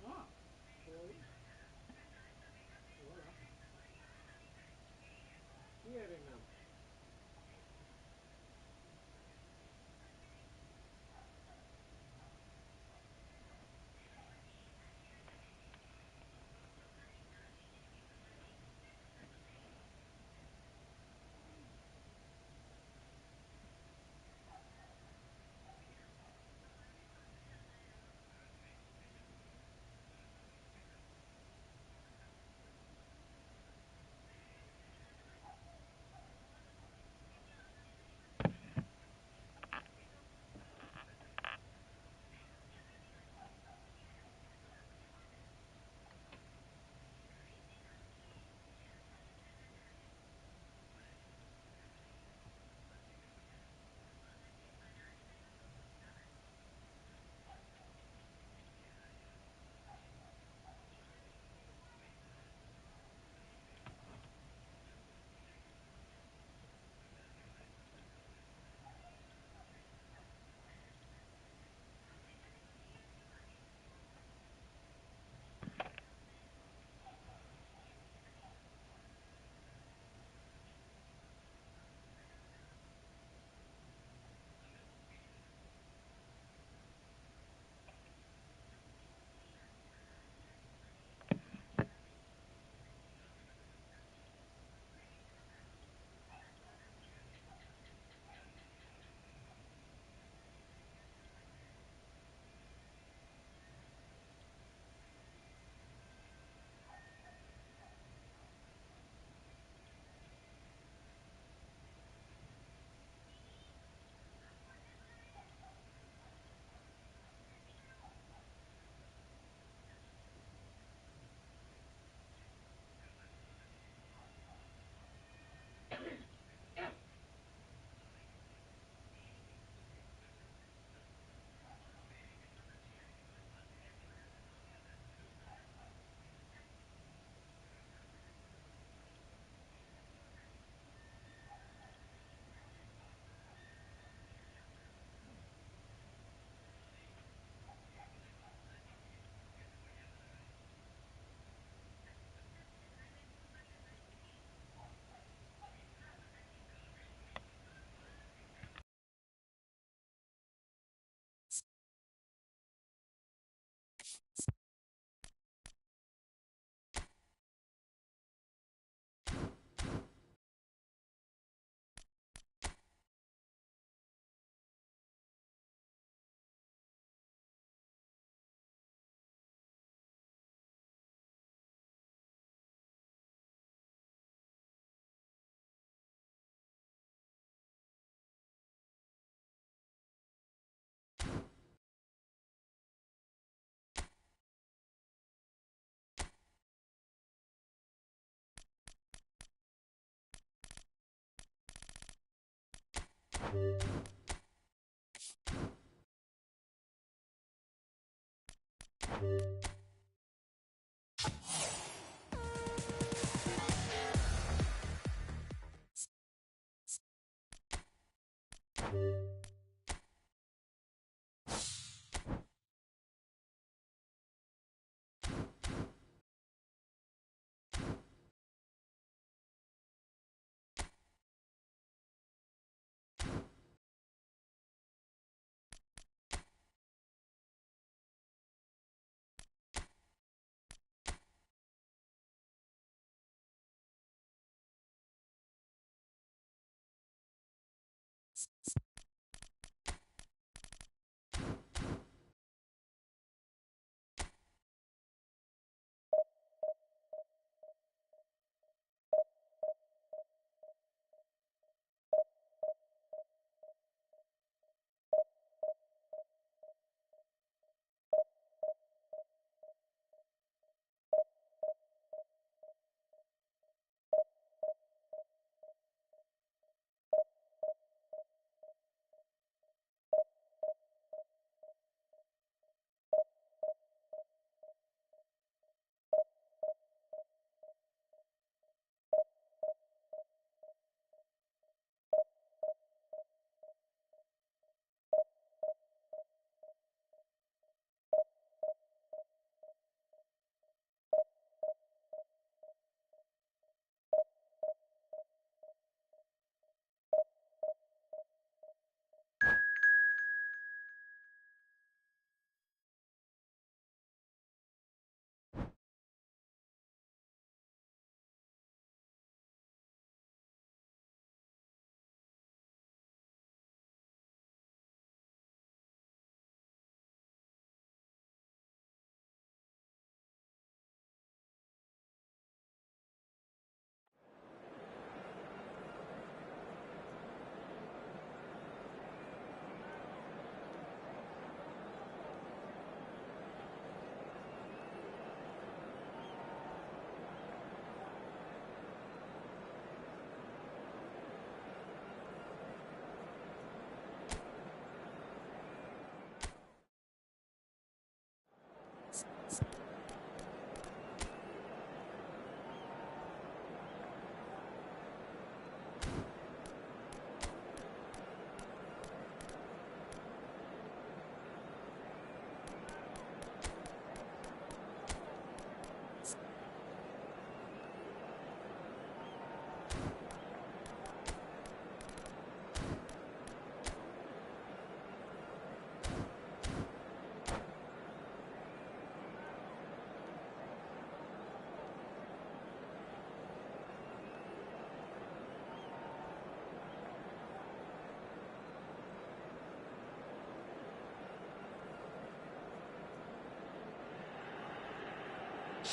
Ah, todo bien. Y voilà. Fair enough.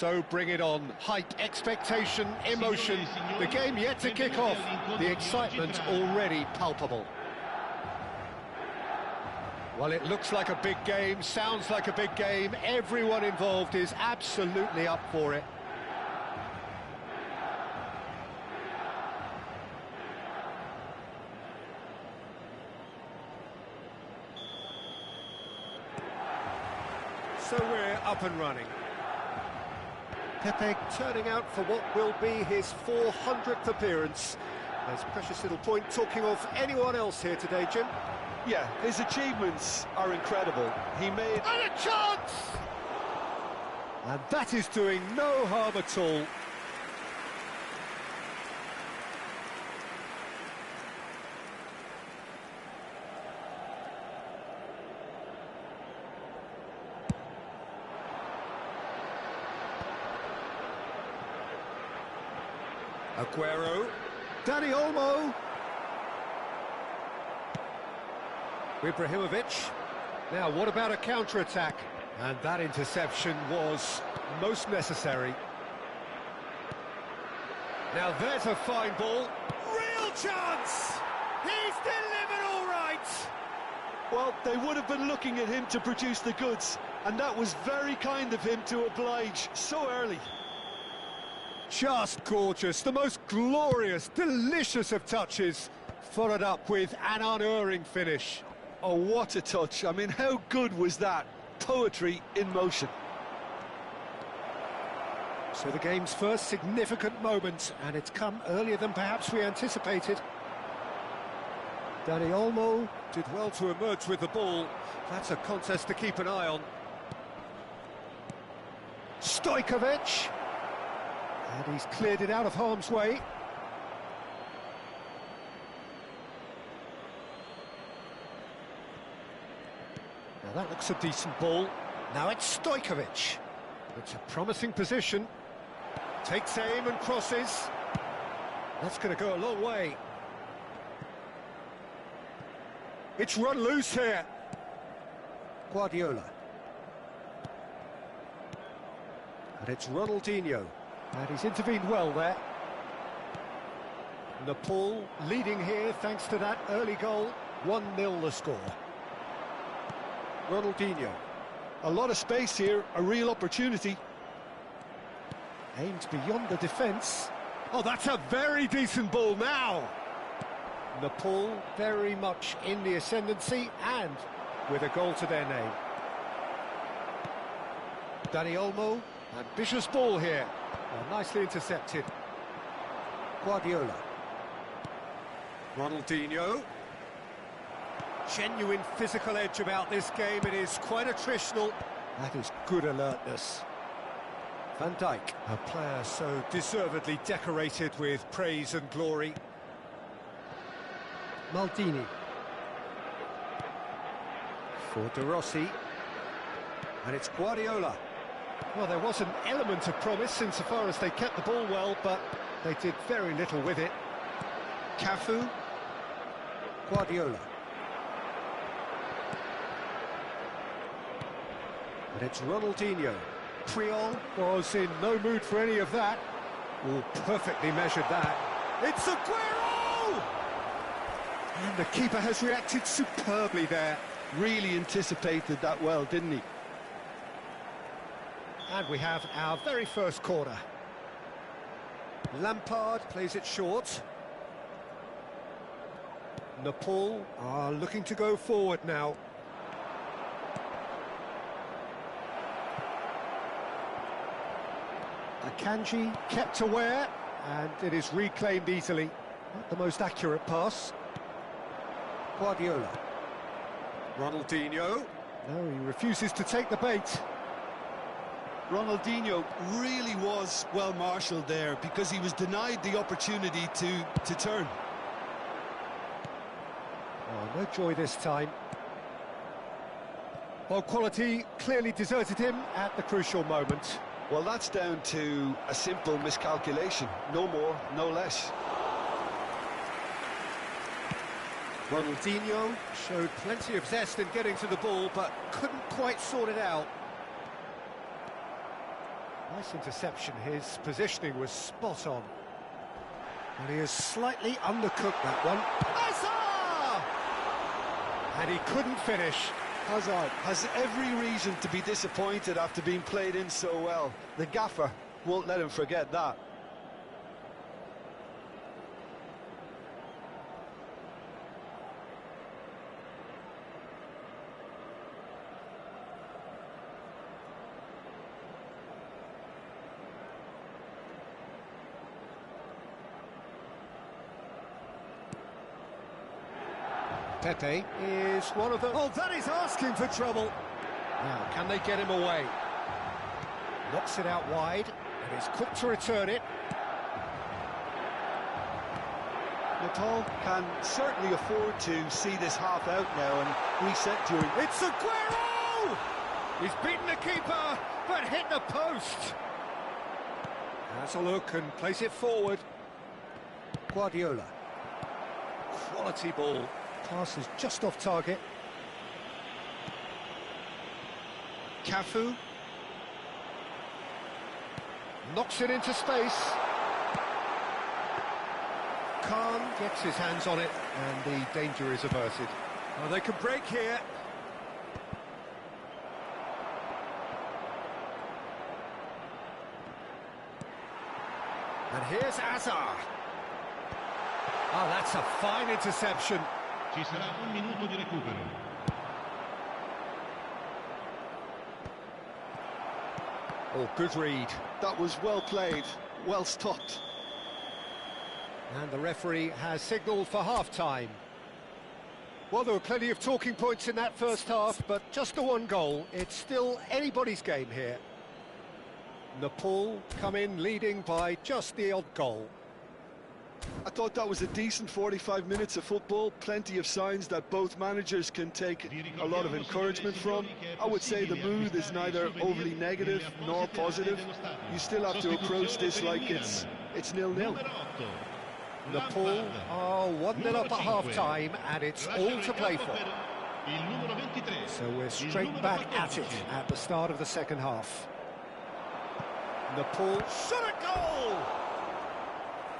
So bring it on. Hype, expectation, emotion. The game yet to kick off. The excitement already palpable. Well, it looks like a big game, sounds like a big game. Everyone involved is absolutely up for it. So we're up and running. Pepe turning out for what will be his 400th appearance. There's precious little point talking of anyone else here today, Jim. Yeah, his achievements are incredible. He made... And a chance! And that is doing no harm at all. Aguero, Dani Olmo, Ibrahimovic. Now, what about a counter-attack? And that interception was most necessary. Now, there's a fine ball. Real chance! He's delivered all right! Well, they would have been looking at him to produce the goods, and that was very kind of him to oblige so early. Just gorgeous, the most glorious, delicious of touches, followed up with an unerring finish. Oh, what a touch. I mean, how good was that? Poetry in motion. So the game's first significant moment, and it's come earlier than perhaps we anticipated. Dani Olmo did well to emerge with the ball. That's a contest to keep an eye on. Stojkovic. And he's cleared it out of harm's way. Now that looks a decent ball. Now it's Stojkovic. It's a promising position. Takes aim and crosses. That's going to go a long way. It's run loose here. Guardiola. And it's Ronaldinho. And he's intervened well there. Nepal leading here thanks to that early goal. 1-0 the score. Ronaldinho. A lot of space here, a real opportunity. Aimed beyond the defence. Oh, that's a very decent ball now. Nepal very much in the ascendancy and with a goal to their name. Dani Olmo, ambitious ball here. Oh, nicely intercepted. Guardiola. Ronaldinho. Genuine physical edge about this game. It is quite attritional. That is good alertness. Van Dijk, a player so deservedly decorated with praise and glory. Maldini. For De Rossi. And it's Guardiola. Well, there was an element of promise insofar as they kept the ball well, but they did very little with it. Cafu. Guardiola. And it's Ronaldinho. Priol was in no mood for any of that. Oh, perfectly measured that. It's Aguero! And the keeper has reacted superbly there. Really anticipated that well, didn't he? And we have our very first corner. Lampard plays it short. Nepal are looking to go forward now. Akanji kept aware, and it is reclaimed easily. Not the most accurate pass. Guardiola. Ronaldinho. No, he refuses to take the bait. Ronaldinho really was well marshalled there because he was denied the opportunity to turn. Oh, no joy this time. Ball quality clearly deserted him at the crucial moment. Well, that's down to a simple miscalculation. No more, no less. Ronaldinho showed plenty of zest in getting to the ball, but couldn't quite sort it out. Nice interception. His positioning was spot on. And he has slightly undercooked that one. Hazard! And he couldn't finish. Hazard has every reason to be disappointed after being played in so well. The gaffer won't let him forget that. Pepe is one of them. Oh, that is asking for trouble. Now, can they get him away? Knocks it out wide, and is quick to return it. Nepal can certainly afford to see this half out now and reset during... It's Aguero! He's beaten the keeper, but hit the post. Has a look and plays it forward. Guardiola. Quality ball. Pass is just off target. Cafu. Knocks it into space. Khan gets his hands on it, and the danger is averted. Oh, they can break here. And here's Hazard. Oh, that's a fine interception. Ci sarà un minuto di recupero. Oh, good read. That was well played, well stopped. And the referee has signalled for half-time. Well, there were plenty of talking points in that first half, but just the one goal. It's still anybody's game here. Nepal come in leading by just the odd goal. I thought that was a decent 45 minutes of football, plenty of signs that both managers can take a lot of encouragement from. I would say the mood is neither overly negative nor positive. You still have to approach this like it's 0-0. Nepal are 1-0 up at half-time, and it's all to play for. So we're straight back at it at the start of the second half. Nepal shot a goal!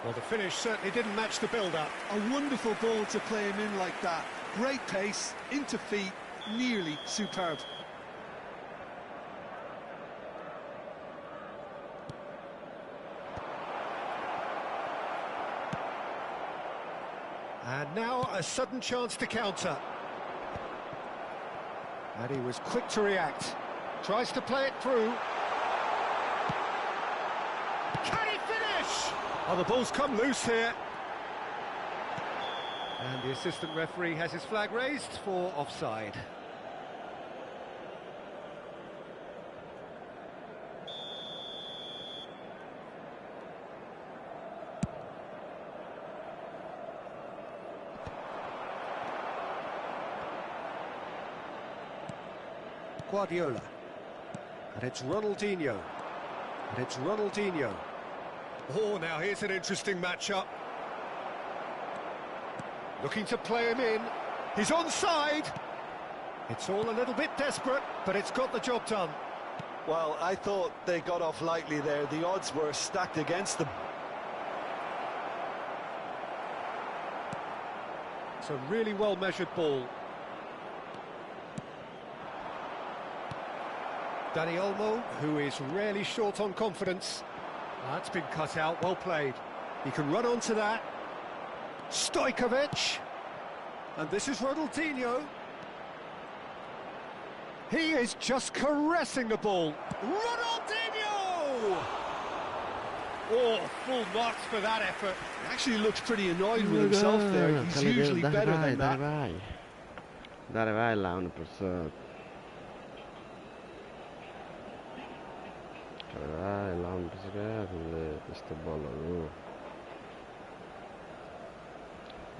Well, the finish certainly didn't match the build-up. A wonderful ball to play him in like that. Great pace, into feet, nearly superb. And now a sudden chance to counter. And he was quick to react. Tries to play it through. Can he finish? Oh, the ball's come loose here. And the assistant referee has his flag raised for offside. Guardiola. And it's Ronaldinho. And it's Ronaldinho. Oh, now here's an interesting matchup. Looking to play him in. He's onside. It's all a little bit desperate, but it's got the job done. Well, I thought they got off lightly there. The odds were stacked against them. It's a really well-measured ball. Dani Olmo, who is rarely short on confidence. That's been cut out, well played. He can run onto that. Stojkovic. And this is Ronaldinho. He is just caressing the ball. Ronaldinho! Oh, full marks for that effort. He actually looks pretty annoyed with himself there. He's usually better than that. Dare vai là una persona. Dai, là una persona con questa bolla lì.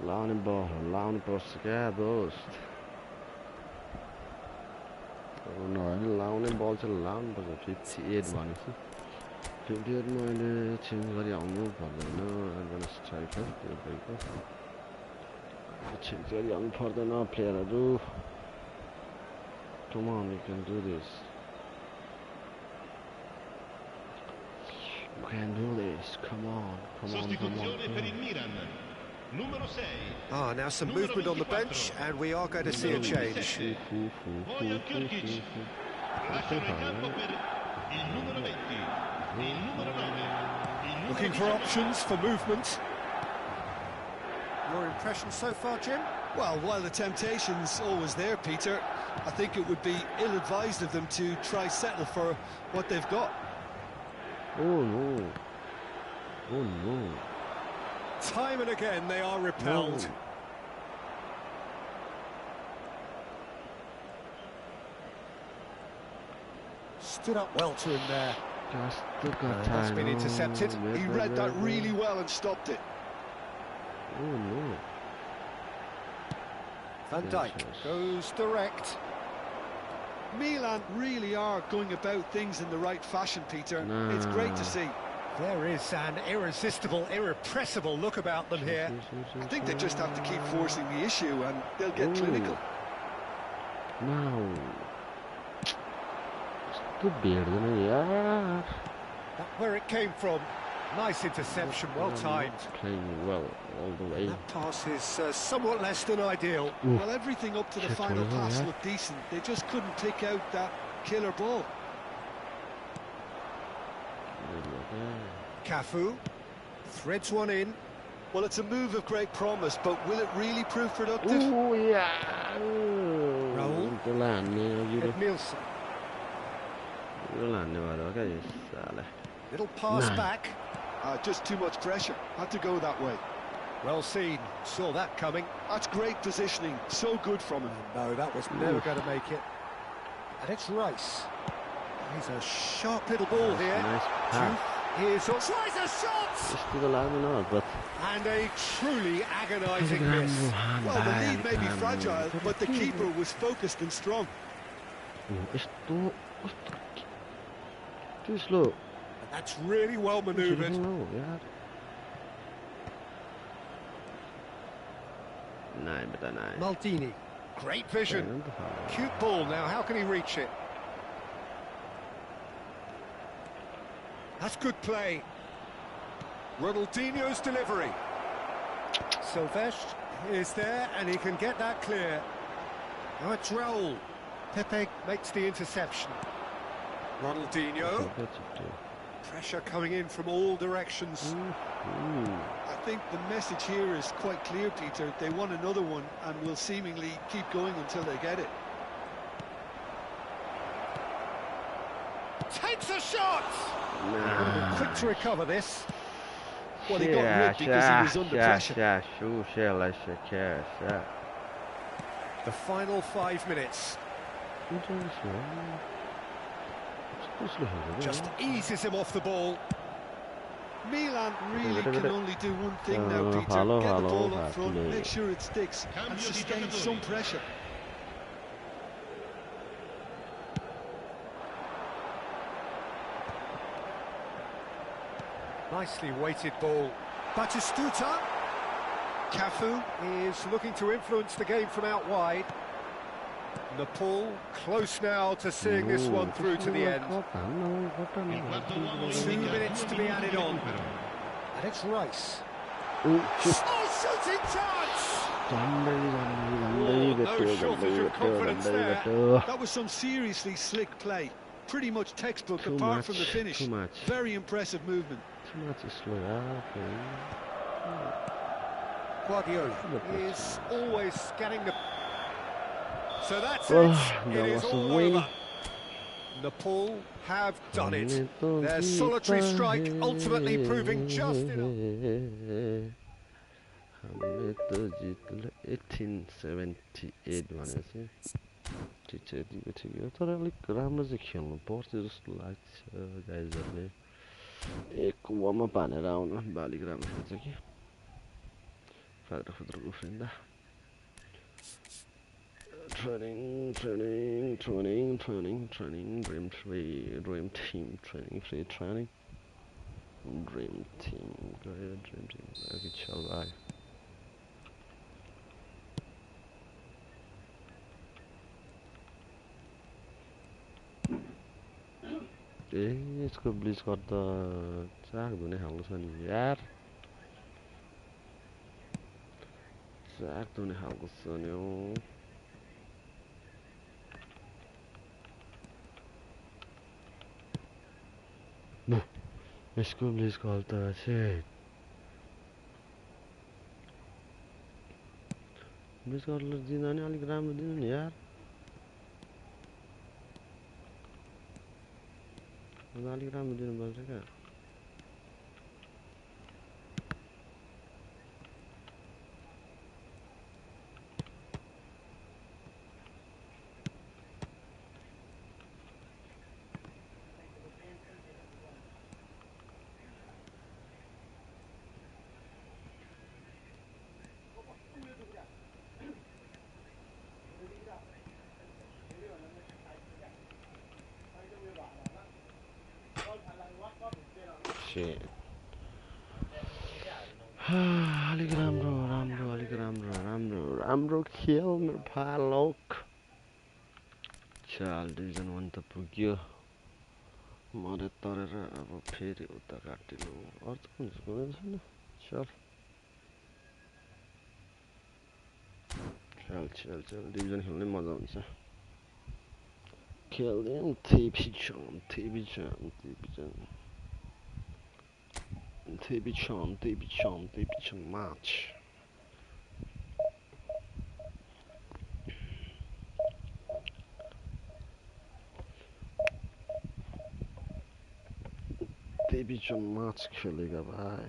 Là una persona dost. No, là una bolla c'è là una persona fizzi edvan. Çünkü öyle çimler yağmur pardon, advance striker diyor. Çimler yağmur pardon, player do. Come on, you can do this. You can do this. Come on. Sostituzione per il Milan. Numero 6. Ah, now some movement on the bench, and we are going to see a change. Bojan Kirkic. Lasciano il campo per il numero 20. Il numero 9. Looking for options for movement. Your impression so far, Jim? Well, while the temptation's always there, Peter, I think it would be ill-advised of them to try settle for what they've got. Oh no. Time and again they are repelled. No. Stood up well to him there. That's been intercepted. He read that really well and stopped it. Oh no. Van Dijk goes direct. Milan really are going about things in the right fashion, Peter. It's great to see. There is an irresistible, irrepressible look about them here. I think they just have to keep forcing the issue and they'll get clinical. No. Yeah. That's where it came from. Nice interception, well timed. Playing well all the way. That pass is somewhat less than ideal. Well, everything up to the final pass looked decent. They just couldn't pick out that killer ball. Cafu threads one in. Well, it's a move of great promise, but will it really prove productive? Oh, yeah. Raul. Nielsen. Little pass back. Just too much pressure. Had to go that way. Well seen. Saw that coming. That's great positioning. So good from him. No, that was never going to make it. And it's Rice. He's a sharp little ball here. Nice pass. Here's tries a shot! And a truly agonising miss. Well, the lead may be fragile, but the keeper was focused and strong. Too slow. And that's really well manoeuvred. Maldini. Great vision. Cute ball now. How can he reach it? That's good play. Ronaldinho's delivery. Silvestre is there, and he can get that clear. Now it's Raul. Pepe makes the interception. Ronaldinho. Pressure coming in from all directions. I think the message here is quite clear, Peter. They want another one and will seemingly keep going until they get it. Takes a shot! Quick to recover this. Well, he got rid because he was under pressure. The final 5 minutes. Just eases him off the ball. Milan really can only do one thing now, Peter. Get the ball up front, make sure it sticks, and sustain some pressure. Nicely weighted ball. Batistuta. Cafu is looking to influence the game from out wide. Nepal close now to seeing this one through to the end. 2 minutes to be added on. And it's Rice. Shooting chance! No shortage of confidence there. That was some seriously slick play. Pretty much textbook apart from the finish. Very impressive movement. Guardiola is always scanning the... So that's it. It is all over. Nepal have done it. Their solitary strike ultimately proving just enough. 1878 भनेपछि ठिक तर अलिक राम्रो चाहिँ खेल्नु पर्थ्यो जस्तो लाग्छ गाइजहरूले एक वार्म अप हानेर आउनु बालिक राम्रो खेल्छ कि फाद्र फुद्र उफ्रिँदा training dream team training free training dream team अघि चल भाइ यसको ब्लिच गर्दा चाक धुने खालको छ नि यार चाक धुने खालको छ नि यसको ब्लिच गर्दा चाहिँ ब्लिच गर्दा दिँदा नि अलिक राम्रो दिनु नि यार अलिक राम्रो दिनुपर्छ क्या अलिक राम्रो खेल मेरो फालोक चाल डिभिजन 1 त पुग्यो मरे तरेर अब फेरि उता काटिनु अर्थ कुन छैन चल डिभिजन खेल्नै मजा हुन्छ खेल्दैम TB match match खेलेगा भाई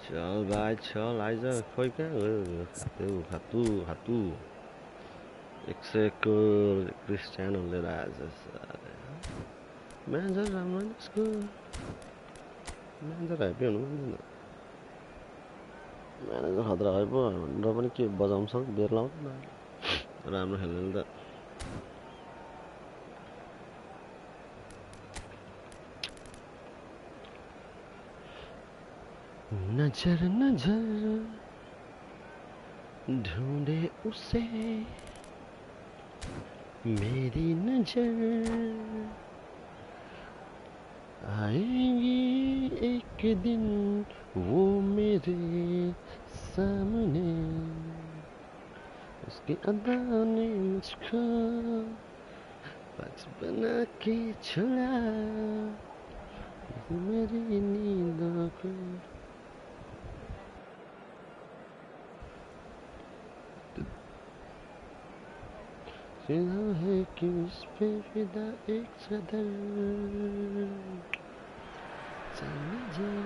चल भाइ चल आइज खोइ कहाँ गयो खातु 100 करोड क्रिस्टियानो लिएर आएछ म्यानेजर राम्रो नि यसको म्यानेजर ह्याप्पी हुनु मिल्दैन म्यानेजर खतरा खै पो भनेर पनि के बजाउँछ बेर लाउँछ राम्रो खेल्नेले त नजर नजर ढूंढे उसे मेरी नजर आएगी एक दिन वो मेरे सामने उसकी अदा ने मुझको पागल बना के छोड़ा मेरी नींदों को है कि इस पे फिदा एक सदर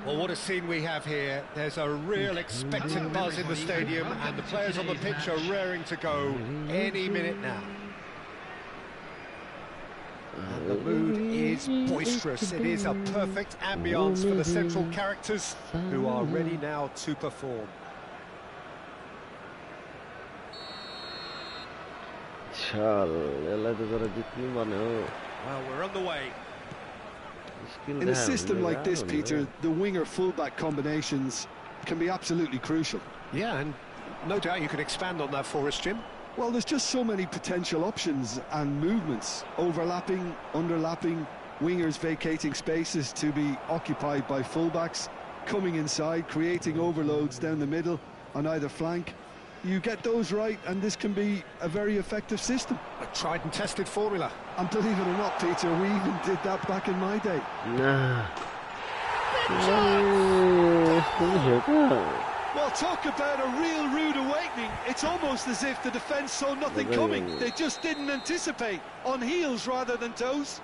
Well, what a scene we have here. There's a real expectant buzz in the stadium and the players on the pitch are raring to go any minute now. And the mood is boisterous. It is a perfect ambience for the central characters who are ready now to perform. Well, we're on the way. In a system like this, Peter, the winger-fullback combinations can be absolutely crucial. Yeah, and no doubt you can expand on that for us, Jim. Well, there's just so many potential options and movements. Overlapping, underlapping, wingers vacating spaces to be occupied by fullbacks, coming inside, creating overloads down the middle on either flank. You get those right and this can be a very effective system. A tried and tested formula. And believe it or not, Peter, we even did that back in my day. Well, talk about a real rude awakening. It's almost as if the defence saw nothing coming. They just didn't anticipate. On heels rather than toes.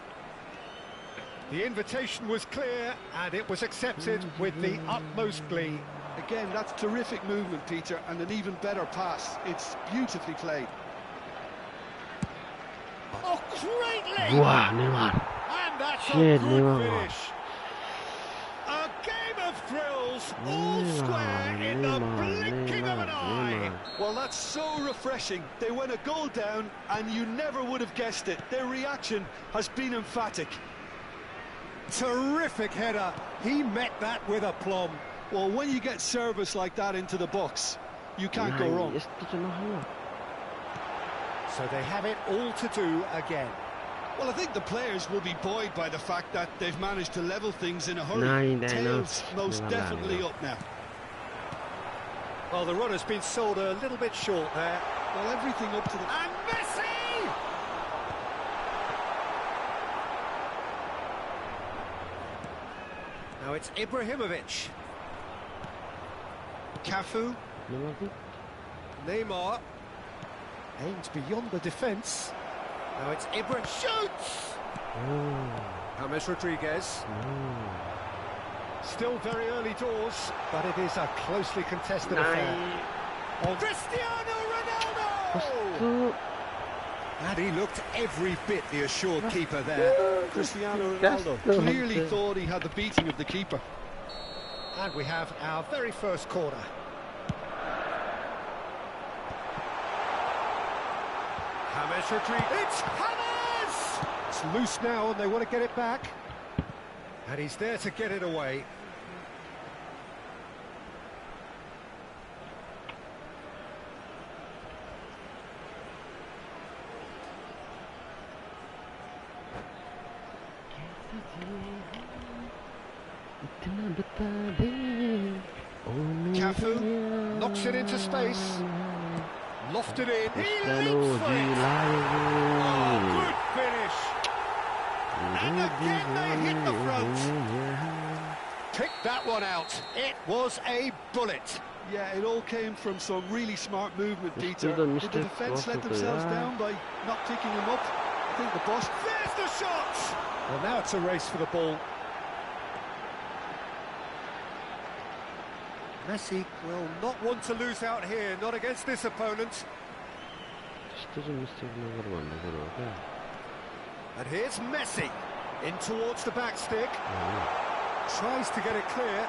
The invitation was clear and it was accepted with the utmost glee. Again, that's terrific movement, Peter, and an even better pass. It's beautifully played. Oh, greatly! Wow, Neymar. And that's a Shit, good Neymar. finish. A game of thrills, all square in the blinking of an eye. Well, that's so refreshing. They went a goal down, and you never would have guessed it. Their reaction has been emphatic. Terrific header. He met that with aplomb. Well, when you get service like that into the box, you can't go wrong. So they have it all to do again. Well, I think the players will be buoyed by the fact that they've managed to level things in a hurry. Tails most definitely up now. Well, the run has been sold a little bit short there. Well, everything up to the... And Messi! Now it's Ibrahimovic. Cafu. Neymar. Aims beyond the defence. Now it's Ibra. Shoots! James Rodriguez. Still very early doors, but it is a closely contested affair. Cristiano Ronaldo! And he looked every bit the assured keeper there. Cristiano Ronaldo clearly thought he had the beating of the keeper. And we have our very first corner. James Rodriguez. It's James! It's loose now and they want to get it back. And he's there to get it away. Cafu knocks it into space. Lofted in. He leaps for it. Oh, good finish. And again they hit the front. Picked that one out. It was a bullet. Yeah, it all came from some really smart movement, Peter. Did the defence let themselves down by not picking him up? I think the boss... There's the shot! Well, now it's a race for the ball. Messi will not want to lose out here, not against this opponent. And here's Messi, in towards the back stick. Tries to get it clear.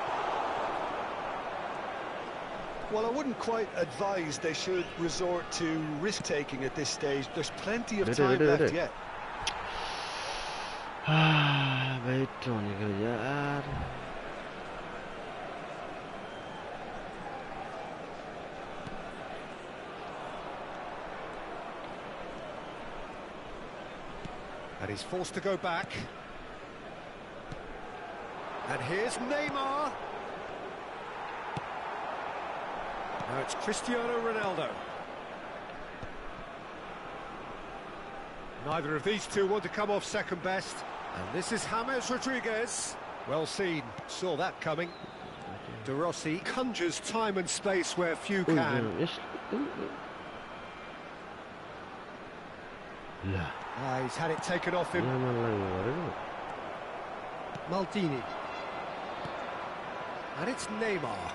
Well, I wouldn't quite advise they should resort to risk-taking at this stage. There's plenty of time left yet. Wait होने का यार. And he's forced to go back. And here's Neymar. Now it's Cristiano Ronaldo. Neither of these two want to come off second best. And this is James Rodriguez. Well seen, saw that coming. De Rossi conjures time and space where few can. He's had it taken off him. Maldini. And it's Neymar.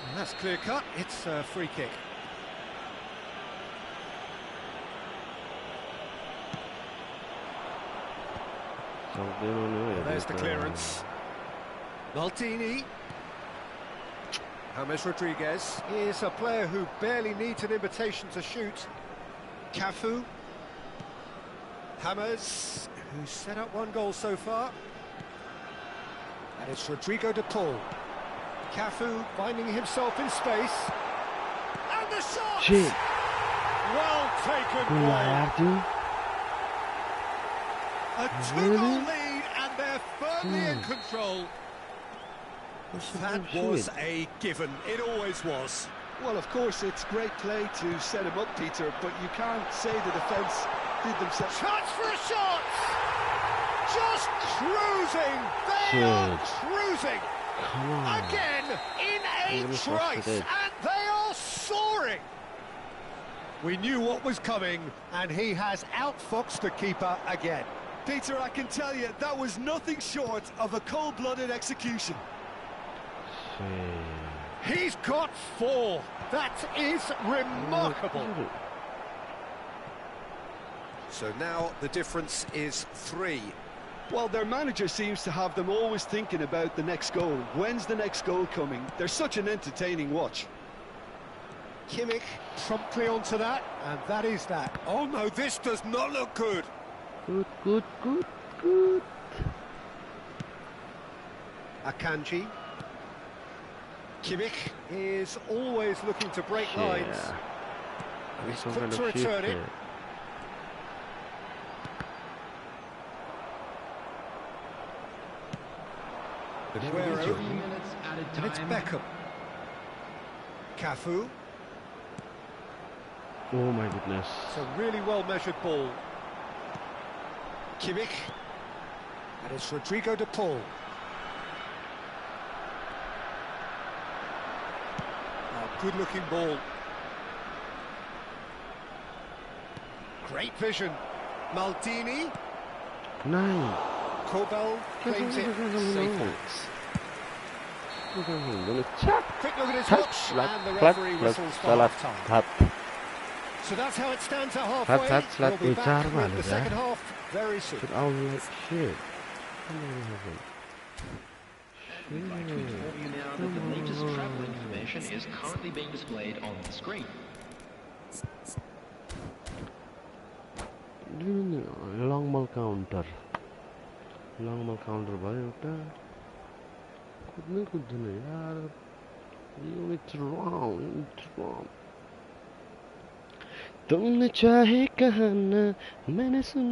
And that's clear cut, it's a free kick. There's the clearance. Maldini. James Rodriguez is a player who barely needs an invitation to shoot. Cafu. James, who's set up one goal so far. And it's Rodrigo de Paul. Cafu finding himself in space. And the shot! Shit. Well taken goal. A 2-0 lead and they're firmly in control. That was a given, it always was. Well, of course, it's great play to set him up, Peter, but you can't say the defence did themselves... Chance for a shot! Just cruising! They are cruising! Again, in a trice, and they are soaring! We knew what was coming, and he has outfoxed the keeper again. Peter, I can tell you, that was nothing short of a cold-blooded execution. He's got 4. That is remarkable. So now the difference is 3. Well, their manager seems to have them always thinking about the next goal. When's the next goal coming? They're such an entertaining watch. Kimmich promptly onto that, and that is that. Oh no, this does not look good. Good. Akanji. Kimmich is always looking to break lines. And he's quick to return it. Aguero, and it's Beckham. Cafu. Oh my goodness. It's a really well-measured ball. Kimmich, and it's Rodrigo de Paul. Oh, good-looking ball. Great vision. Maldini. Nine. Kobel claims it safely. Quick look at his watch, and the referee whistles for half-time. So that's how it stands at halfway. We'll be back with the second half very soon. Shit. We'd like to inform you now that the latest travel information is currently being displayed on the screen. Long ball counter भयो एउटा कुद्नै कुद्दैन यार it's wrong. तुमने चाहे कहना मैंने सुन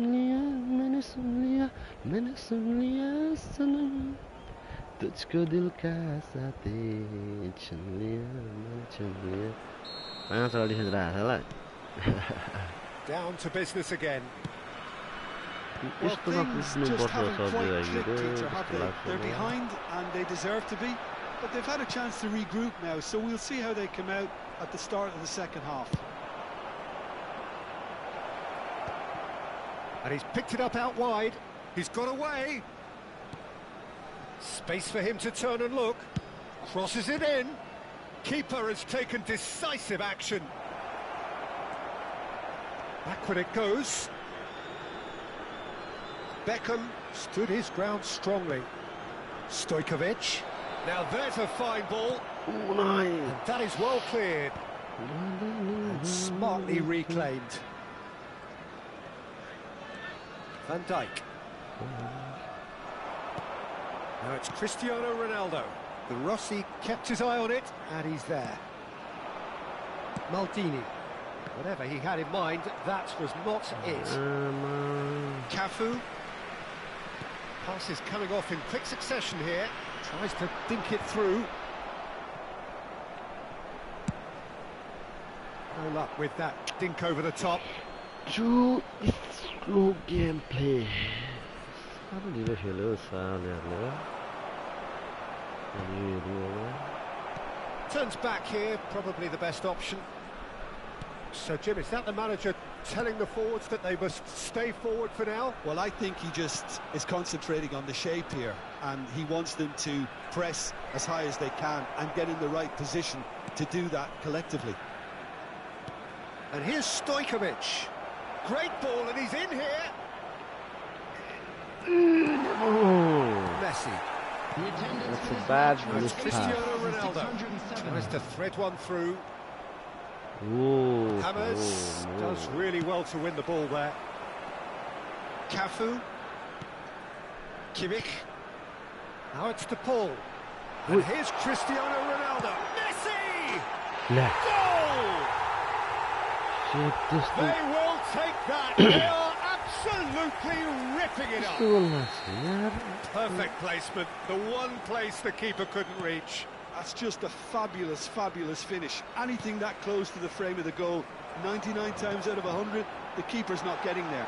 लिया सनम तुझको दिल का साथी छुन लिया पाँच वाली खेल रहा है Down to business again. Well, things just haven't quite clicked, Peter, have they? They're behind and they deserve to be, but they've had a chance to regroup now, so we'll see how they come out at the start of the second half. And he's picked it up out wide. He's got away. Space for him to turn and look. Crosses it in. Keeper has taken decisive action. Backward it goes. Beckham stood his ground strongly. Stojkovic. Now there's a fine ball. Oh nein. And that is well cleared. And smartly reclaimed. Van Dijk. Now it's Cristiano Ronaldo. The Rossi kept his eye on it, and he's there. Maldini. Whatever he had in mind, that was not it. Cafu. Pass is coming off in quick succession here. Tries to dink it through. No luck with that dink over the top. Slow gameplay. Turns back here, probably the best option. So, Jim, is that the manager telling the forwards that they must stay forward for now? Well, I think he just is concentrating on the shape here, and he wants them to press as high as they can and get in the right position to do that collectively. And here's Stojkovic. Great ball, and he's in here. Messi. That's a bad miss Cristiano pass. Ronaldo tries to thread one through. Whoa. Hammers does really well to win the ball there. Cafu. Kimmich. Now it's to Paul. And here's Cristiano Ronaldo. Messi! Goal! They will take that. They are absolutely ripping it up. Perfect placement. The one place the keeper couldn't reach. That's just a fabulous, fabulous finish. Anything that close to the frame of the goal, 99 times out of 100, the keeper's not getting there.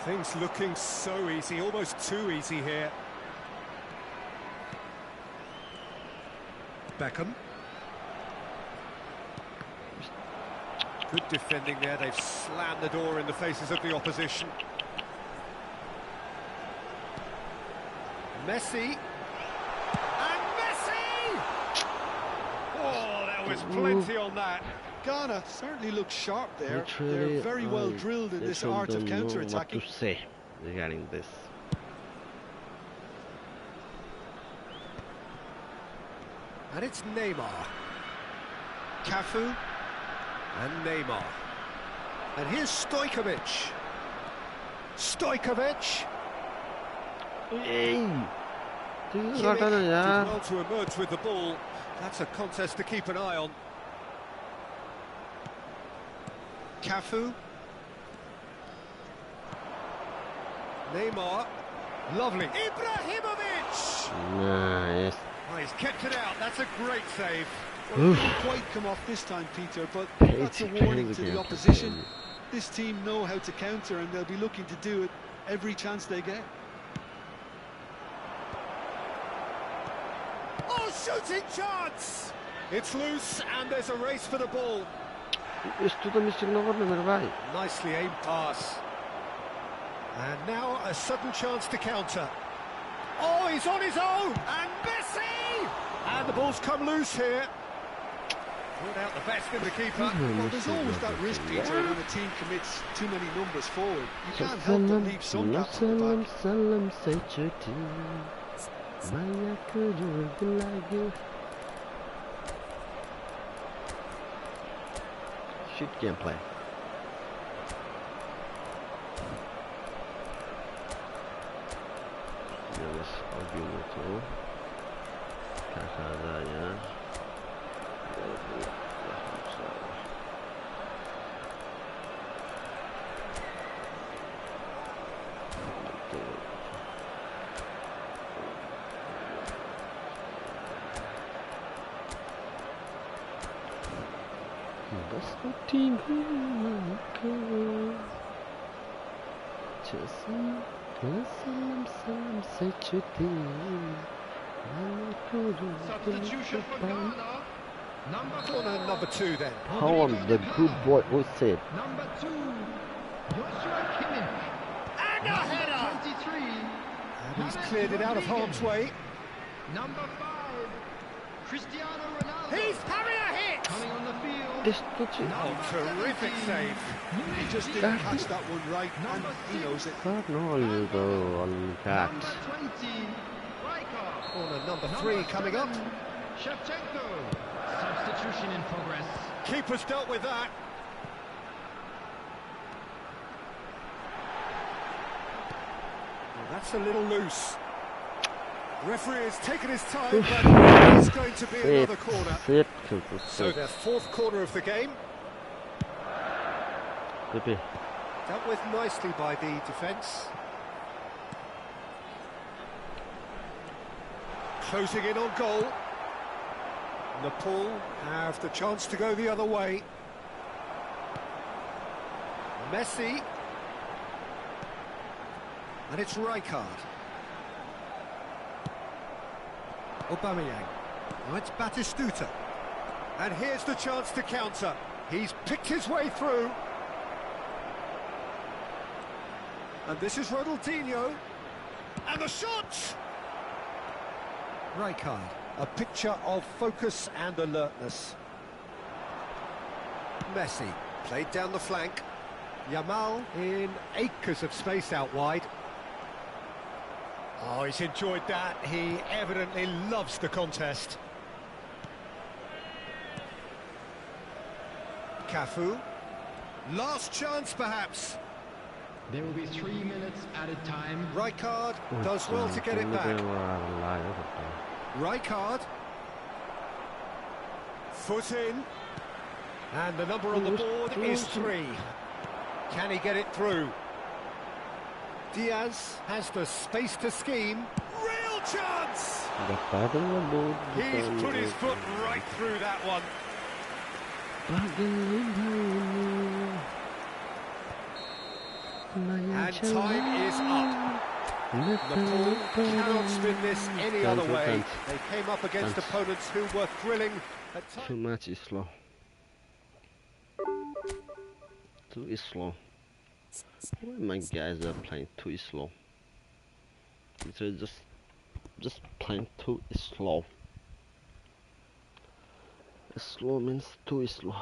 Things looking so easy, almost too easy here. Beckham. Good defending there, they've slammed the door in the faces of the opposition. Messi. And Messi! Oh, there was plenty on that. Ghana certainly looks sharp there. Literally, They're very well drilled in this art of counter-attacking. What to say regarding this? And it's Neymar. Cafu. And Neymar. And here's Stojkovic. Stojkovic. Hey! Did well to emerge with the ball. That's a contest to keep an eye on. Cafu. Neymar. Lovely. Ibrahimovic! Nice. Oh, he's kept it out. That's a great save. Well, it didn't quite come off this time, Peter, but that's a warning to the opposition. This team know how to counter, and they'll be looking to do it every chance they get. Oh, shooting chance! It's loose, and there's a race for the ball. Nicely aimed pass. And now a sudden chance to counter. Oh, he's on his own! And Messi! And the ball's come loose here. Brought out the best in the keeper. Well, there's always that risk, Peter, when a team commits too many numbers forward. You can't help but leave some gaps at the back. Shit gameplay. Jelas Aguero itu kasarnya. Substitution for Ghana. Corner number 2 then. Holland, the good boy, was said. Number 2, Joshua Kimmich. And a header! 23. And he's cleared it out of harm's way. Number 5, Cristiano Ronaldo. He's having a hit! Coming on the field. त्यस्तो चाहिँ Oh, terrific save. He just didn't catch that one right, and he knows it. काट्नु अलि त अलि काट Corner number 3 coming up. Shevchenko. Substitution in progress. Keeper's dealt with that. Well, that's a little loose. Referee has taken his time, but it's going to be another corner. So their 4th corner of the game. Dealt with nicely by the defence. Closing in on goal. Nepal have the chance to go the other way. Messi. And it's Rijkaard. Aubameyang. Now it's Batistuta. And here's the chance to counter. He's picked his way through. And this is Ronaldinho. And the shot! Rijkaard, a picture of focus and alertness. Messi, played down the flank. Yamal in acres of space out wide. Oh, he's enjoyed that. He evidently loves the contest. Cafu. Last chance, perhaps. There will be 3 minutes added time. Rijkaard does well to get it back. Rijkaard. Foot in. And the number on the board is 3. Can he get it through? Diaz has the space to scheme. Real chance! He's put his foot right through that one. And time is up. Nepal cannot spin this any other way. They came up against opponents who were thrilling at times. Too much is slow. Too slow. Why my guys are playing too slow? Literally just playing too slow. Slow means too slow.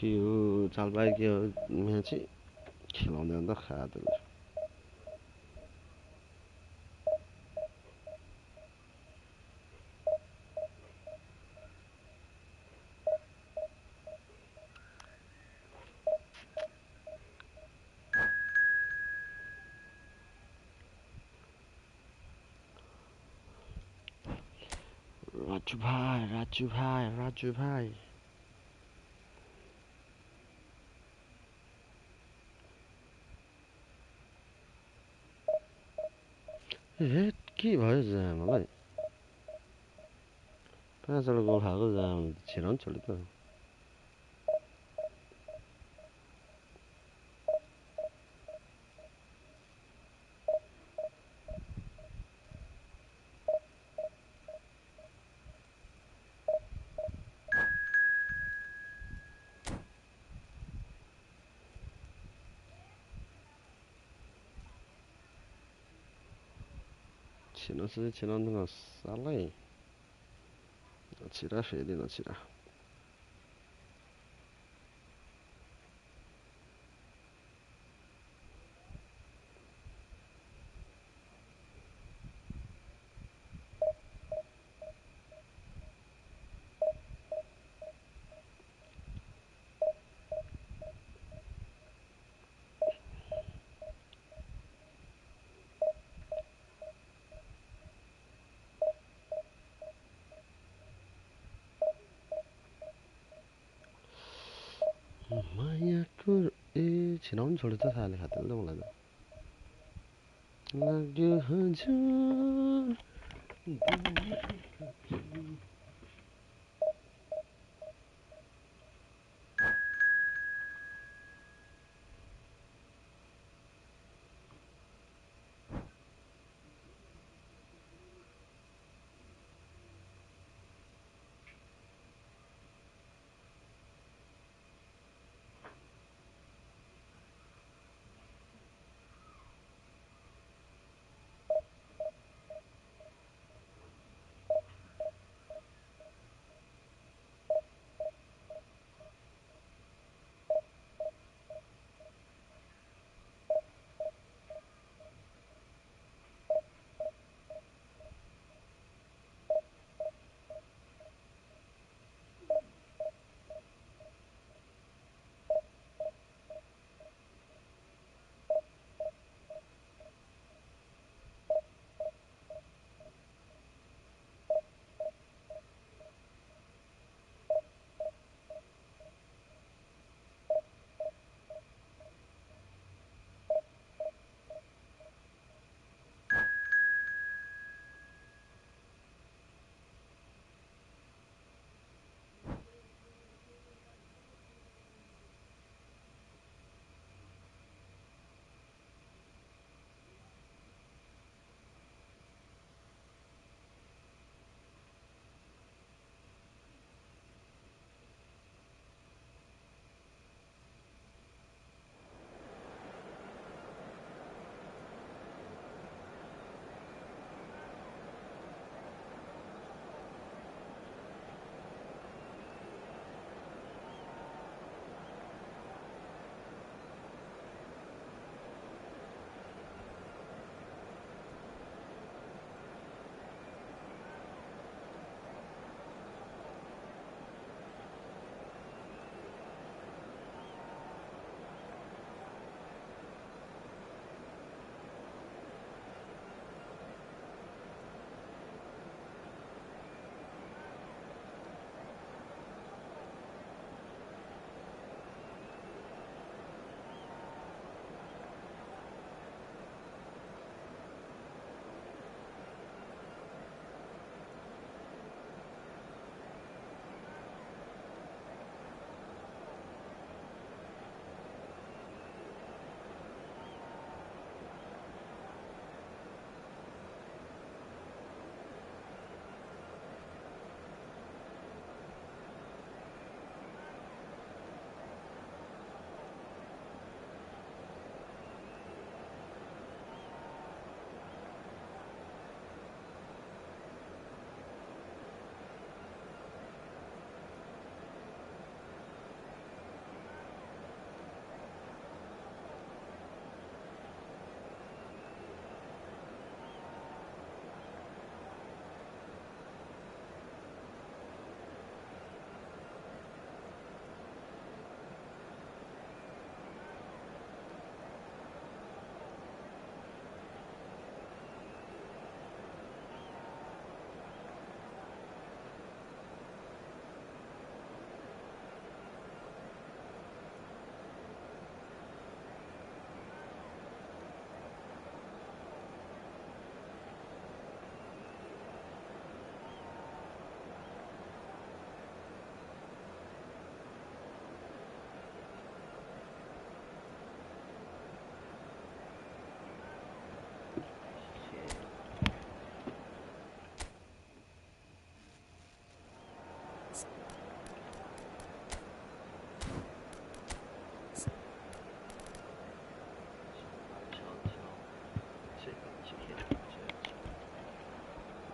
यो चालबाहिको यहाँ चाहिँ खिलाउँदै अन्त खाँदैन राजु भाइ hate के भयो जामलाई 5 वटा गोल खाएको जाम छिराउन छोड्यो त छिराउँछ छिराउँदैन सालै نصيرها فعليا نصيرها. मायाको छिनाउनु छोड्यो त साले खाँदैन त मलाई त लाग्यो हजुर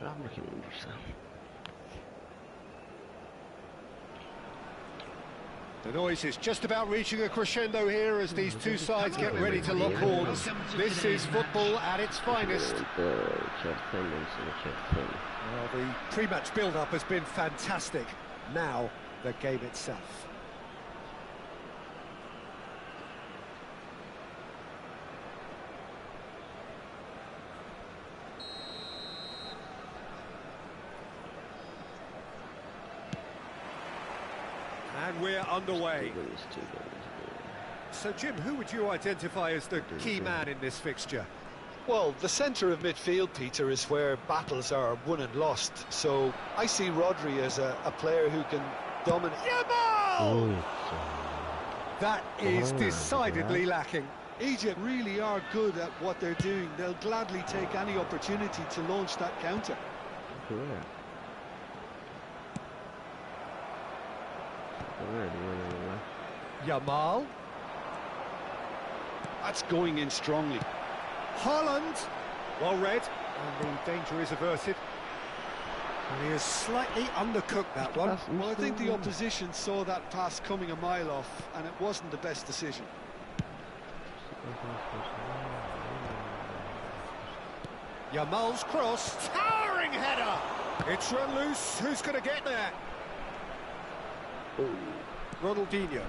राम्रो खेल्नुपर्छ The noise is just about reaching a crescendo here as these two sides get ready to lock horns. This is football at its finest. Well, the pre-match build-up has been fantastic. Now, the game itself. And we're underway. So, Jim, who would you identify as the key man in this fixture? Well, the centre of midfield, Peter, is where battles are won and lost. So I see Rodri as a player who can dominate. Yamal! That is decidedly lacking. Egypt really are good at what they're doing. They'll gladly take any opportunity to launch that counter. Yamal. That's going in strongly. Haaland. Well read, and the danger is averted. And he has slightly undercooked that one. Well, I think the opposition saw that pass coming a mile off, and it wasn't the best decision. Yamal's cross. Towering header! It's run loose. Who's going to get there? Ronaldinho.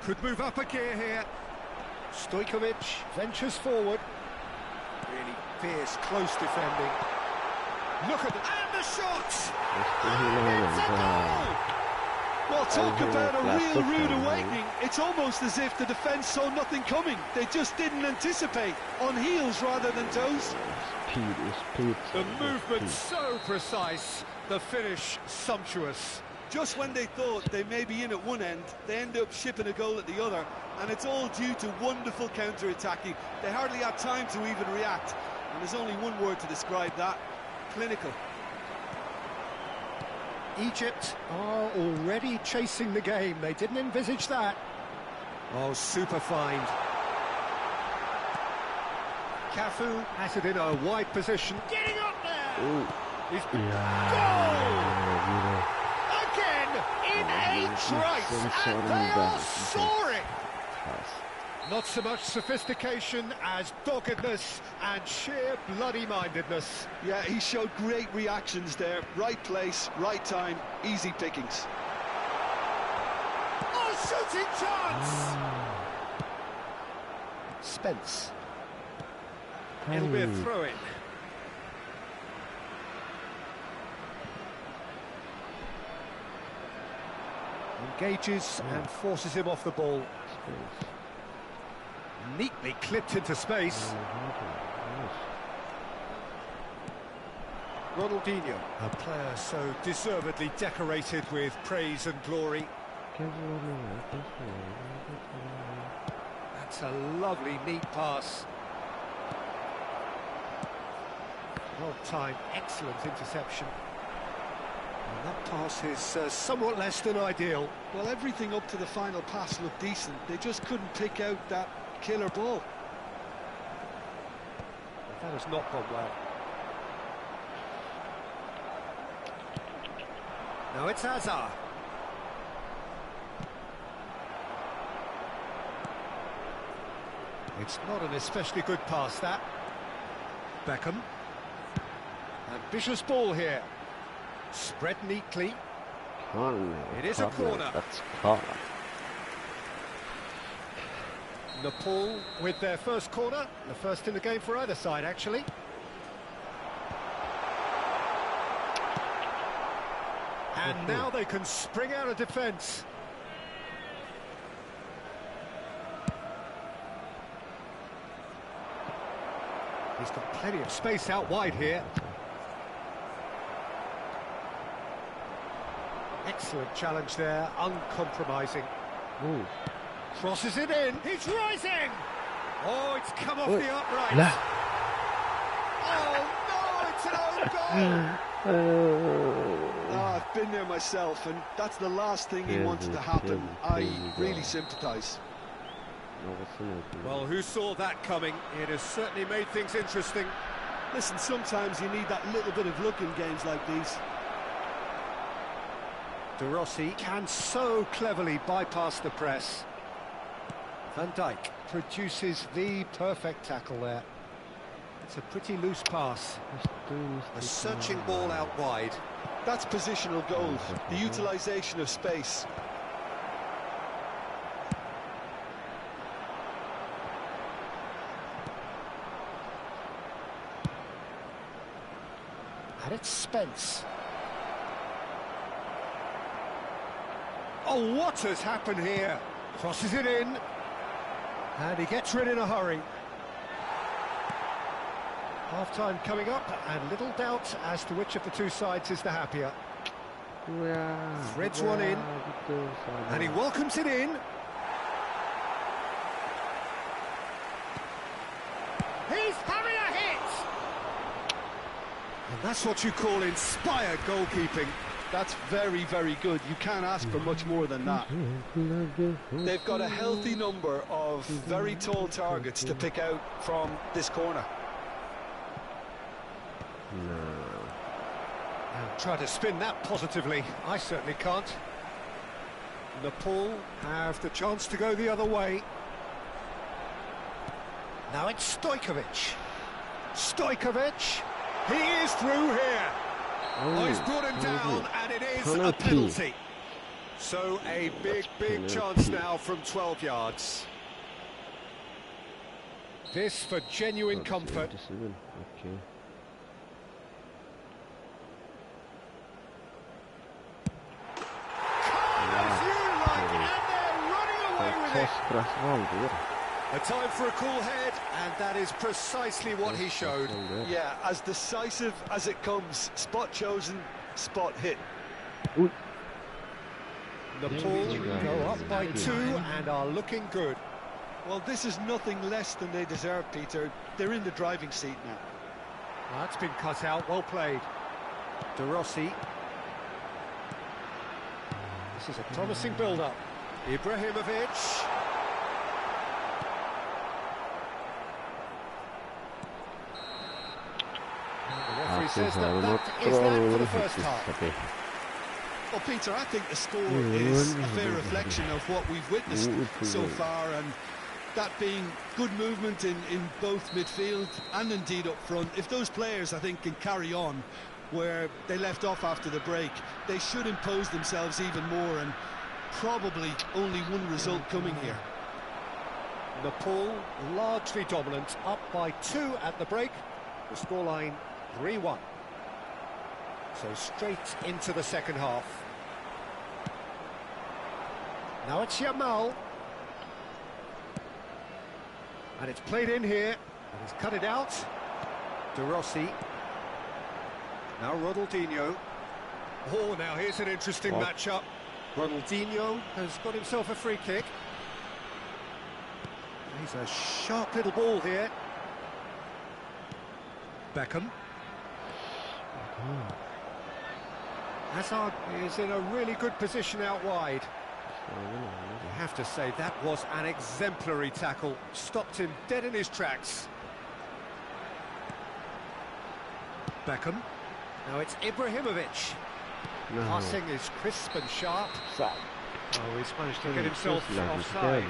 Could move up a gear here. Stojkovic ventures forward. Really fierce, close defending. Look at and the shot! It's a goal! Well, talk about a real rude awakening. It's almost as if the defence saw nothing coming. They just didn't anticipate. On heels rather than toes. The movement so precise. The finish sumptuous. Just when they thought they may be in at one end, they end up shipping a goal at the other, and it's all due to wonderful counter-attacking. They hardly had time to even react, and there's only one word to describe that: clinical. Egypt are already chasing the game. They didn't envisage that. Oh, super find. Cafu has it in a wide position. Getting up there! Ooh. He's Yeah, again in a trice, and they are soaring. Not so much sophistication as doggedness and sheer bloody-mindedness. Yeah, he showed great reactions there. Right place, right time, easy pickings. Oh, shooting chance! Spence. It'll be a throw-in. Engages and forces him off the ball. Neatly clipped into space. Ronaldinho, a player so deservedly decorated with praise and glory. That's a lovely, neat pass. Well timed, excellent interception. And that pass is somewhat less than ideal. Well, everything up to the final pass looked decent. They just couldn't pick out that killer ball. That has not gone well. Now it's Hazard. It's not an especially good pass, that. Beckham. Ambitious ball here. Spread neatly. It is a corner. That's corner. Nepal with their first corner, the first in the game for either side, actually. And now they can spring out of defence. He's got plenty of space out wide here. Excellent challenge there, uncompromising. Ooh. Crosses it in, he's rising! Oh, it's come off the upright. La. Oh no, it's an own goal! I've been there myself, and that's the last thing he wanted to happen. I really sympathise. Well, who saw that coming? It has certainly made things interesting. Listen, sometimes you need that little bit of luck in games like these. De Rossi can so cleverly bypass the press. Van Dijk produces the perfect tackle there. It's a pretty loose pass. A searching ball out wide. That's positional goal, the utilisation of space. And it's Spence. Oh, what has happened here? Crosses it in. And he gets rid in a hurry. Half-time coming up, and little doubt as to which of the two sides is the happier. Threads one in, and he welcomes it in. He's having a hit! And that's what you call inspired goalkeeping. That's very, very good. You can't ask for much more than that. They've got a healthy number of very tall targets to pick out from this corner. And try to spin that positively. I certainly can't. Nepal have the chance to go the other way. Now it's Stojkovic. Stojkovic, he is through here. Oh, he's brought him down, and it is a penalty. So a big chance now from 12 yards. This for genuine comfort. A time for a cool head, and that is precisely what he showed. Yeah, as decisive as it comes. Spot chosen, spot hit. Nepal go up by 2 and are looking good. Well, this is nothing less than they deserve, Peter. They're in the driving seat now. That's been cut out, well played. De Rossi. This is a promising build-up. Ibrahimovic. The referee says that is that for the first half. Well, Peter, I think the score is a fair reflection of what we've witnessed so far, and that being good movement in both midfield and indeed up front. If those players, I think, can carry on where they left off after the break, they should impose themselves even more, and probably only one result coming here. Nepal largely dominant, up by 2 at the break. The scoreline 3-1. So straight into the second half. Now it's Yamal. And it's played in here. And he's cut it out. De Rossi. Now Ronaldinho. Oh, now here's an interesting matchup. Ronaldinho has got himself a free kick. He's a sharp little ball here. Beckham. Hazard is in a really good position out wide. You have to say that was an exemplary tackle. Stopped him dead in his tracks. Beckham. Now it's Ibrahimovic. Passing is crisp and sharp. Oh, he's managed to get himself offside.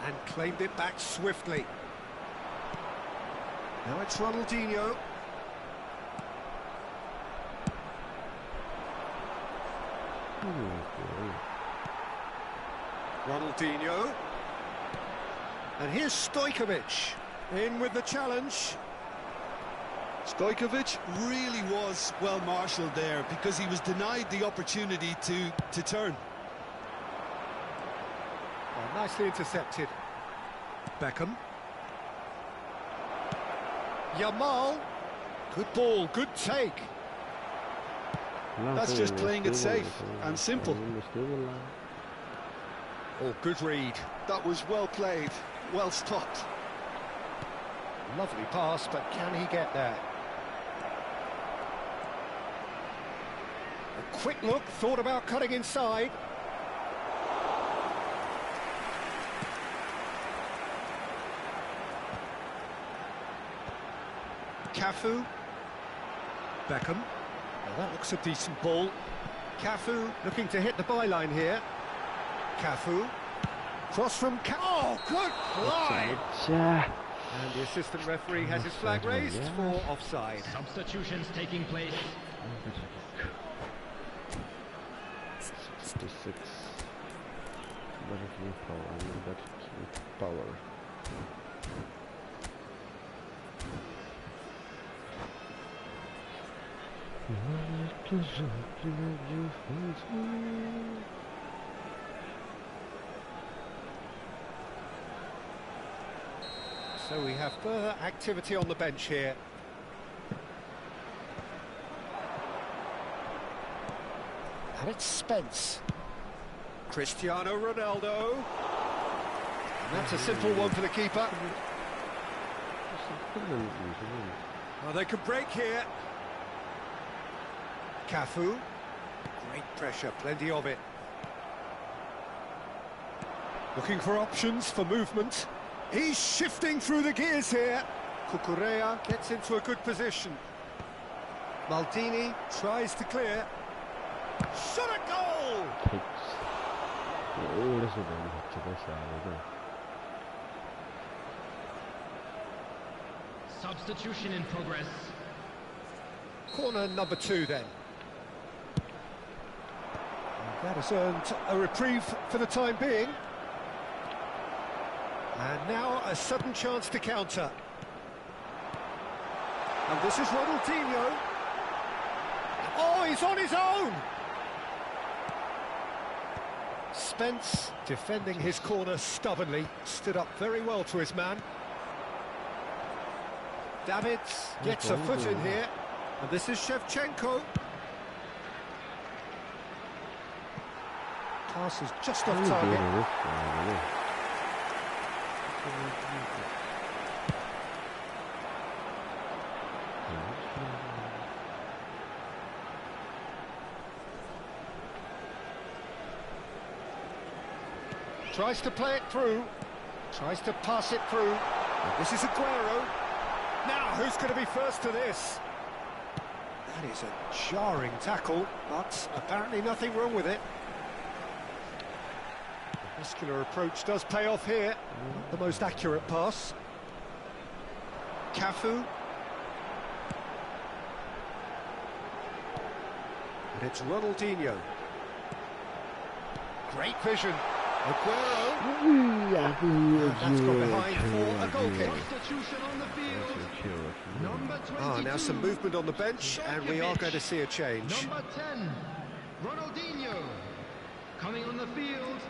And claimed it back swiftly. Now it's Ronaldinho. Ronaldinho. And here's Stojkovic in with the challenge. Stojkovic really was well marshalled there because he was denied the opportunity to turn. Oh, nicely intercepted. Beckham. Yamal. Good ball, good take. That's just playing it safe and simple. Oh, good read. That was well played, well stopped. Lovely pass, but can he get there? A quick look, thought about cutting inside. Cafu. Beckham. Well, that looks a decent ball. Cafu looking to hit the byline here. Cafu. Cross from oh, good fly! And the assistant referee has his flag raised for offside. Substitutions taking place. 66. Better keep power. Better keep power. So we have further activity on the bench here. And it's Spence. Cristiano Ronaldo. And that's a simple one for the keeper. Well, they could break here. Cafu. Great pressure, plenty of it. Looking for options for movement. He's shifting through the gears here. Cucurella gets into a good position. Maldini tries to clear. Shot a goal! Substitution in progress. Corner number 2 then. And that has earned a reprieve for the time being. And now a sudden chance to counter. And this is Ronaldinho. Oh, he's on his own! Spence defending his corner stubbornly, stood up very well to his man. Davids gets a foot in here, and this is Shevchenko. Pass is just off target. Tries to play it through, tries to pass it through. This is Aguero. Now, who's going to be first to this? That is a jarring tackle, but apparently nothing wrong with it. The muscular approach does pay off here. Not the most accurate pass. Cafu. And it's Ronaldinho. Great vision. Aguero. And that's got behind for a goal kick. Substitution on the field. Number 22. Now some movement on the bench, and we are going to see a change. Number 10, Ronaldinho. Coming on the field,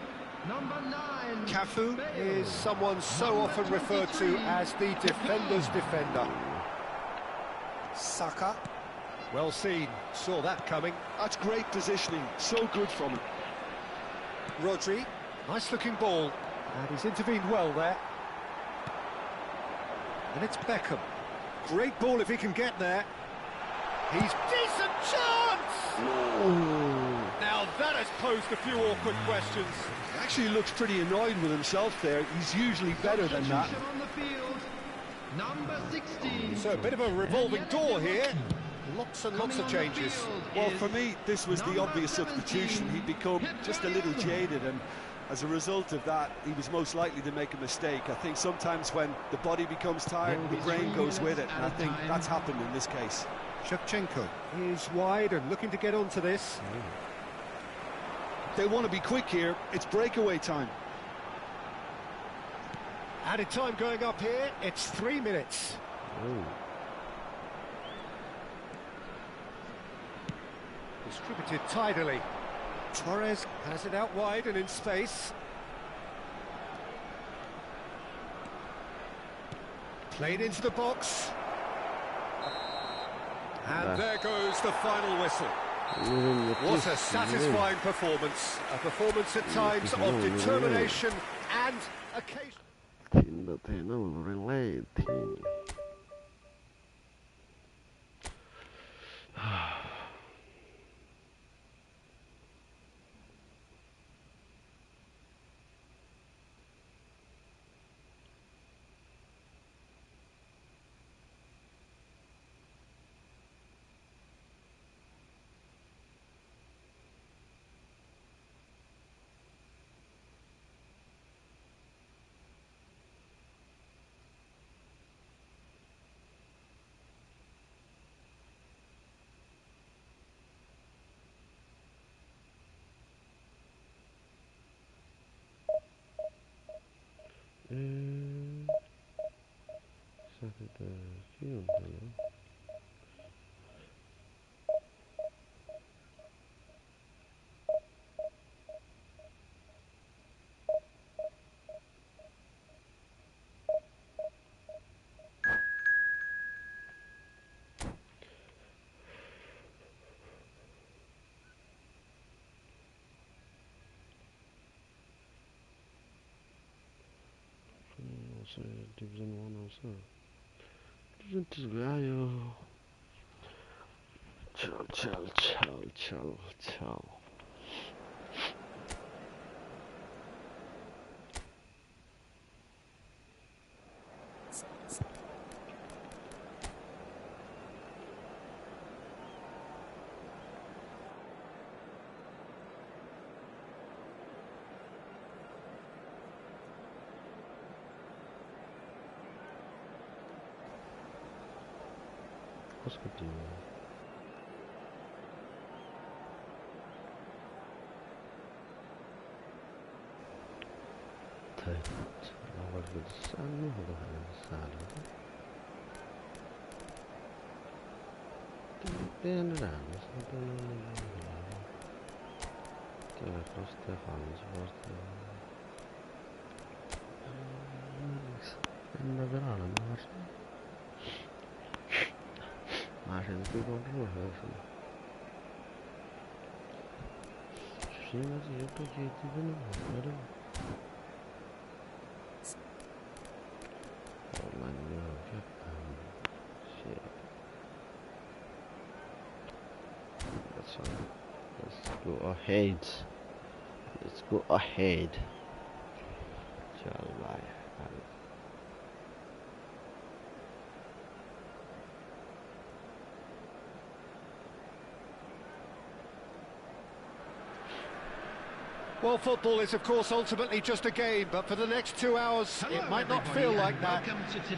number 9. Cafu is someone so often referred to as the defender's defender. Saka. Well seen, saw that coming. That's great positioning, so good from him. Rodri, nice looking ball, and he's intervened well there. And it's Beckham. Great ball if he can get there. He's decent chance! Now that has posed a few awkward questions. He actually looks pretty annoyed with himself there. He's usually better than that. Substitution on the field, number 16. So a bit of a revolving door here. Lots and lots of changes. Well, for me, this was the obvious substitution. He'd become just a little jaded, and as a result of that, he was most likely to make a mistake. I think sometimes when the body becomes tired, the brain goes with it, and I think that's happened in this case. Shevchenko is wide and looking to get onto this. They want to be quick here. It's breakaway time. Added time going up here. It's 3 minutes. Distributed tidily. Torres has it out wide and in space. Played into the box. And there goes the final whistle. What a satisfying performance. A performance at times of determination and occasion. Division 1 also. Division 2 ayo. Chal. What's good to you? طيب أول بالسالة وهذا السالة بين العامس كيف رستي خالص برضه النظر على النهر عشان تكون روح شو ما تجيبه جيتي بنو Let's go ahead. Well, football is, of course, ultimately just a game, but for the next 2 hours, it might not feel like that.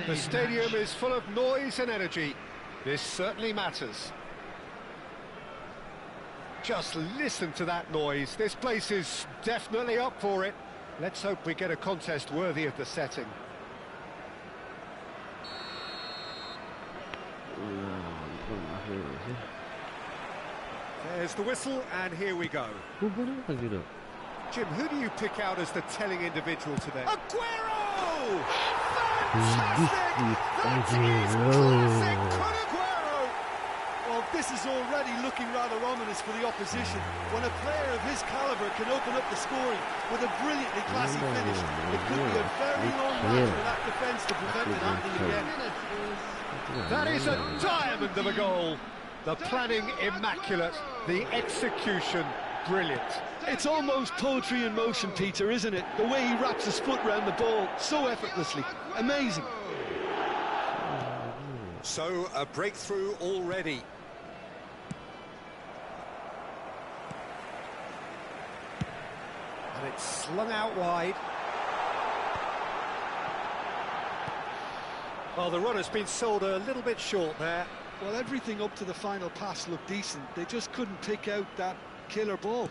The stadium is full of noise and energy. This certainly matters. Just listen to that noise. This place is definitely up for it. Let's hope we get a contest worthy of the setting. There's the whistle, and here we go. Jim, who do you pick out as the telling individual today? Aguero! Fantastic! That is classic Aguero! Well, this is already looking rather ominous for the opposition. When a player of his calibre can open up the scoring with a brilliantly classy finish, it could be a very long match for that defence to prevent it happening again. That is a diamond of a goal. The planning immaculate, the execution brilliant. It's almost poetry in motion, Peter, isn't it? The way he wraps his foot round the ball so effortlessly. Amazing. So, a breakthrough already. And it's slung out wide. Well, the run has been sold a little bit short there. Well, everything up to the final pass looked decent. They just couldn't pick out that killer ball.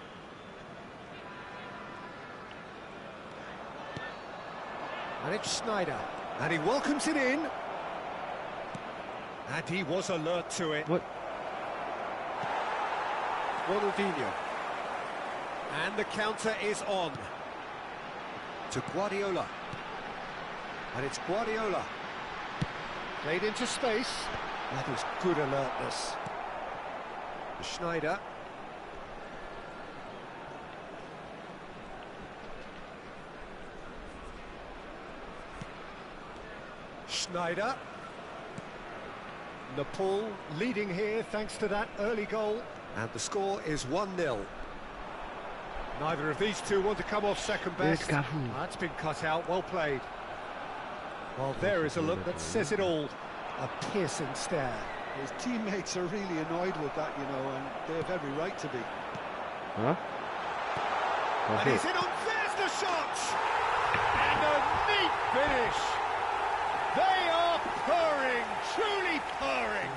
And it's Sneijder. And he welcomes it in. And he was alert to it. What? Ronaldinho. And the counter is on. To Guardiola. And it's Guardiola. Played into space. That is good alertness. Sneijder. Sneijder. Nepal leading here thanks to that early goal. And the score is 1-0. Neither of these two want to come off second best. That's been cut out, well played. Well, there is a look that says it all. A piercing stare. His teammates are really annoyed with that, you know, and they have every right to be. Huh? And he's in on, there's the shot! And a neat finish! They are purring, truly purring!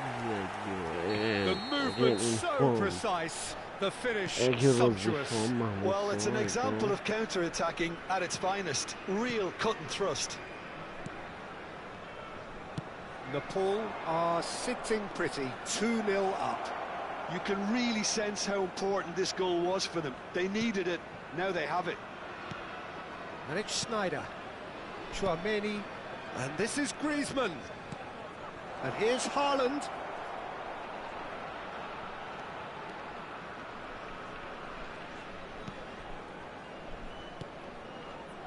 The movement so precise, the finish sumptuous. Well, it's an example of counter-attacking at its finest. Real cut and thrust. Nepal are sitting pretty, 2-0 up. You can really sense how important this goal was for them. They needed it, now they have it. And it's Sneijder, Chouameni, and this is Griezmann. And here's Haaland.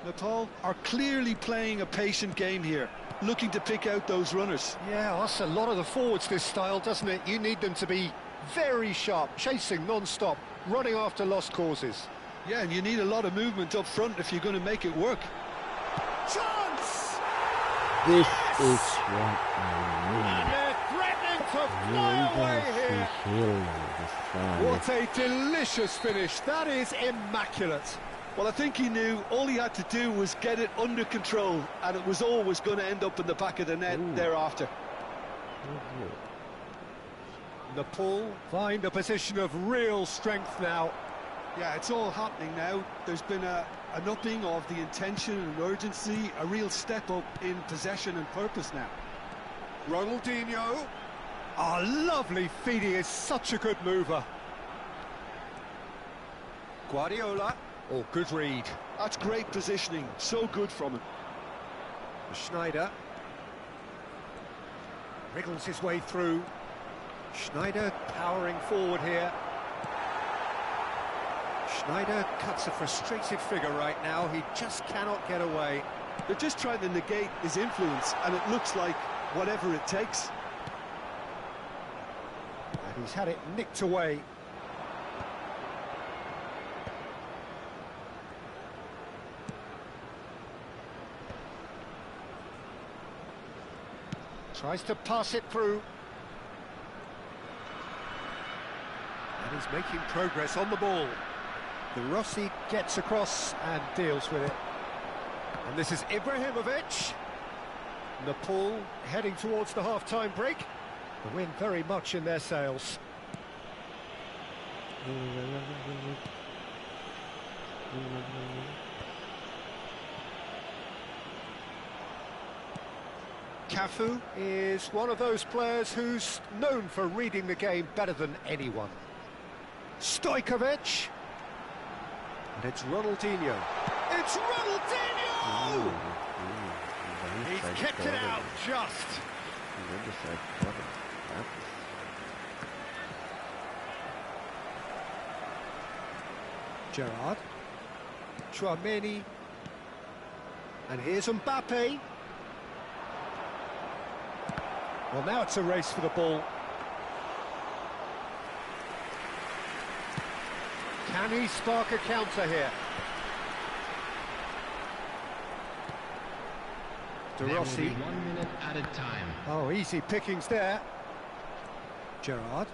Nepal are clearly playing a patient game here, looking to pick out those runners. Yeah, that's a lot of the forwards, this style, doesn't it? You need them to be very sharp, chasing non-stop, running after lost causes. Yeah, and you need a lot of movement up front if you're going to make it work. Chance! This is what I And they're threatening to fly away here. What a delicious finish. That is immaculate. Well, I think he knew all he had to do was get it under control, and it was always going to end up in the back of the net thereafter. Nepal find a position of real strength now. Yeah, it's all happening now. There's been an upping of the intention and urgency, a real step up in possession and purpose now. Ronaldinho. Oh, lovely feed. He is such a good mover. Guardiola. Oh, good read. That's great positioning. So good from him. Schneider. Wriggles his way through. Schneider powering forward here. Schneider cuts a frustrated figure right now. He just cannot get away. They're just trying to negate his influence, and it looks like whatever it takes. And he's had it nicked away. Tries to pass it through. And he's making progress on the ball. The Rossi gets across and deals with it. And this is Ibrahimovic. Nepal heading towards the half-time break. The wind very much in their sails. Cafu is one of those players who's known for reading the game better than anyone. Stojkovic. And it's Ronaldinho. It's Ronaldinho! He's kept it out just. Gerrard. Chouameni. And here's Mbappe. Well, now it's a race for the ball. Can he spark a counter here? De Rossi. 1 minute added time. Oh, easy pickings there. Gerrard.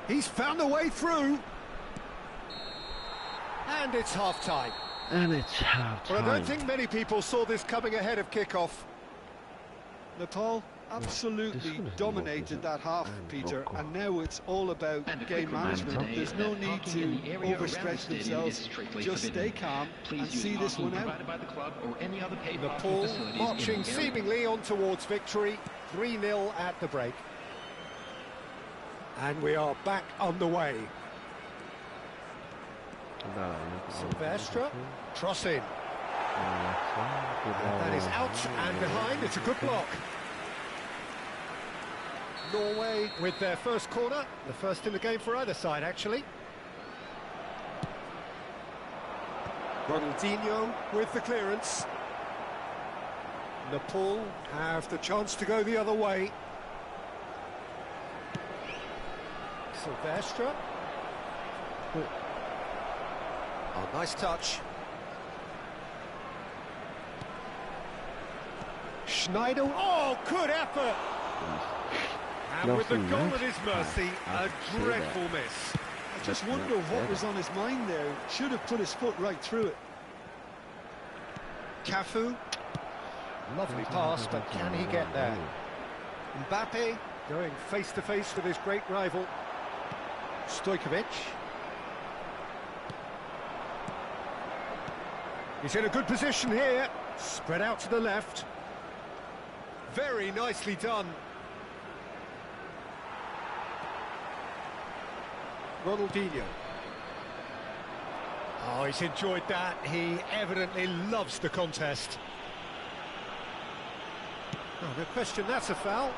He's found a way through. And it's half-time. And it's half-time. Well, I don't think many people saw this coming ahead of kick-off. Nepal absolutely dominated that half, Peter, and now it's all about game management. There's no need to overstretch themselves. Just stay calm and see this one out. Nepal marching seemingly on towards victory, 3-0 at the break. And we are back underway. Sylvestre, cross in. That is out and behind. It's a good block. Norway with their first corner, the first in the game for either side, actually. Ronaldinho with the clearance. Nepal have the chance to go the other way. Sylvestre. Oh, nice touch. Schneider. Oh, good effort. And with the goal at his mercy, a dreadful miss. I just wonder what was on his mind there. Should have put his foot right through it. Cafu. Lovely pass, but can he get there? Mbappe going face-to-face with his great rival. Stojkovic. He's in a good position here. Spread out to the left. Very nicely done. Ronaldinho. Oh, he's enjoyed that. He evidently loves the contest. Oh, no question, that's a foul.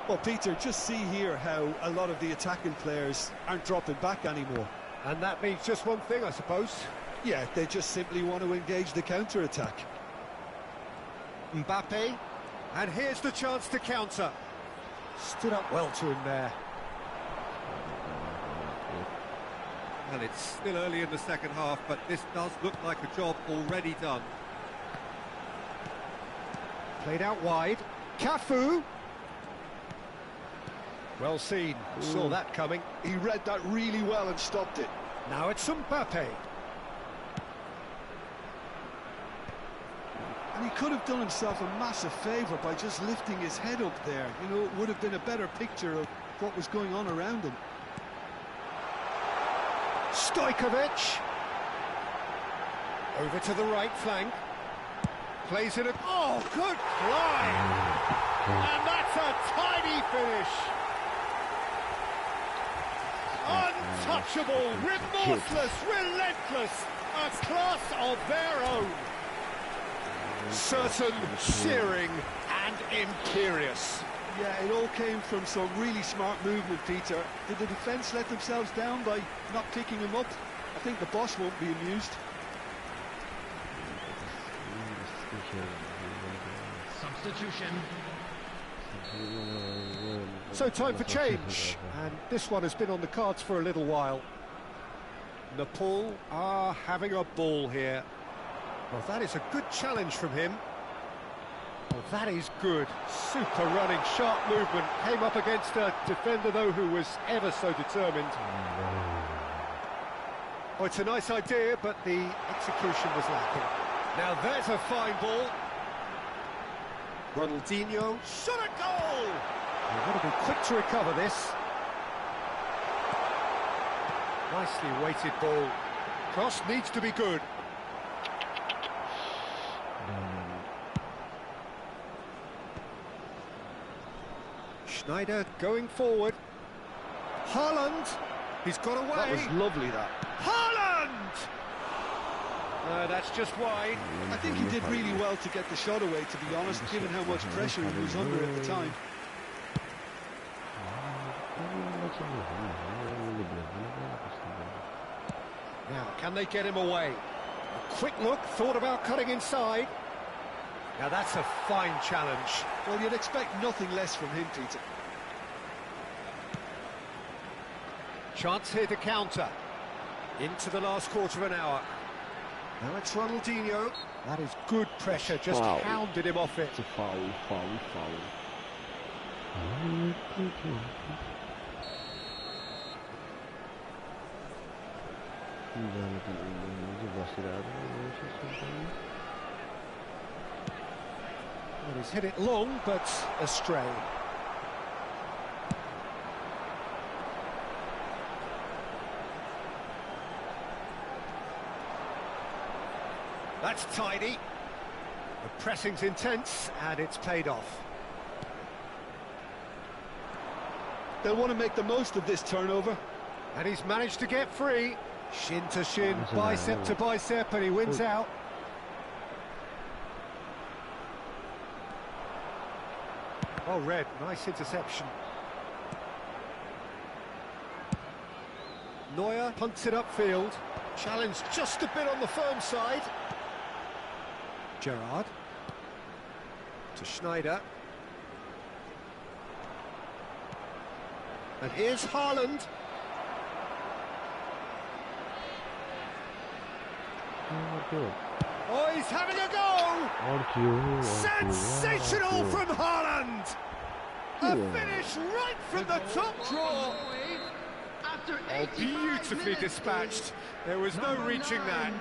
Well, Peter, just see here how a lot of the attacking players aren't dropping back anymore. And that means just one thing, I suppose. Yeah, they just simply want to engage the counter-attack. Mbappe, and here's the chance to counter. Stood up well to him there. And it's still early in the second half, but this does look like a job already done. Played out wide. Cafu. Well seen, saw that coming. He read that really well and stopped it. Now it's Mbappe. And he could have done himself a massive favour by just lifting his head up there. You know, it would have been a better picture of what was going on around him. Stojkovic. Over to the right flank. Plays it. Oh, good fly! And that's a tiny finish. Untouchable, remorseless, relentless, a class of their own. Certain, searing, and imperious. Yeah, it all came from some really smart movement, Peter. Did the defence let themselves down by not picking him up? I think the boss won't be amused. Substitution. So time for change, and this one has been on the cards for a little while. Nepal are having a ball here. Well, that is a good challenge from him. Well, that is good. Super running, sharp movement. Came up against a defender, though, who was ever so determined. Oh, it's a nice idea, but the execution was lacking. Now there's a fine ball. Ronaldinho, shot a goal! You've got to be quick to recover this. Nicely weighted ball. Cross needs to be good. Schneider going forward. Haaland, he's got away. That was lovely, that. Haaland! That's just wide. I think he did really well to get the shot away, to be honest, given how much pressure he was under at the time. Now, can they get him away? A quick look, thought about cutting inside. Now that's a fine challenge. Well, you'd expect nothing less from him, Peter. Chance here to counter. Into the last quarter of an hour. Now it's Ronaldinho. That is good pressure, just hounded him off it. It's a foul. Well, he's hit it long, but astray. That's tidy. The pressing's intense, and it's paid off. They'll want to make the most of this turnover. And he's managed to get free. Shin to shin, bicep to bicep, and he wins out. Oh, Red, nice interception. Neuer punts it upfield. Challenge just a bit on the firm side. Gerrard. To Schneider. And here's Haaland. Oh, he's having a go! Sensational from Haaland! A finish right from the top draw! Oh, beautifully dispatched. There was no reaching that.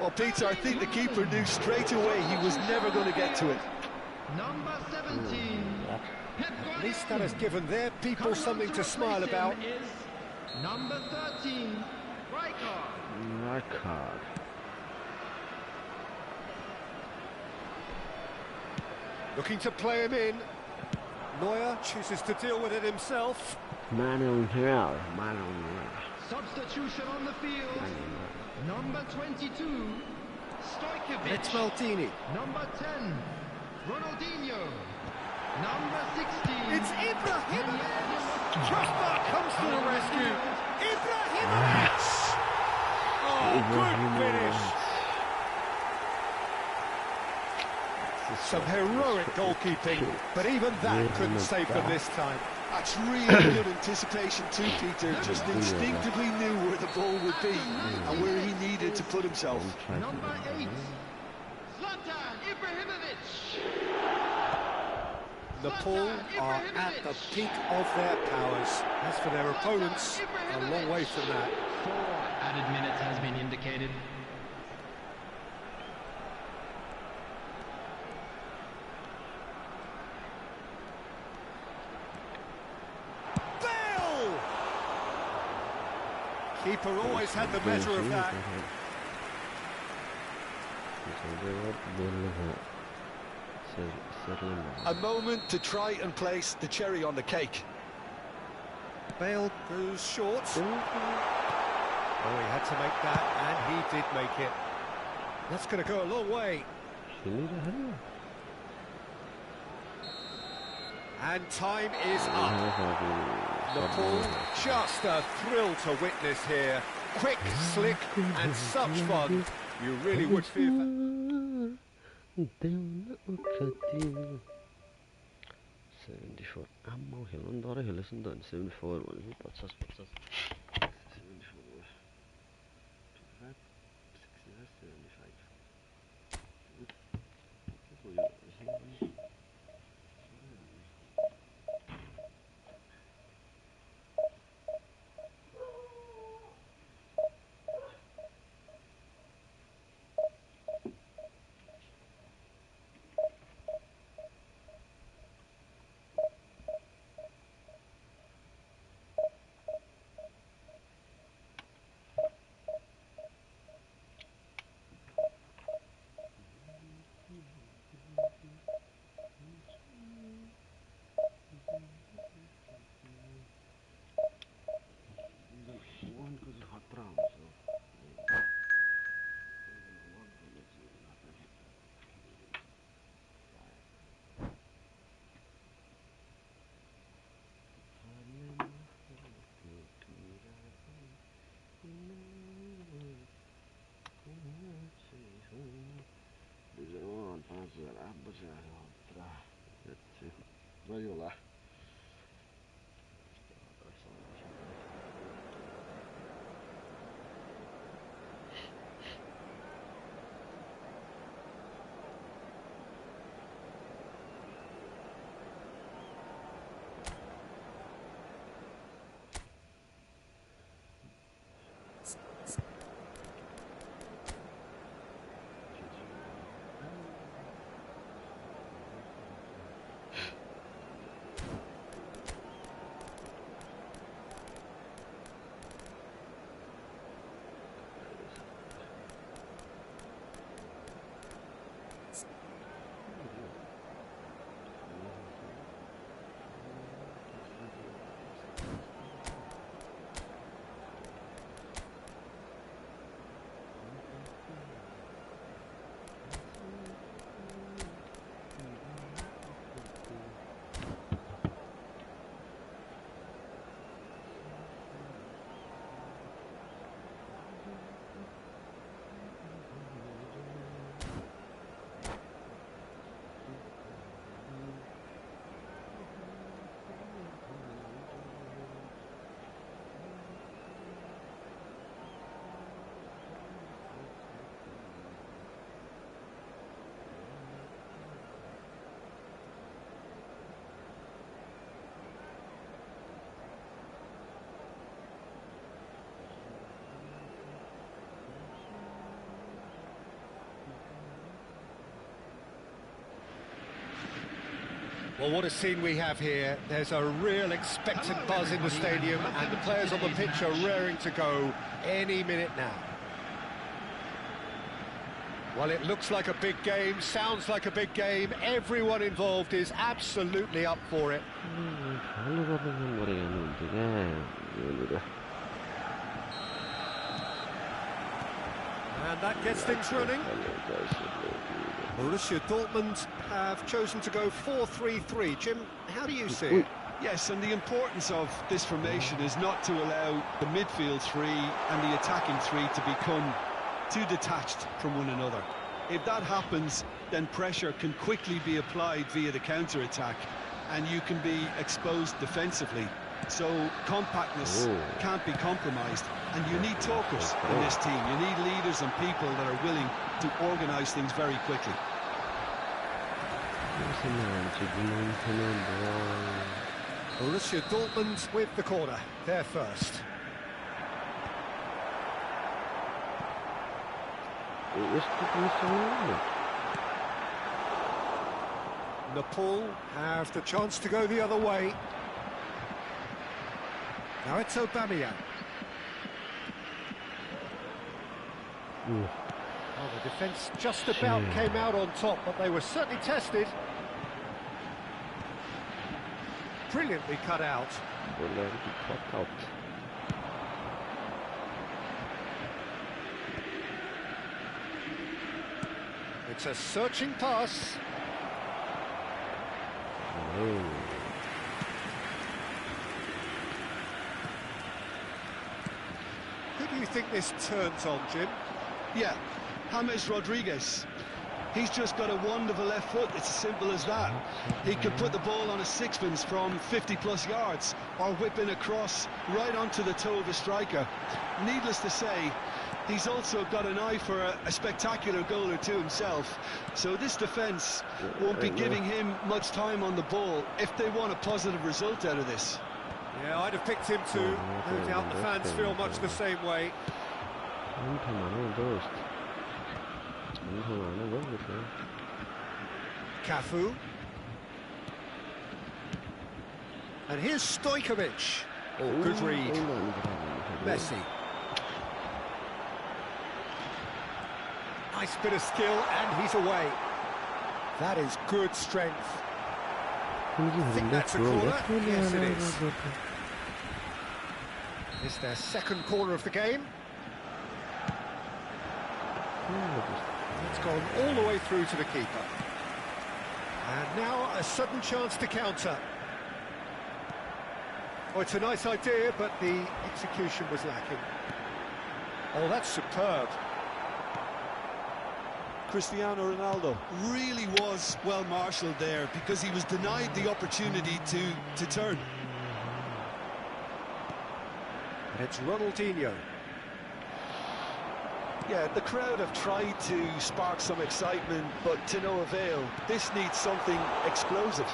Well, Peter, I think the keeper knew straight away he was never going to get to it. Number 17. At least that has given their people something to smile about. Number 13. Rijkaard. Looking to play him in. Neuer chooses to deal with it himself. Manuel. Substitution on the field. Number 22. Stojkovic. It's Maldini. Number 10. Ronaldinho. Number 16. It's Ibrahimovic! Crossbar comes to the rescue. Ibrahimovic! Oh, good finish. Some heroic goalkeeping, but even that couldn't save them this time. That's really good anticipation too, Peter. Just instinctively knew where the ball would be and where he needed to put himself. Number 8. Zlatan Ibrahimovic. Nepal are at the peak of their powers. As for their opponents, a long way from that. 4 added minutes has been indicated. Bale! Keeper always had the measure of that. A moment to try and place the cherry on the cake. Bale goes short. Oh, he had to make that, and he did make it. That's going to go a long way. And time is up. Nepal, just a thrill to witness here. Quick, slick, and such fun. You really would feel that. 74 ammo helan dora helasan dan 74 भनेको 50 74 Vai lá. Well, what a scene we have here. There's a real expectant buzz in the stadium, and the players on the pitch are raring to go any minute now. Well, it looks like a big game, sounds like a big game. Everyone involved is absolutely up for it. And that gets things running. Borussia Dortmund have chosen to go 4-3-3. Jim, how do you see it? Yes, and the importance of this formation is not to allow the midfield three and the attacking three to become too detached from one another. If that happens, then pressure can quickly be applied via the counter-attack, and you can be exposed defensively. So compactness can't be compromised, and you need talkers in this team. You need leaders and people that are willing to organise things very quickly. Borussia Dortmund with the corner, they're first. Nepal have the chance to go the other way. Now it's Aubameyang. Well, the defence just about came out on top, but they were certainly tested. Brilliantly cut out. It's a searching pass. Who do you think this turns on, Jim? Yeah, James Rodriguez. He's just got a wonderful left foot, it's as simple as that. He could put the ball on a sixpence from 50-plus yards, or whip in a cross right onto the toe of a striker. Needless to say, he's also got an eye for a spectacular goal or two himself. So this defence won't be giving him much time on the ball if they want a positive result out of this. Yeah, I'd have picked him too. No doubt the fans feel much the same way. Cafu. And here's Stojkovic. Oh, good read. Messi. Nice bit of skill, and he's away. That is good strength. I think that's a corner. Yes, it is. It's their second corner of the game. It's gone all the way through to the keeper. And now a sudden chance to counter. Oh, it's a nice idea, but the execution was lacking. Oh, that's superb. Cristiano Ronaldo really was well marshalled there because he was denied the opportunity to turn. And it's Ronaldinho. Yeah, the crowd have tried to spark some excitement, but to no avail. This needs something explosive.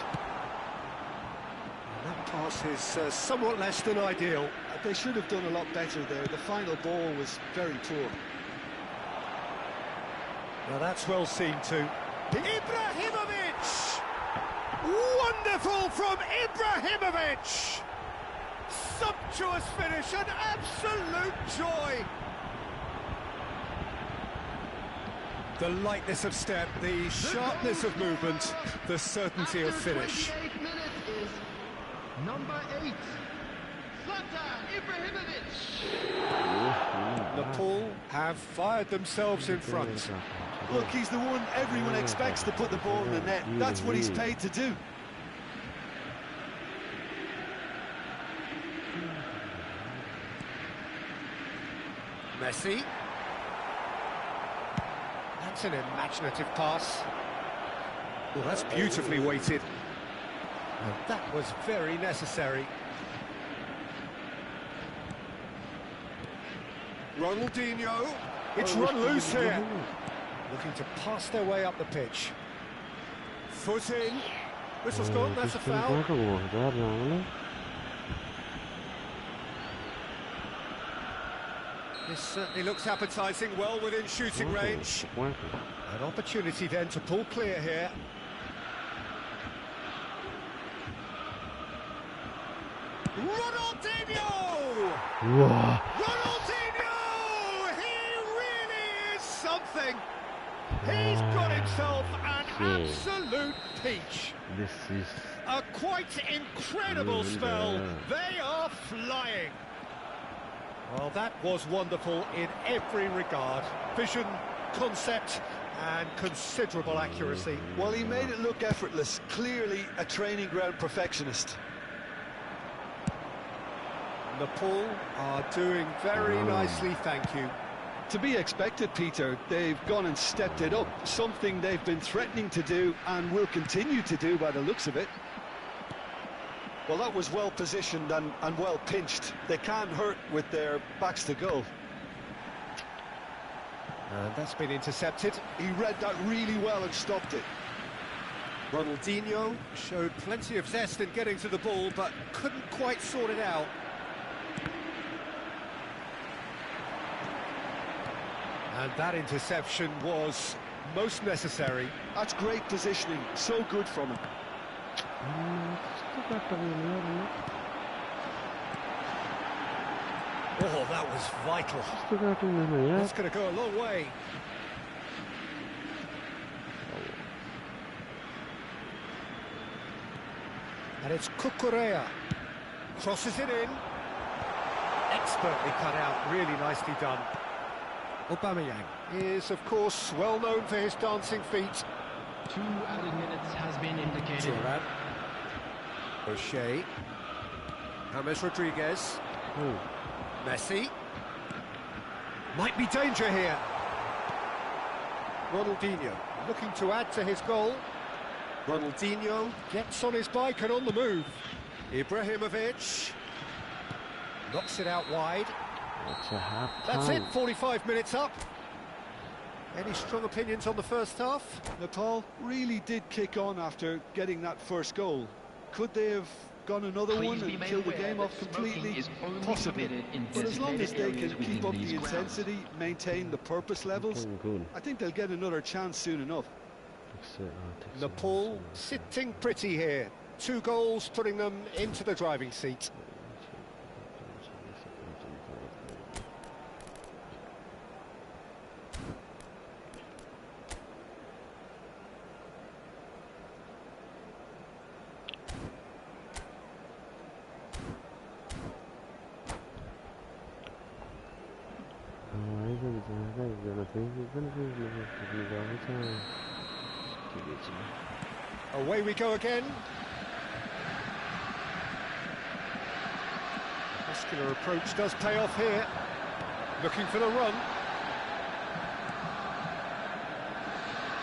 And that pass is somewhat less than ideal. They should have done a lot better there. The final ball was very poor. Now that's well seen too. Ibrahimovic! Wonderful from Ibrahimovic! Sumptuous finish, an absolute joy! The lightness of step, the sharpness of movement, the certainty of finish. 28 minutes is number 8, Zlatan Ibrahimovic. Nepal have fired themselves in front. Look, he's the one everyone expects to put the ball in the net. That's what he's paid to do. Messi. That's an imaginative pass. Well, that's beautifully weighted. And that was very necessary. Ronaldinho. It's run loose here. Looking to pass their way up the pitch. Foot in. Whistle's gone, that's a foul. This certainly looks appetising, well within shooting range. An opportunity then to pull clear here. Ronaldinho! Ronaldinho! He really is something! He's got himself an absolute peach. This is A quite incredible spell. They are flying. Well, that was wonderful in every regard. Vision, concept, and considerable accuracy. Well, he made it look effortless. Clearly a training ground perfectionist. Nepal are doing very nicely, thank you. To be expected, Peter. They've gone and stepped it up, something they've been threatening to do and will continue to do by the looks of it. Well, that was well positioned and well pinched. They can't hurt with their backs to goal. And that's been intercepted. He read that really well and stopped it. Ronaldinho showed plenty of zest in getting to the ball, but couldn't quite sort it out. And that interception was most necessary. That's great positioning, so good from him. Oh, that was vital. That's going to go a long way. And it's Cucurella. Crosses it in. Expertly cut out, really nicely done. Aubameyang is, of course, well known for his dancing feet. 2 added minutes has been indicated. Turan. O'Shea. James Rodriguez. Messi. Might be danger here. Ronaldinho looking to add to his goal. Ronaldinho gets on his bike and on the move. Ibrahimovic knocks it out wide. That's it, 45 minutes up. Any strong opinions on the first half? Nepal really did kick on after getting that first goal. Could they have gone another one and killed the game off completely? Possibly. But as long as they can keep up the intensity, maintain the purpose levels, I think they'll get another chance soon enough. Nepal sitting pretty here. 2 goals putting them into the driving seat. Away we go again. Muscular approach does pay off here. Looking for the run.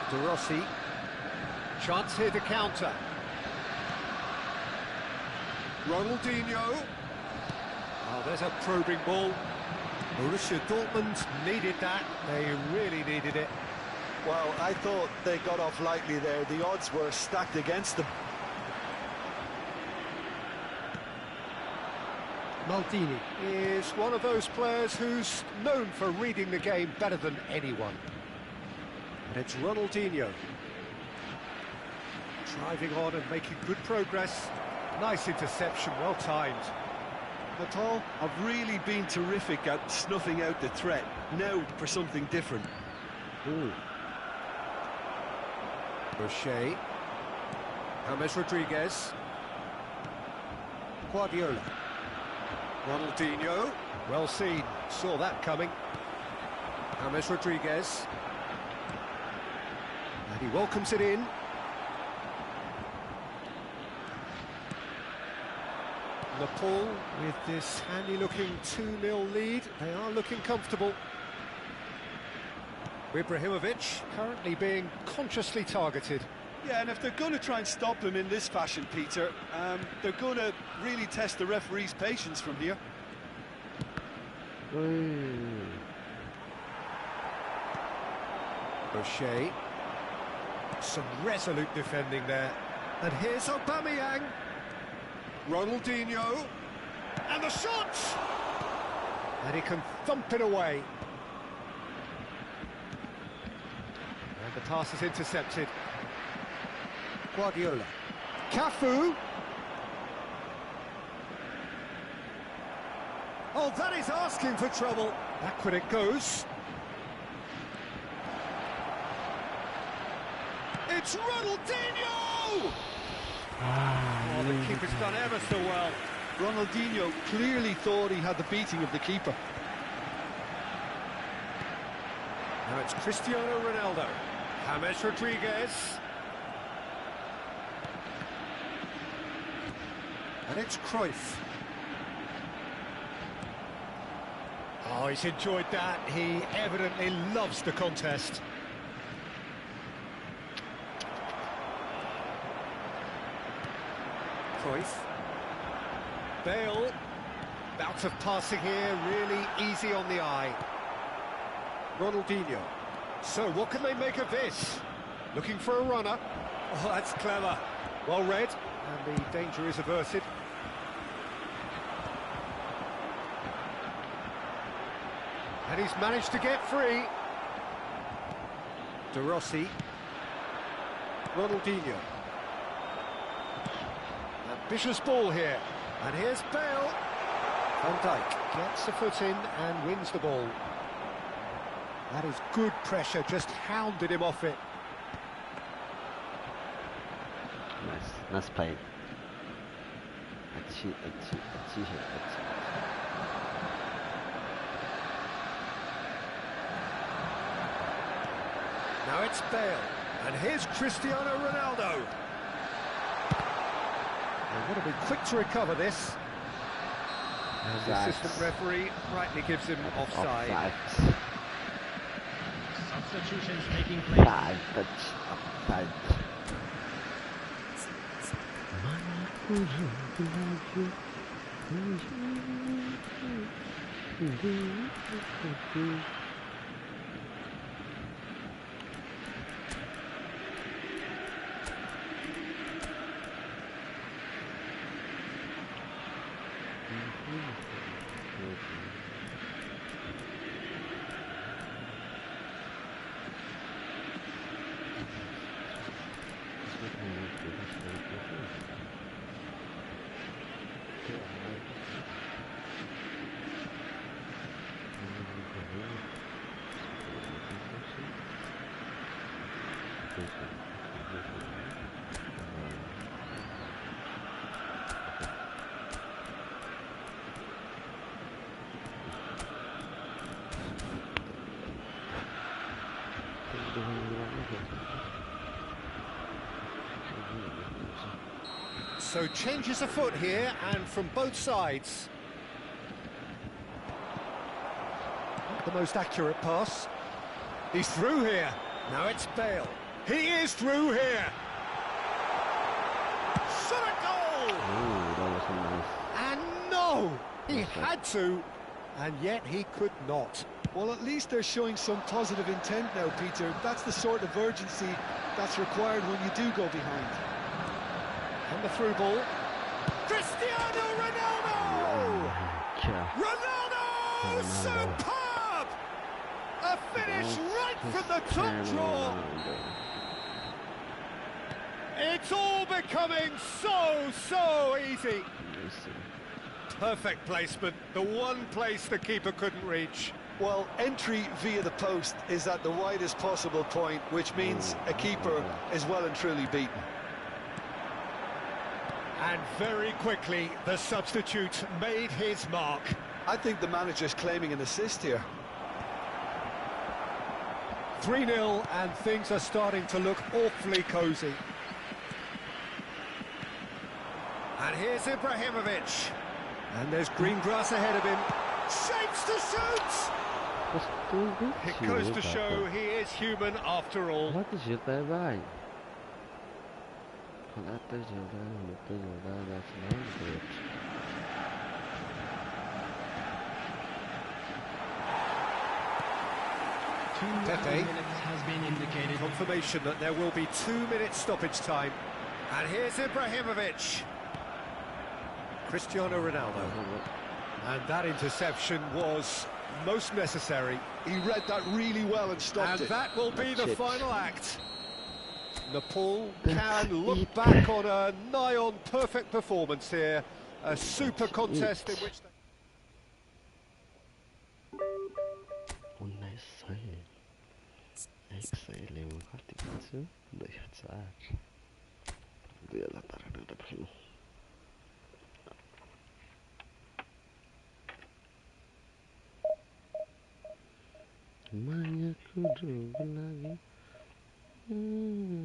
De Rossi. Chance here to counter. Ronaldinho. Oh, there's a probing ball. Borussia Dortmund needed that. They really needed it. Well, I thought they got off lightly there. The odds were stacked against them. Maldini is one of those players who's known for reading the game better than anyone. And it's Ronaldinho. Driving on and making good progress. Nice interception, well timed. Nepal have really been terrific at snuffing out the threat. Now for something different. O'Shea. James Rodriguez. Guardiola. Ronaldinho. Well seen. Saw that coming. James Rodriguez. And he welcomes it in. Nepal with this handy-looking 2-0 lead. They are looking comfortable. Ibrahimovic currently being consciously targeted. Yeah, and if they're going to try and stop him in this fashion, Peter, they're going to really test the referee's patience from here. O'Shea. Some resolute defending there. And here's Aubameyang. Ronaldinho. And the shot! And he can thump it away. And the pass is intercepted. Guardiola. Cafu. Oh, that is asking for trouble. Back when it goes. It's Ronaldinho! Oh, the keeper's done ever so well. Ronaldinho clearly thought he had the beating of the keeper. Now it's Cristiano Ronaldo. James Rodriguez. And it's Cruyff. Oh, he's enjoyed that. He evidently loves the contest. Cruyff. Bale. Bout of passing here, really easy on the eye. Ronaldinho. So, what can they make of this? Looking for a runner. Oh, that's clever. Well read, and the danger is averted. And he's managed to get free. De Rossi. Ronaldinho. Ambitious ball here. And here's Bale. Van Dijk gets the foot in and wins the ball. That is good pressure, just hounded him off it. Nice play. Now it's Bale, and here's Cristiano Ronaldo. They've got to be quick to recover this. And the assistant referee rightly gives him offside. Substitutions taking place. Offside. So changes afoot here, and from both sides. Not the most accurate pass. He's through here. Now it's Bale. He is through here. Shot a goal! Ooh, that was nice. And no! He had to, and yet he could not. Well, at least they're showing some positive intent now, Peter. That's the sort of urgency that's required when you do go behind. And the through ball. Cristiano Ronaldo! Ronaldo! Superb! A finish right from the top draw. It's all becoming so easy. Perfect placement, the one place the keeper couldn't reach. Well, entry via the post is at the widest possible point, which means a keeper is well and truly beaten. And very quickly, the substitute made his mark. I think the manager's claiming an assist here. 3-0, and things are starting to look awfully cosy. And here's Ibrahimovic. And there's green grass ahead of him. Shapes to shoot! It goes to show he is human after all. What is your bye? Pepe. Has been indicated. Confirmation that there will be 2 minutes stoppage time. And here's Ibrahimovic. Cristiano Ronaldo. And that interception was most necessary. He read that really well and stopped And it. that will be the That's it. final act. Nepal can look back on a nigh-on perfect performance here. A super contest in which... Banyak ku lagi Cool.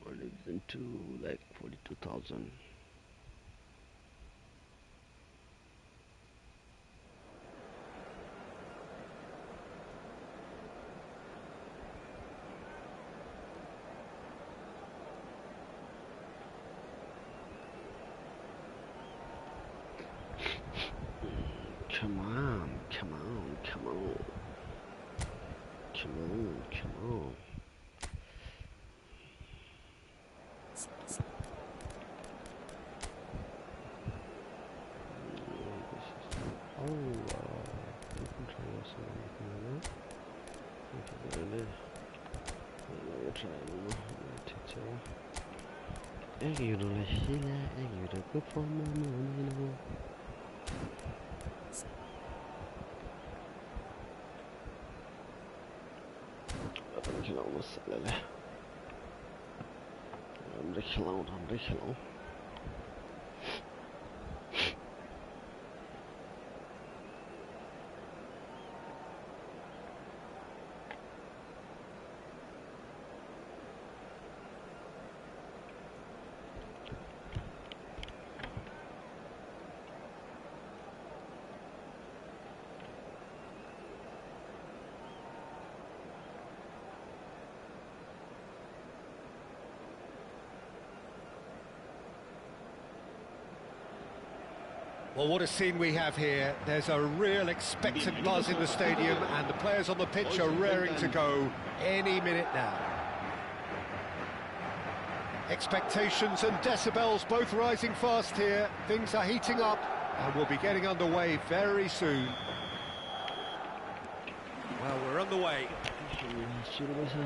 What is into like 42,000. Come on. I'm riktig. Well, what a scene we have here. There's a real expectant buzz in the stadium, and the players on the pitch are raring to go any minute now. Expectations and decibels both rising fast here. Things are heating up, and we'll be getting underway very soon. Well, we're underway.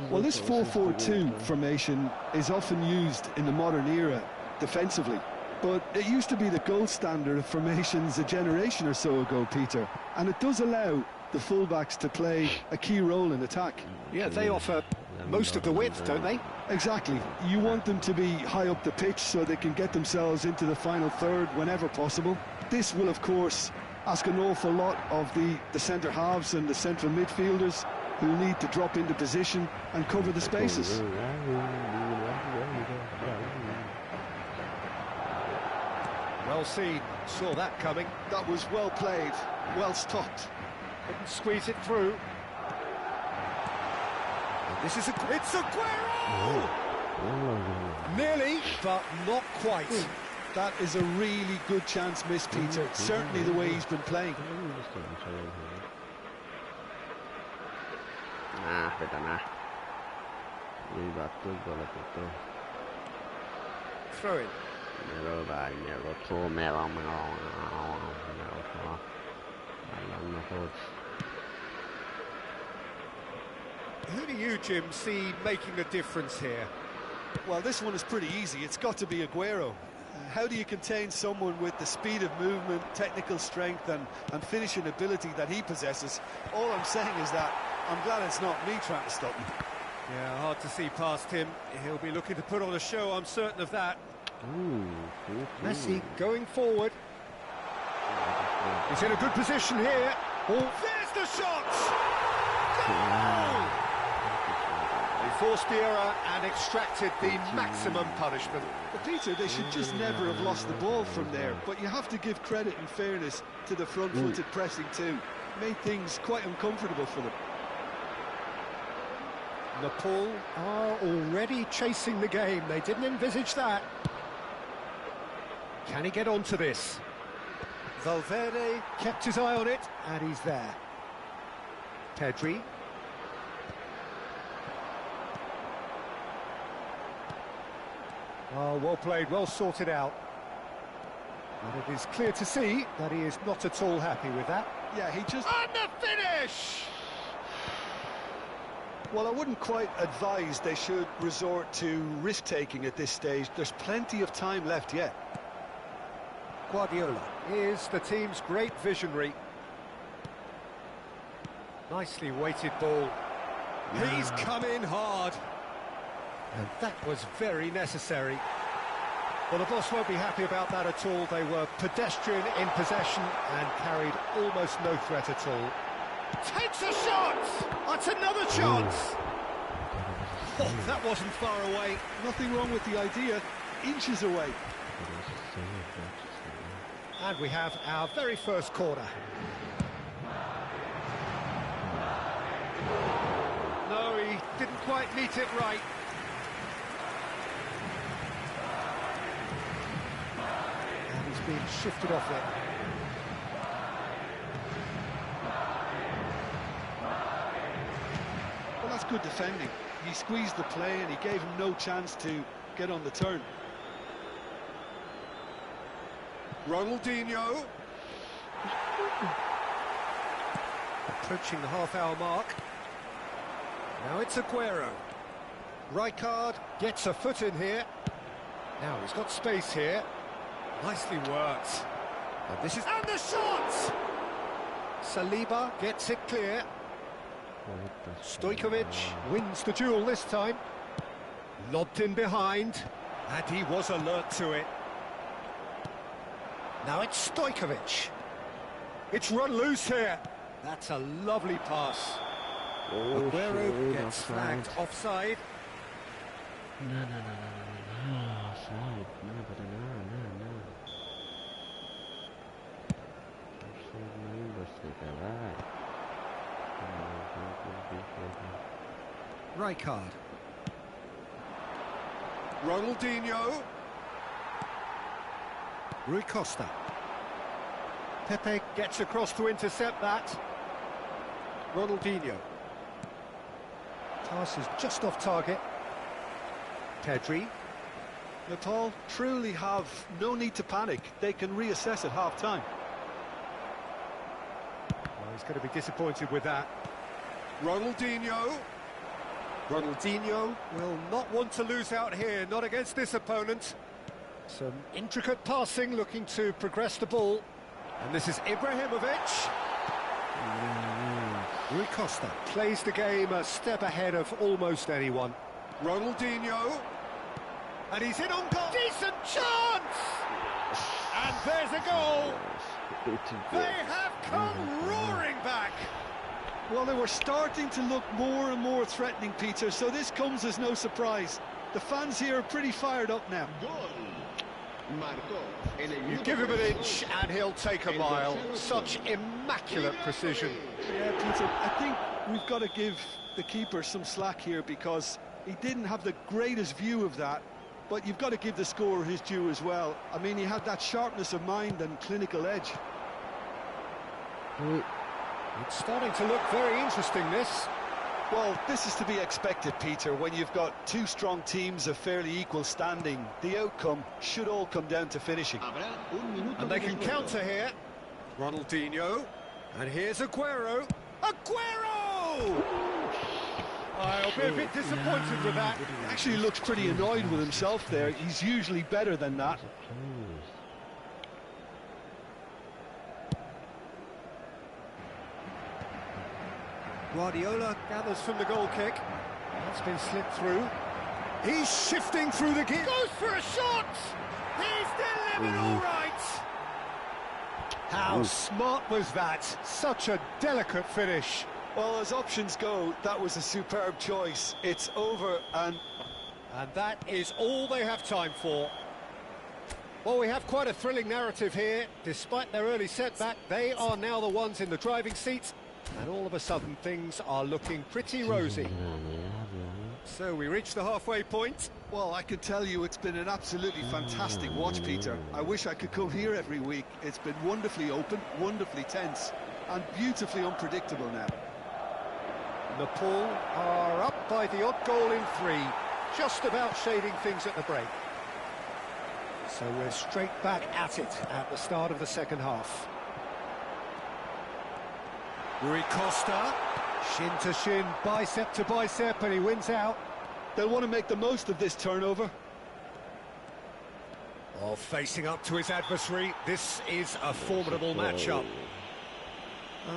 Well, this 4-4-2 formation is often used in the modern era defensively. But it used to be the gold standard of formations a generation or so ago, Peter. And it does allow the fullbacks to play a key role in attack. Yeah, they offer most of the width, don't they? Exactly. You want them to be high up the pitch so they can get themselves into the final third whenever possible. This will, of course, ask an awful lot of the centre halves and the central midfielders who need to drop into position and cover the spaces. Well seen, saw that coming. That was well played, well stopped. Couldn't squeeze it through. This is it's Aguero! Nearly, but not quite. That is a really good chance missed, Peter. Certainly the way he's been playing. Throw in. Who do you, Jim, see making a difference here? Well, this one is pretty easy. It's got to be Aguero. How do you contain someone with the speed of movement, technical strength and finishing ability that he possesses? All I'm saying is that I'm glad it's not me trying to stop him. Yeah, hard to see past him. He'll be looking to put on a show, I'm certain of that. Messi going forward. He's in a good position here. Oh, there's the shot! Goal! They forced the error and extracted the maximum punishment. But Peter, they should just never have lost the ball from there. But you have to give credit and fairness to the front-footed pressing too. Made things quite uncomfortable for them. Nepal are already chasing the game. They didn't envisage that. Can he get onto this? Valverde kept his eye on it, and he's there. Pedri. Oh, well played, well sorted out. And it is clear to see that he is not at all happy with that. Yeah, he just... And the finish! Well, I wouldn't quite advise they should resort to risk-taking at this stage. There's plenty of time left yet. Guardiola is the team's great visionary. Nicely weighted ball. He's come in hard. And that was very necessary. Well, the boss won't be happy about that at all. They were pedestrian in possession and carried almost no threat at all. Takes a shot! That's another chance! Oh, that wasn't far away. Nothing wrong with the idea. Inches away. And we have our very first corner. No, he didn't quite meet it right. And he's being shifted off it. Well, that's good defending. He squeezed the play and he gave him no chance to get on the turn. Ronaldinho. Approaching the half-hour mark. Now it's Aguero. Rijkaard gets a foot in here. Now he's got space here. Nicely worked. And this is... And the shot! Saliba gets it clear. Stojkovic wins the duel this time. Lobbed in behind. And he was alert to it. Now it's Stojkovic. It's run loose here. That's a lovely pass. Oh, Aguero gets flagged offside. No. Offside. No. Rijkaard. Ronaldinho. Rui Costa. Pepe gets across to intercept that. Ronaldinho. Pass is just off target. Pedri. Nepal truly have no need to panic. They can reassess at half-time. Oh, he's going to be disappointed with that. Ronaldinho. Ronaldinho will not want to lose out here, not against this opponent. Some intricate passing, looking to progress the ball. And this is Ibrahimovic. Rui Costa plays the game a step ahead of almost anyone. Ronaldinho. And he's in on goal. Decent chance! And there's a goal! They have come roaring back! Well, they were starting to look more and more threatening, Peter, so this comes as no surprise. The fans here are pretty fired up now. You give him an inch and he'll take a mile. Such immaculate precision. Yeah, Peter, I think we've got to give the keeper some slack here because he didn't have the greatest view of that, but you've got to give the scorer his due as well. I mean, he had that sharpness of mind and clinical edge. It's starting to look very interesting, this. Well, this is to be expected, Peter, when you've got two strong teams of fairly equal standing. The outcome should all come down to finishing. And they can counter here. Ronaldinho. And here's Aguero. Aguero! I'll be a bit disappointed with that. He actually looks pretty annoyed with himself there. He's usually better than that. Guardiola gathers from the goal kick. That's been slipped through. He's shifting through the gear. Goes for a shot! He's delivered all right! How smart was that? Such a delicate finish. Well, as options go, that was a superb choice. It's over and that is all they have time for. Well, we have quite a thrilling narrative here. Despite their early setback, they are now the ones in the driving seat. And all of a sudden, things are looking pretty rosy. So we reach the halfway point. Well, I can tell you it's been an absolutely fantastic watch, Peter. I wish I could come here every week. It's been wonderfully open, wonderfully tense, and beautifully unpredictable now. Nepal are up by the odd goal in 3, just about shading things at the break. So we're straight back at it at the start of the second half. Rui Costa, shin to shin, bicep to bicep, and he wins out. They'll want to make the most of this turnover. Oh, facing up to his adversary, this is a formidable matchup.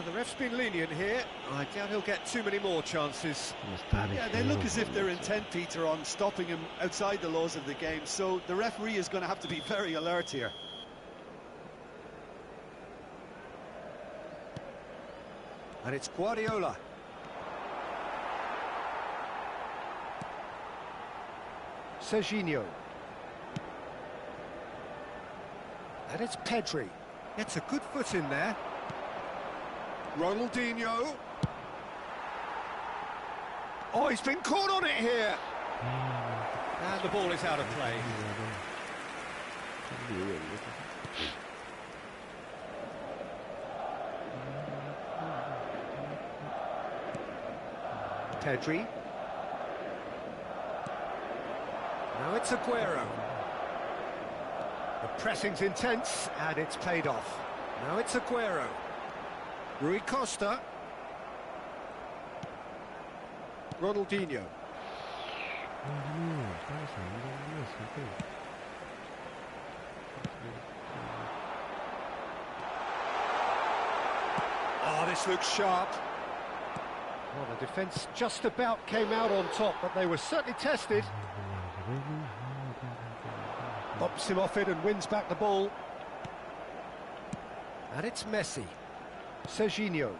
The ref's been lenient here. I doubt he'll get too many more chances. Yeah, they look as if they're intent, Peter, on stopping him outside the laws of the game, so the referee is going to have to be very alert here. And it's Guardiola. Serginho. And it's Pedri. Gets a good foot in there. Ronaldinho. Oh, he's been caught on it here. And the ball is out of play. Pedri. Now it's Aguero. The pressing's intense, and it's paid off. Now it's Aguero. Rui Costa. Ronaldinho. Oh, this looks sharp. Well, the defence just about came out on top, but they were certainly tested. Bumps him off it and wins back the ball. And it's Messi. Serginho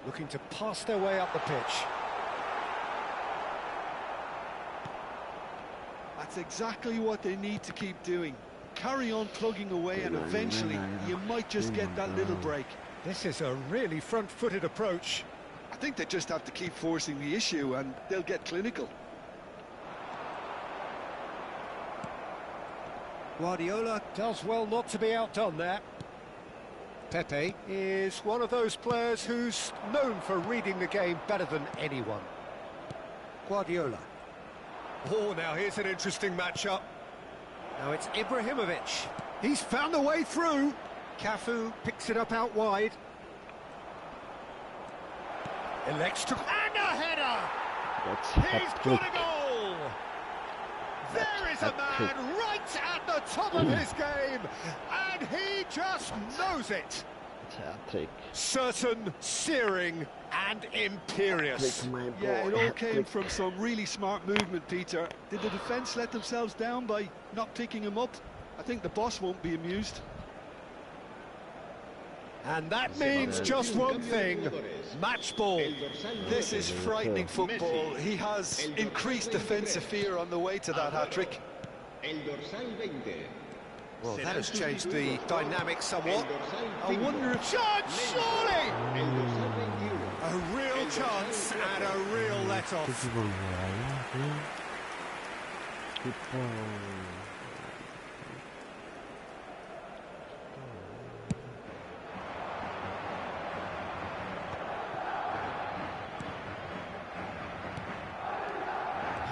looking to pass their way up the pitch. That's exactly what they need to keep doing. Carry on plugging away, and eventually you might just get that little break. This is a really front-footed approach. I think they just have to keep forcing the issue and they'll get clinical. Guardiola does well not to be outdone there. Pepe is one of those players who's known for reading the game better than anyone. Guardiola. Oh, now here's an interesting matchup. Now it's Ibrahimovic. He's found a way through. Cafu picks it up out wide. Elects to... And a header! He's got a goal! There is a man right at the top of his game, and he just knows it. Certain, searing, and imperious. Yeah, it all came from some really smart movement, Peter. Did the defence let themselves down by not picking him up? I think the boss won't be amused. And that means just one thing, match ball. This is frightening football. He has increased defensive fear on the way to that hat-trick. Well, that has changed the dynamic somewhat. I wonder if... Chance, surely! A real chance and a real let-off.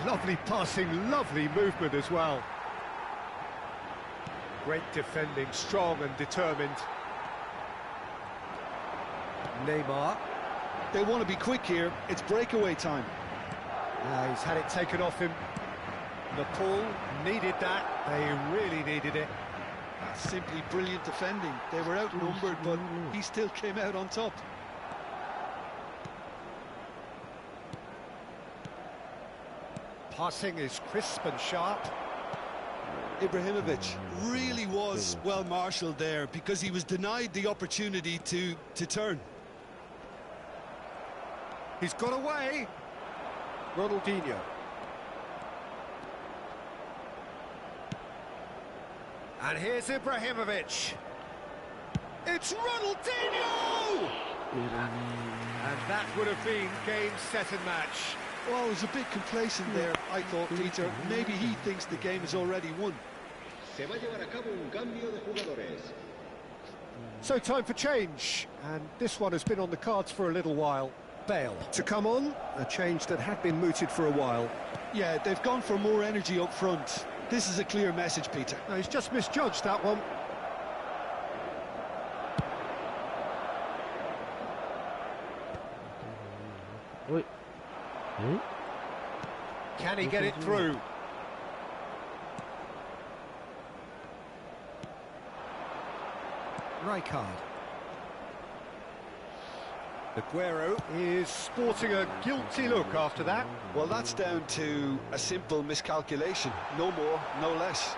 Lovely passing, lovely movement as well. Great defending, strong and determined. Neymar. They want to be quick here. It's breakaway time. He's had it taken off him. Nepal needed that. They really needed it. Simply brilliant defending. They were outnumbered, but he still came out on top. Passing is crisp and sharp. Ibrahimovic really was well marshalled there because he was denied the opportunity to turn. He's got away. Ronaldinho. And here's Ibrahimovic. It's Ronaldinho! And that would have been game, set and match. Well, he was a bit complacent there, I thought, Peter. Maybe he thinks the game is already won. So time for change, and this one has been on the cards for a little while. Bale to come on, a change that had been mooted for a while. Yeah, they've gone for more energy up front. This is a clear message, Peter. No, he's just misjudged that one. Wait. Hmm? Can he get it through? Rijkaard. Aguero is sporting a guilty look after that. Well, that's down to a simple miscalculation. No more, no less.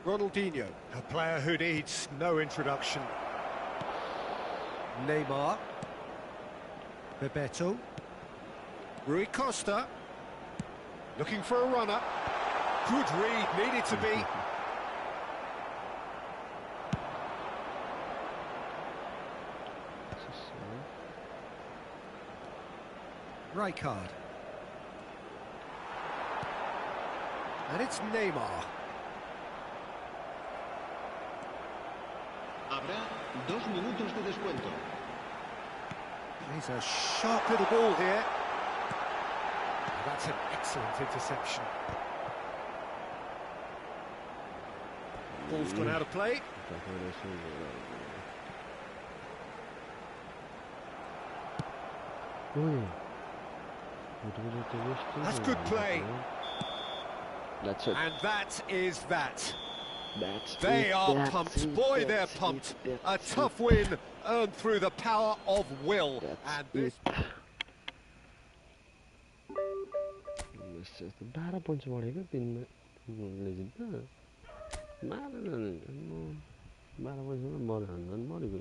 Ronaldinho, a player who needs no introduction. Neymar. Bebeto. Rui Costa. Looking for a runner. Good read, needed to be. Rijkaard. And it's Neymar. Habrá 2 minutos de descuento. He's a sharp little ball here. That's an excellent interception. Ball's gone out of play. That's good play. That's it. And that is that. That's They it, are that's pumped. it, Boy, they're that's pumped. it, A that's tough it. win earned through the power of will. That's And this... बाह्र point बढेको दिनमा जित्दा 12 पोइन्टसम्म मऱ्यो भने मरेको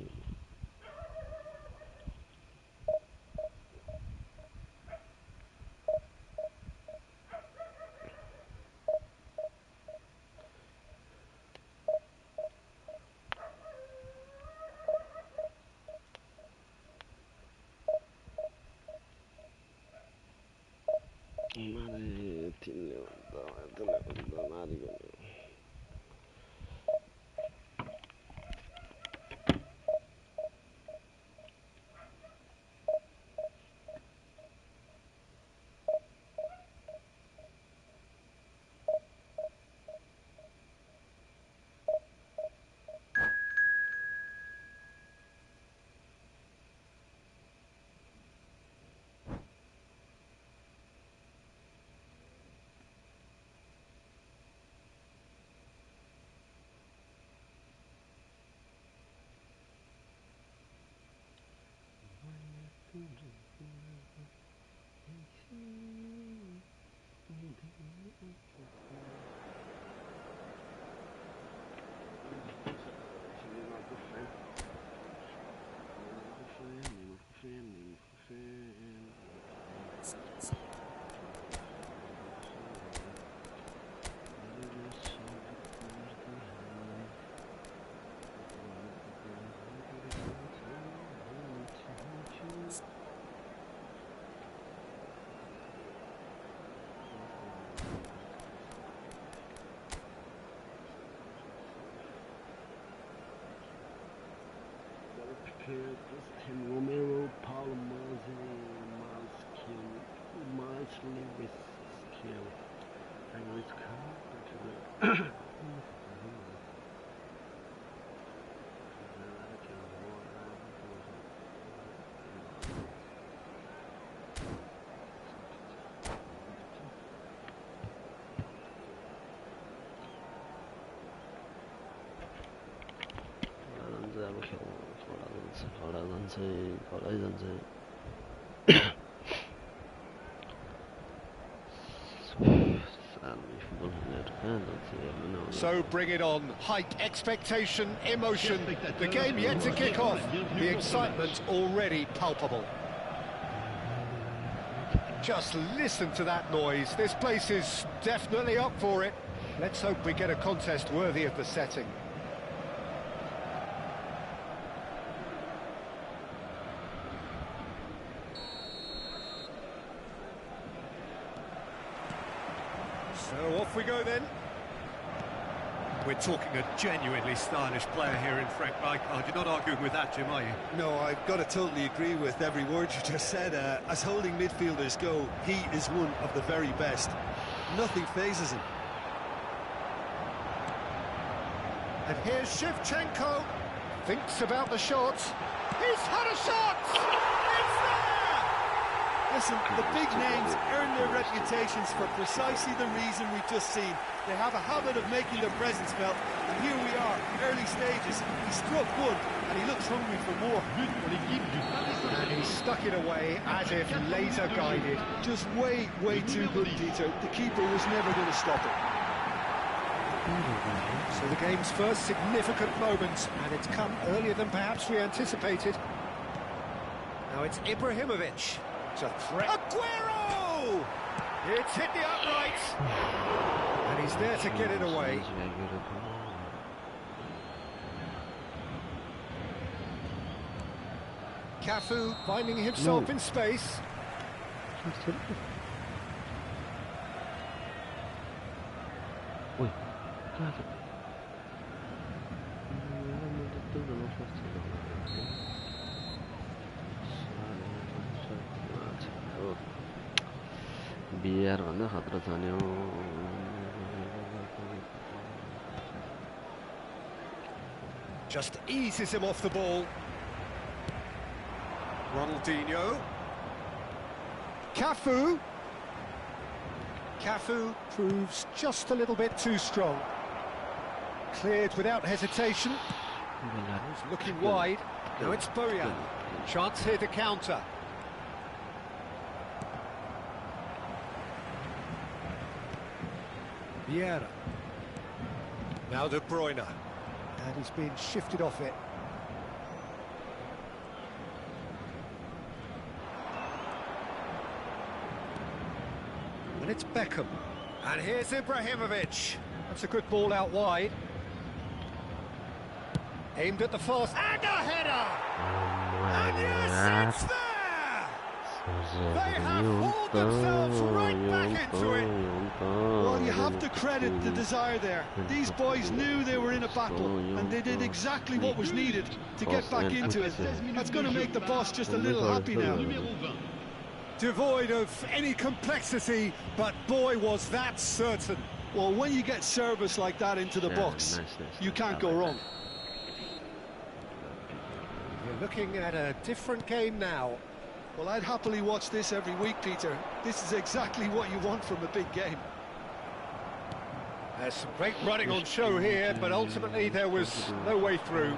Romero, Paulo Mazzi, Miles Lewis, Skill, and it's So bring it on. Hype, expectation, emotion. The game yet to kick off. The excitement already palpable. Just listen to that noise. This place is definitely up for it. Let's hope we get a contest worthy of the setting. So off we go then. We're talking a genuinely stylish player here in Frank Rijkaard. You're not arguing with that, Jim, are you? No, I've got to totally agree with every word you just said. As holding midfielders go, he is one of the very best. Nothing phases him. And here's Shevchenko. Thinks about the shot. He's had a shot! It's there! Listen, the big names earn their reputations for precisely the reason we've just seen. They have a habit of making their presence felt, and here we are, early stages. He struck one, and he looks hungry for more. And he stuck it away as if laser-guided. Just way too good, Dieter. The keeper was never going to stop it. So the game's first significant moment, and it's come earlier than perhaps we anticipated. Now it's Ibrahimovic. It's a threat. Aguero! It's hit the uprights. And he's there to get it away. Cafu finding himself in space. biar anda خطرتاني Just eases him off the ball. Ronaldinho. Cafu. Cafu proves just a little bit too strong. Cleared without hesitation. He's looking wide. Now it's Bojan. Chance here to counter. Vieira. Now De Bruyne. And he's been shifted off it. And it's Beckham. And here's Ibrahimovic. That's a good ball out wide. Aimed at the fast. And a header! And yes, it's there! They have hauled themselves right back into it. Well, you have to credit the desire there. These boys knew they were in a battle, and they did exactly what was needed to get back into it. That's going to make the boss just a little happy now. Devoid of any complexity, but boy, was that certain. Well, when you get service like that into the box, you can't go wrong. You're looking at a different game now. Well, I'd happily watch this every week, Peter. This is exactly what you want from a big game. There's some great running on show here, but ultimately there was no way through.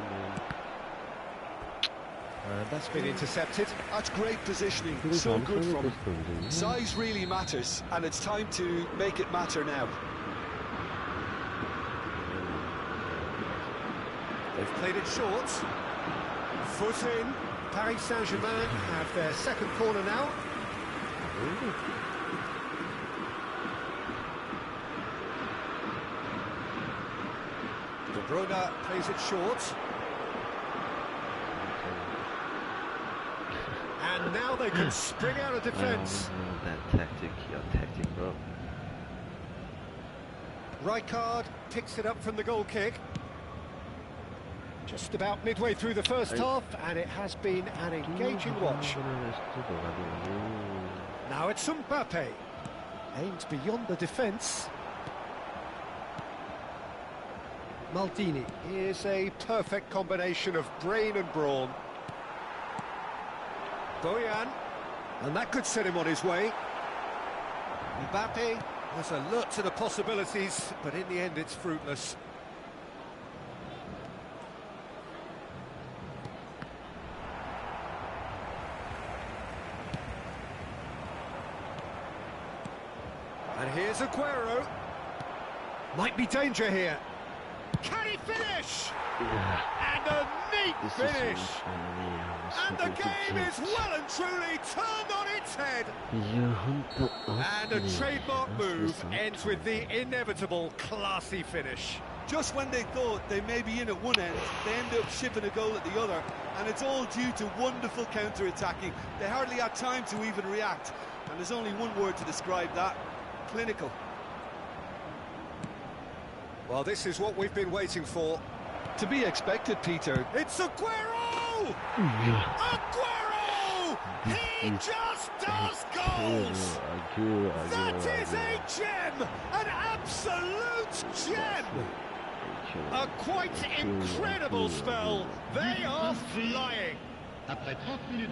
And that's been intercepted. That's great positioning, so good from him. Size really matters, and it's time to make it matter now. They've played it short. Foot in. Paris Saint-Germain have their second corner now. De Bruyne plays it short. And now they can spring out of defence. That tactic, your tactic, bro. Rijkaard picks it up from the goal kick. Just about midway through the first half, and it has been an engaging watch. Now it's Mbappe. Aimed beyond the defence. Maldini. Here's a perfect combination of brain and brawn. Bojan. And that could set him on his way. Mbappe has alert to the possibilities, but in the end it's fruitless. And here's Aguero. Might be danger here. Can he finish? And a neat finish. And the game is well and truly turned on its head. And a trademark move ends with the inevitable classy finish. Just when they thought they may be in at one end, they end up shipping a goal at the other, and it's all due to wonderful counter-attacking. They hardly had time to even react, and there's only one word to describe that: clinical. Well, this is what we've been waiting for. To be expected, Peter. It's Aguero! Aguero! He just does goals! That is a gem! An absolute gem! A quite incredible spell. They are flying.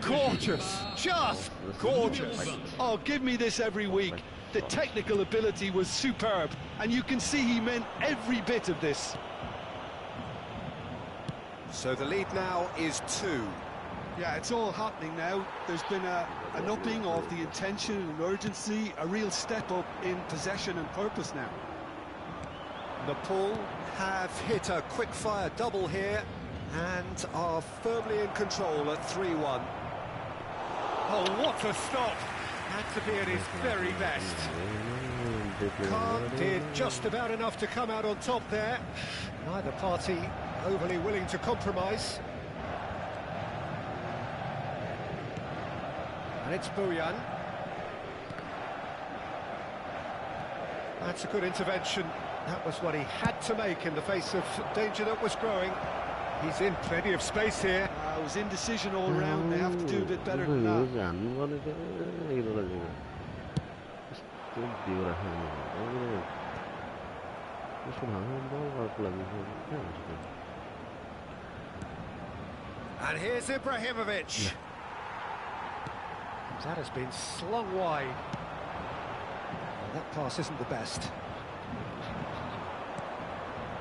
Gorgeous, just gorgeous. Oh, give me this every week. The technical ability was superb, and you can see he meant every bit of this. So the lead now is 2. Yeah, it's all happening now. There's been an upping of the intention and urgency, a real step up in possession and purpose now. Nepal have hit a quick-fire double here and are firmly in control at 3-1. Oh, what a stop! Had to be at his very best. Khan did just about enough to come out on top there. Neither party overly willing to compromise. And it's Bojan. That's a good intervention. That was what he had to make in the face of danger that was growing. He's in plenty of space here. It was indecision all round. They have to do a bit better than that. And here's Ibrahimovic. That has been slung wide. Well, that pass isn't the best.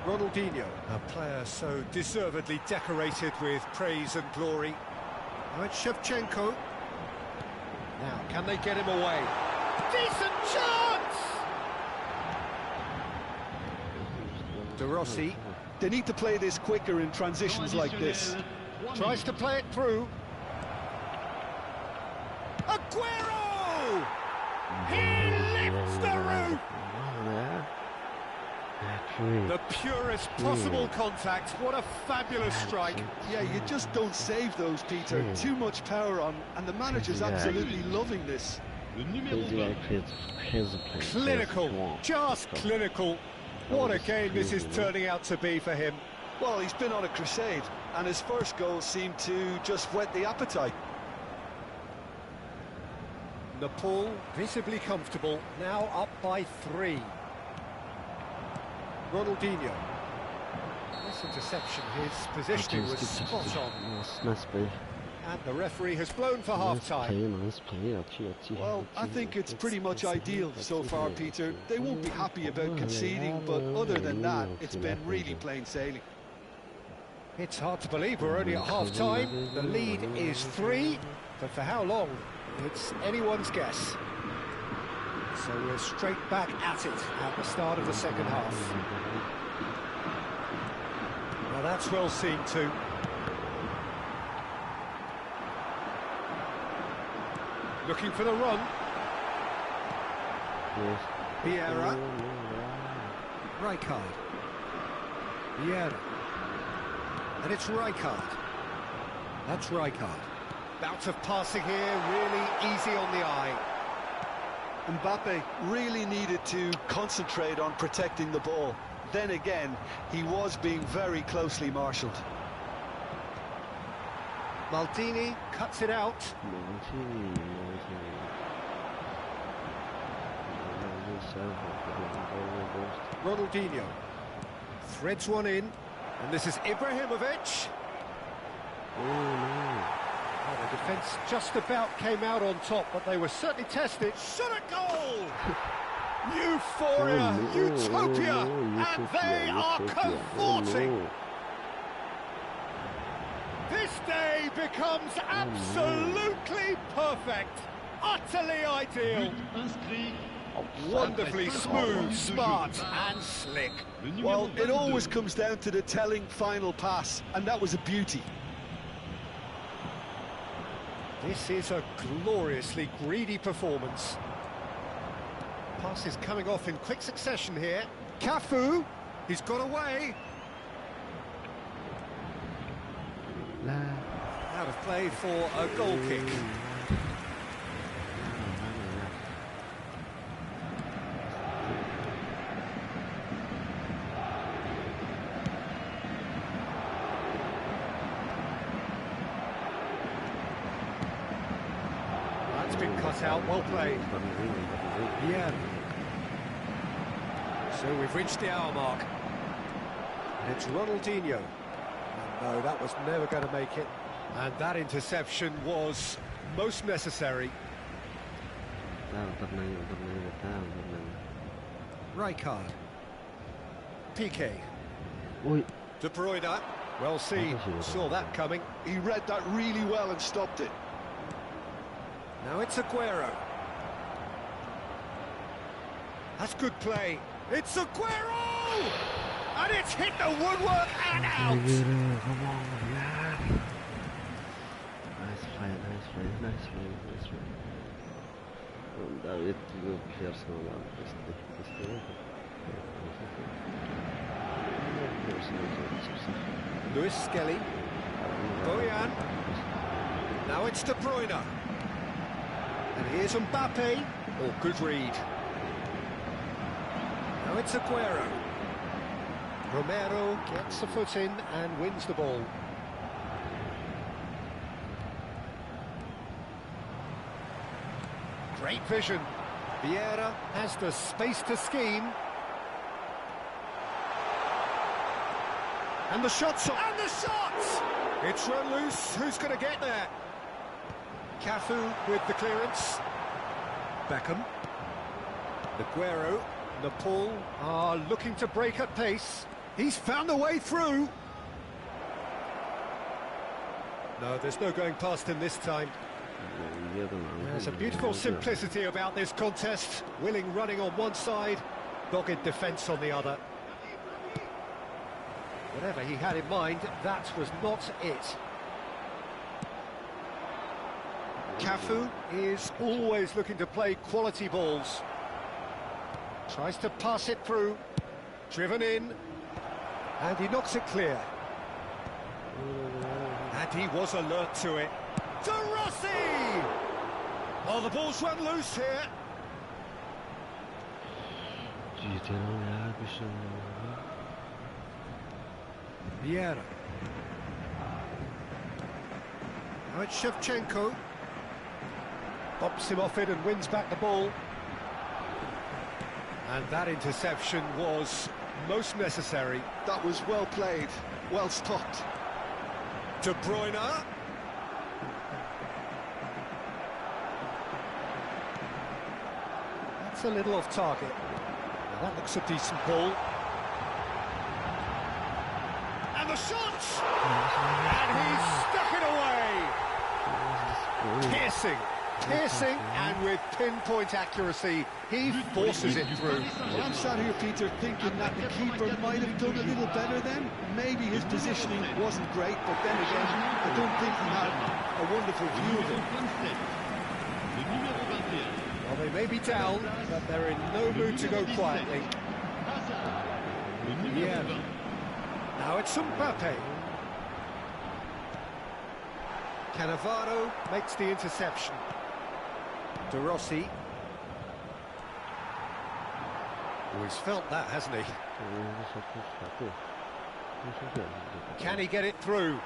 Ronaldinho, a player so deservedly decorated with praise and glory. Now it's Shevchenko. Now, can they get him away? Decent chance! De Rossi. They need to play this quicker in transitions like this. Tries to play it through. Aguero! He lifts the roof! The purest possible contact. What a fabulous strike. Yeah, you just don't save those, Peter. Too much power on, and the manager's absolutely loving this. Clinical, just clinical. What a game this is turning out to be for him. Well, he's been on a crusade, and his first goal seemed to just whet the appetite. Nepal visibly comfortable, now up by 3. Ronaldinho. This interception, his positioning was spot on. And the referee has blown for half-time. Well, I think it's pretty much ideal so far, Peter. They won't be happy about conceding, but other than that, it's been really plain sailing. It's hard to believe we're only at half-time. The lead is 3, but for how long? It's anyone's guess. So we're straight back at it at the start of the second half. Well, that's well seen too. Looking for the run. Vieira. Rijkaard. Vieira. And it's Rijkaard. That's Rijkaard. Bout of passing here, really easy on the eye. Mbappe really needed to concentrate on protecting the ball. Then again, he was being very closely marshalled. Maldini cuts it out. Ronaldinho threads one in, and this is Ibrahimovic. Oh, the defence just about came out on top, but they were certainly tested. Shot a goal! Euphoria, utopia, and they are cavorting. This day becomes absolutely perfect, utterly ideal. Wonderfully smooth, smart and slick. Well, it always comes down to the telling final pass, and that was a beauty. This is a gloriously greedy performance. Passes coming off in quick succession here. Cafu, he's got away. Out of play for a goal kick. been cut out. Well played. Yeah. So we've reached the hour mark. And it's Ronaldinho. And no, that was never going to make it. And that interception was most necessary. Rijkaard. Piqué. De Bruyne. Well seen. Saw that coming. He read that really well and stopped it. Now it's Aguero. That's good play. It's Aguero! And it's hit the woodwork and out! Nice fight. David Luis Skelly. Bojan. Now it's De Bruyne. And here's Mbappe. Oh, good read. Now it's Aguero. Romero gets the foot in and wins the ball. Great vision. Vieira has the space to scheme. And the shots! And the shots! It's run loose. Who's going to get there? Cafu with the clearance. Beckham. Aguero. Nepal are looking to break at pace. He's found a way through. No, there's no going past him this time. There's a beautiful simplicity about this contest. Willing running on one side, dogged defence on the other. Whatever he had in mind, that was not it. Cafu is always looking to play quality balls. Tries to pass it through. Driven in. And he knocks it clear. And he was alert to it. To Rossi! Oh, the ball's run loose here. Vieira. Now it's Shevchenko. Bumps him off it and wins back the ball. And that interception was most necessary. That was well played, well stopped. De Bruyne. That's a little off target. Now that looks a decent ball. And the shot! And he's stuck it away! Piercing, and with pinpoint accuracy, he forces it through. Well, I'm sat here, Peter, thinking that the keeper might have done a little better then. Maybe his positioning wasn't great, but then again, I don't think he had a wonderful view of it. Well, they may be down, but they're in no mood to go quietly. Yeah. Now it's Mbappe. Cannavaro makes the interception. De Rossi. Oh, he's felt that, hasn't he? Can he get it through?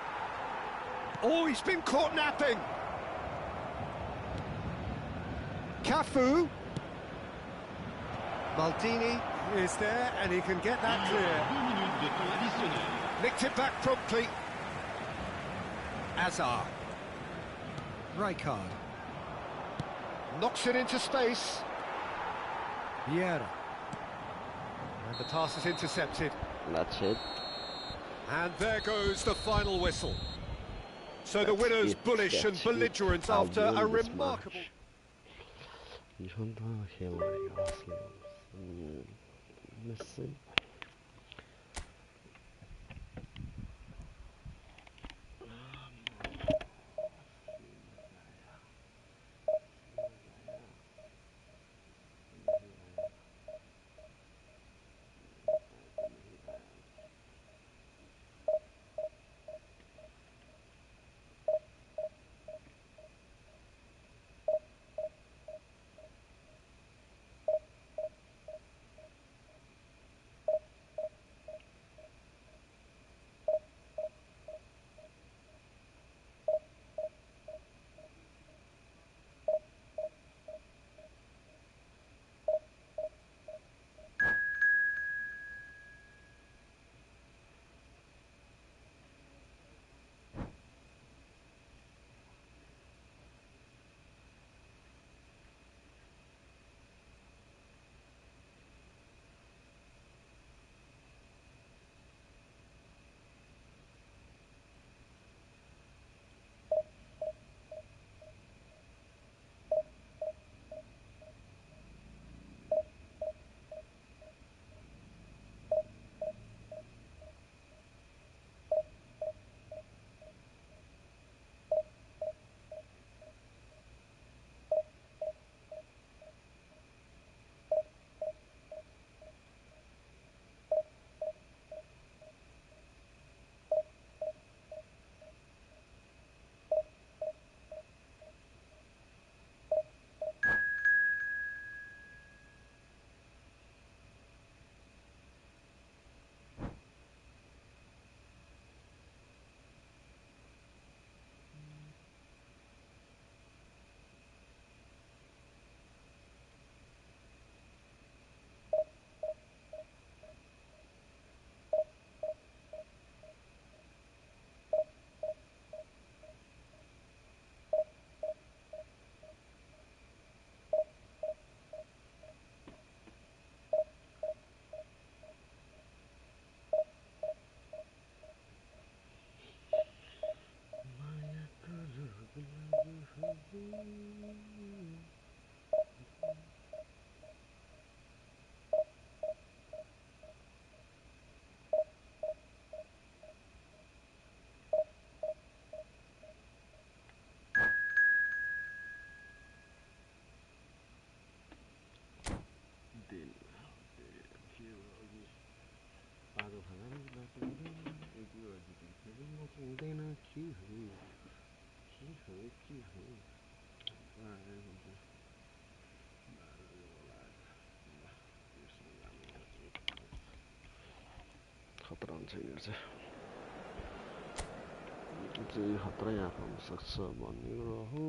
Oh, he's been caught napping. Cafu. Maldini is there, and he can get that clear. Nicked it back promptly. Azar. Rijkaard. Knocks it into space. Vieira. And the pass is intercepted. That's it. And there goes the final whistle. So the winners bullish and belligerent after a remarkable... खतरा छैन चाहिँ चाहिँ खतरा यहाँ pound सक्छ भन्ने हो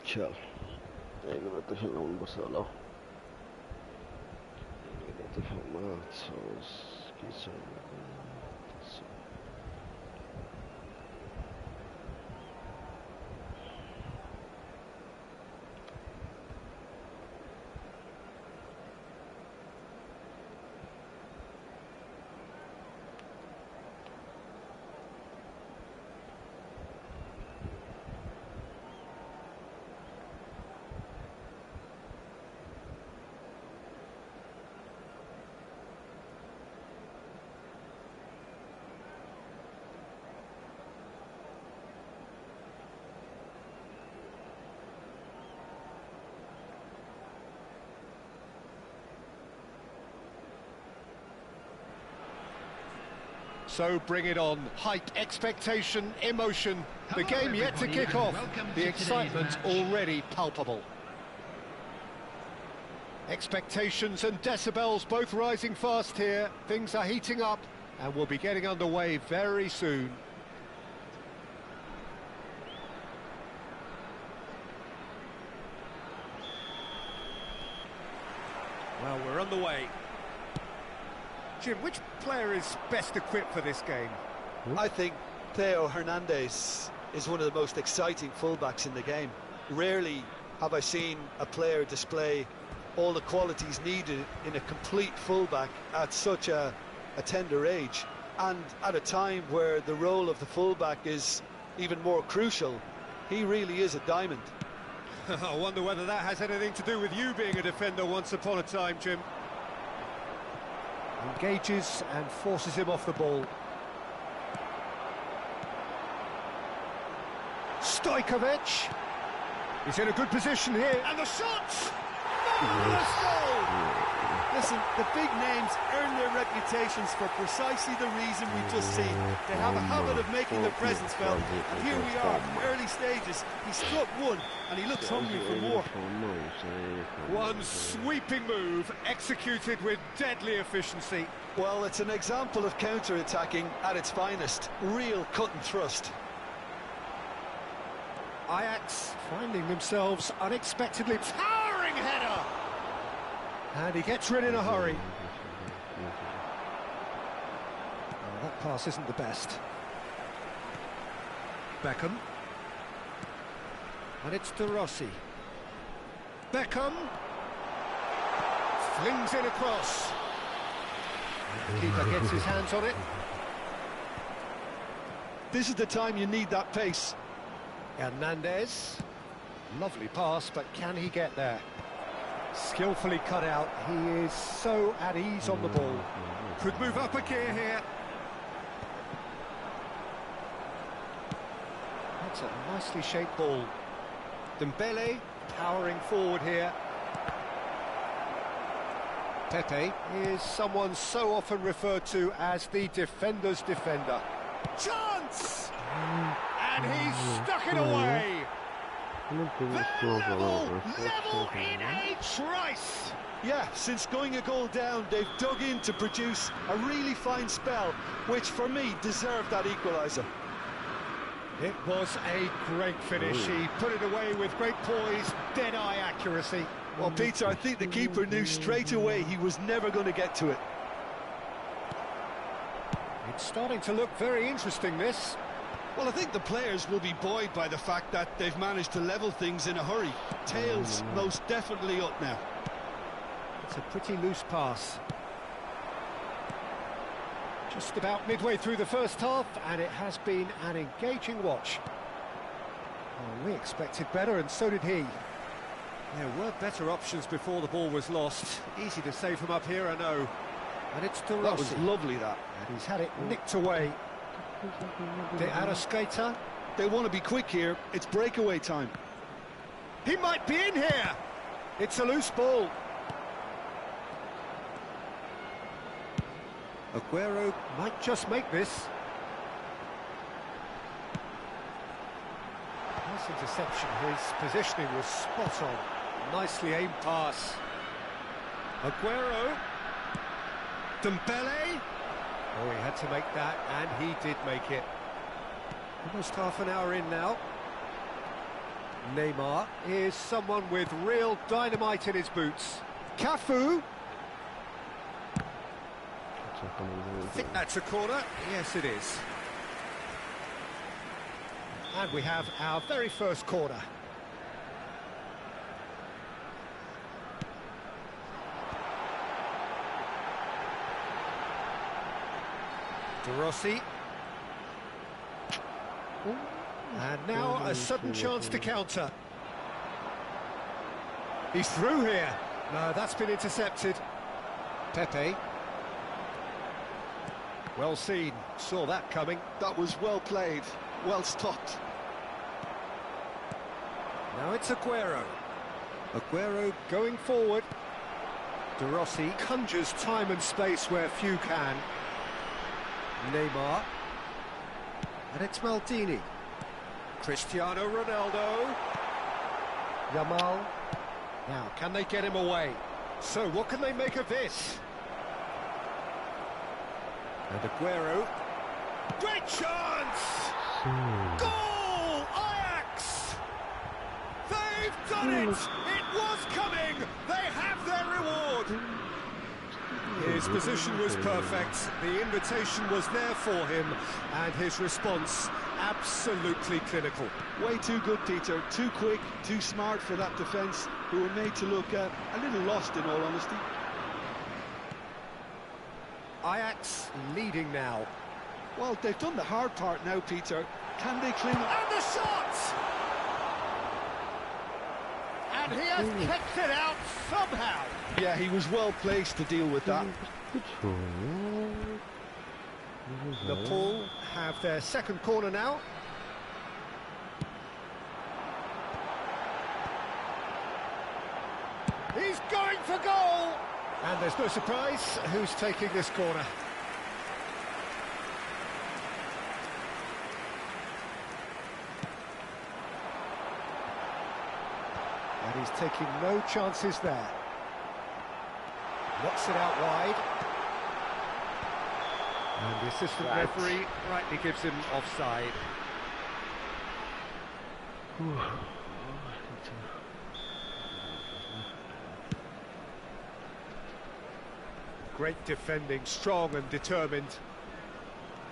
चल एक मिनट त खेल्न आउनुपर्छ होला त खेल्न के छ So bring it on. Hype, expectation, emotion. The game yet to kick off. The excitement already palpable. Expectations and decibels both rising fast here. Things are heating up and we'll be getting underway very soon. Well, we're underway. Jim, which player is best equipped for this game? I think Theo Hernandez is one of the most exciting fullbacks in the game. Rarely have I seen a player display all the qualities needed in a complete fullback at such a tender age, and at a time where the role of the fullback is even more crucial. He really is a diamond. I wonder whether that has anything to do with you being a defender once upon a time, Jim. Engages and forces him off the ball. Stojkovic. He's in a good position here. And the shot! Marvellous goal! Listen, the big names earn their reputations for precisely the reason we've just seen. They have a habit of making their presence felt, and here we are, early stages. He struck one, and he looks hungry for more. One sweeping move, executed with deadly efficiency. Well, it's an example of counter-attacking at its finest. Real cut and thrust. Ajax finding themselves unexpectedly towering header! And he gets rid in a hurry. Oh, that pass isn't the best. Beckham. And it's De Rossi. Beckham. Flings it across. The keeper gets his hands on it. This is the time you need that pace. Hernandez. Lovely pass, but can he get there? Skillfully cut out. He is so at ease on the ball. Could move up a gear here. That's a nicely shaped ball. Dembele powering forward here. Pepe is someone so often referred to as the defender's defender. Chance! And he's stuck it away. Level in a trice. Yeah, since going a goal down, they've dug in to produce a really fine spell, which for me deserved that equaliser. It was a great finish. He put it away with great poise, dead-eye accuracy. Well, Peter, I think the keeper knew straight away he was never going to get to it. It's starting to look very interesting, this. Well, I think the players will be buoyed by the fact that they've managed to level things in a hurry. Tails most definitely up now. It's a pretty loose pass. Just about midway through the first half, and it has been an engaging watch. Well, we expected better, and so did he. There were better options before the ball was lost. Easy to save from up here, I know. And it's De Rossi. That was lovely, that. And he's had it nicked away. De Arrascaeta. They want to be quick here. It's breakaway time. He might be in here. It's a loose ball. Aguero might just make this. Nice interception. His positioning was spot on. Nicely aimed pass. Aguero. Dembele. Oh, he had to make that, and he did make it. Almost half an hour in now. Neymar is someone with real dynamite in his boots. Cafu. I think that's a corner. Yes, it is. And we have our very first corner. De Rossi. And now a sudden chance to counter. He's through here. No, that's been intercepted. Pepe. Well seen. Saw that coming. That was well played. Well stopped. Now it's Aguero. Aguero going forward. De Rossi conjures time and space where few can. Neymar. And it's Maldini. Cristiano Ronaldo. Yamal. Now, can they get him away? So, what can they make of this? And Aguero. Great chance! Goal! Ajax! They've done it! It was coming! They have their reward! His position was perfect, the invitation was there for him, and his response absolutely clinical. Way too good, Peter. Too quick, too smart for that defence, who were made to look a little lost, in all honesty. Ajax leading now. Well, they've done the hard part now, Peter. Can they cling on? And the shot! And he has kept it out somehow. Yeah, he was well placed to deal with that. Liverpool have their second corner now. He's going for goal! And there's no surprise who's taking this corner. And he's taking no chances there. Knocks it out wide. And the assistant referee rightly gives him offside. Great defending, strong and determined.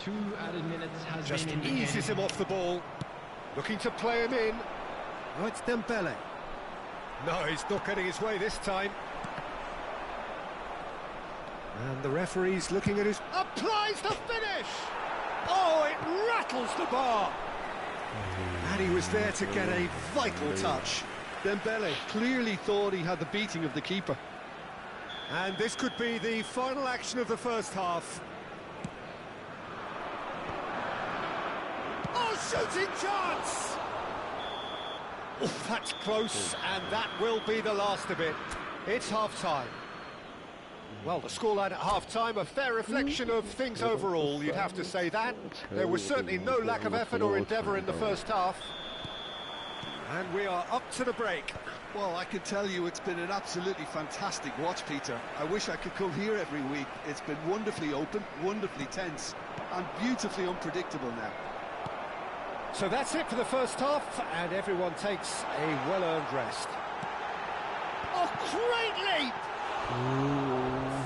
2 added minutes has Just been eases him off the ball. Looking to play him in. Oh, it's Dembele. No, he's not getting his way this time. And the referee's looking at his... Applies the finish! Oh, it rattles the bar! And he was there to get a vital touch. Dembele clearly thought he had the beating of the keeper. And this could be the final action of the first half. Oh, shooting chance! Oh, that's close, and that will be the last of it. It's half-time. Well, the scoreline at half-time, a fair reflection of things overall, you'd have to say that. There was certainly no lack of effort or endeavour in the first half. And we are up to the break. Well, I can tell you it's been an absolutely fantastic watch, Peter. I wish I could come here every week. It's been wonderfully open, wonderfully tense, and beautifully unpredictable now. So that's it for the first half, and everyone takes a well-earned rest. Oh, Great leap!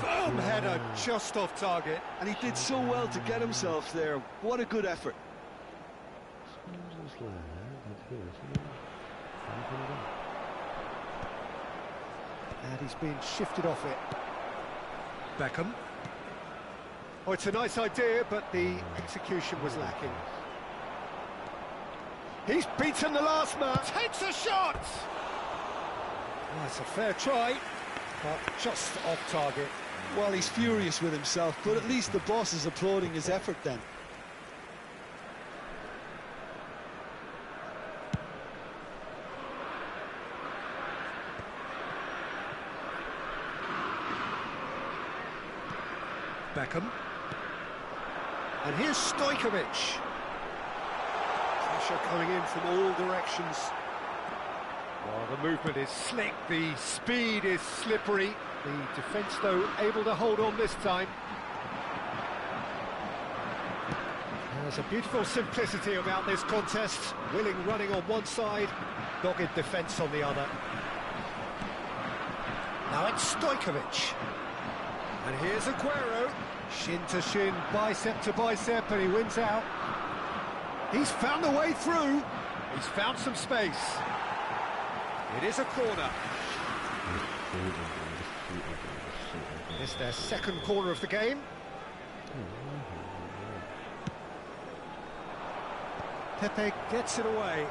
Firm header just off target. And he did so well to get himself there. What a good effort. And he's been shifted off it. Beckham. Oh, it's a nice idea, but the execution was lacking. He's beaten the last man. Takes a shot! Oh, it's a fair try, but just off target. Well, he's furious with himself, but at least the boss is applauding his effort then. Beckham. And here's Stojkovic. Pressure coming in from all directions. Well, the movement is slick, the speed is slippery. The defence, though, able to hold on this time. There's a beautiful simplicity about this contest. Willing running on one side, dogged defence on the other. Now it's Stojkovic. And here's Aguero. Shin to shin, bicep to bicep, and he wins out. He's found a way through. He's found some space. It is a corner. It's their second corner of the game. Pepe gets it away.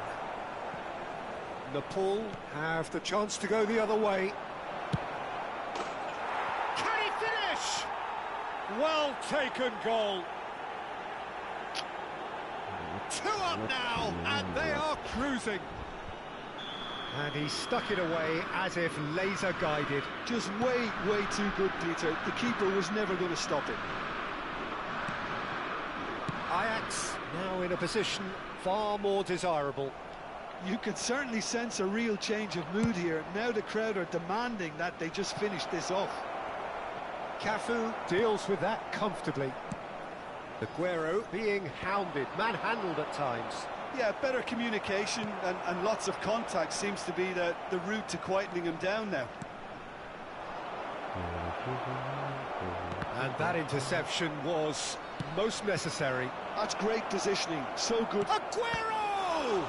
Nepal have the chance to go the other way. Can he finish? Well taken goal. 2 up now, and they are cruising. And he stuck it away as if laser guided. Just way too good, Peter. The keeper was never going to stop it. Ajax now in a position far more desirable. You can certainly sense a real change of mood here. Now the crowd are demanding that they just finish this off. Cafu deals with that comfortably. Aguero being hounded, manhandled at times. Yeah, better communication and lots of contact seems to be the route to quietening him down now. And that interception was most necessary. That's great positioning, so good. Aguero!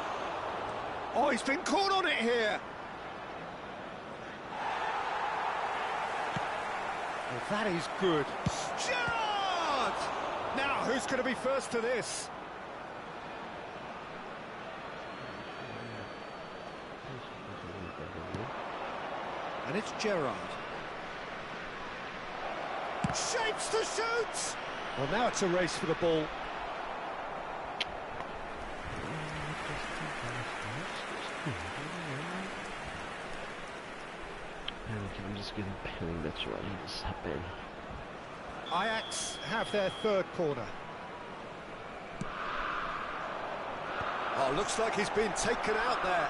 Oh, he's been caught on it here. Well, that is good. Gerrard! Now, who's going to be first to this? And it's Gerrard. Shapes to shoot! Well, now it's a race for the ball. I'm just getting panic, that's right, it's happening. Ajax have their third corner. Oh, looks like he's been taken out there.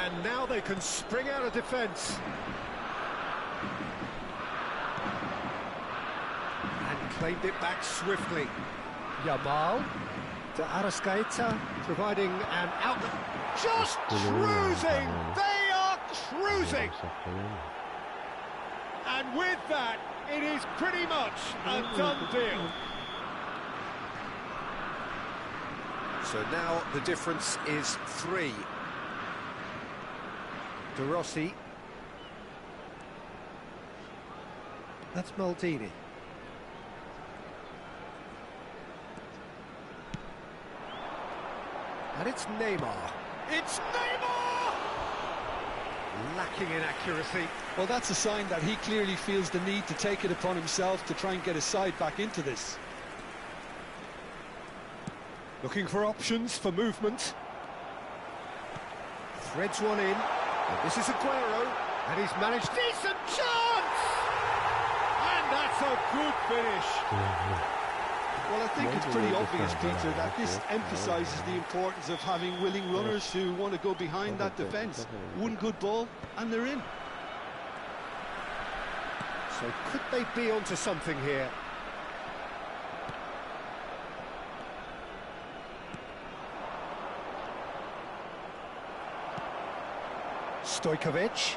And now they can spring out of defence. And claimed it back swiftly. Yamal to Arrascaeta, providing an outlet. Just cruising! They are cruising! And with that, it is pretty much a done deal. So now the difference is 3. De Rossi. That's Maldini. And it's Neymar. It's Neymar! Lacking in accuracy. Well, that's a sign that he clearly feels the need to take it upon himself to try and get his side back into this. Looking for options for movement. Threads one in. And this is Aguero. And he's managed. Decent chance! And that's a good finish. Well, I think it's pretty obvious, Peter, that this emphasises the importance of having willing runners who want to go behind that defence. One good ball, and they're in. So could they be onto something here? Stojkovic.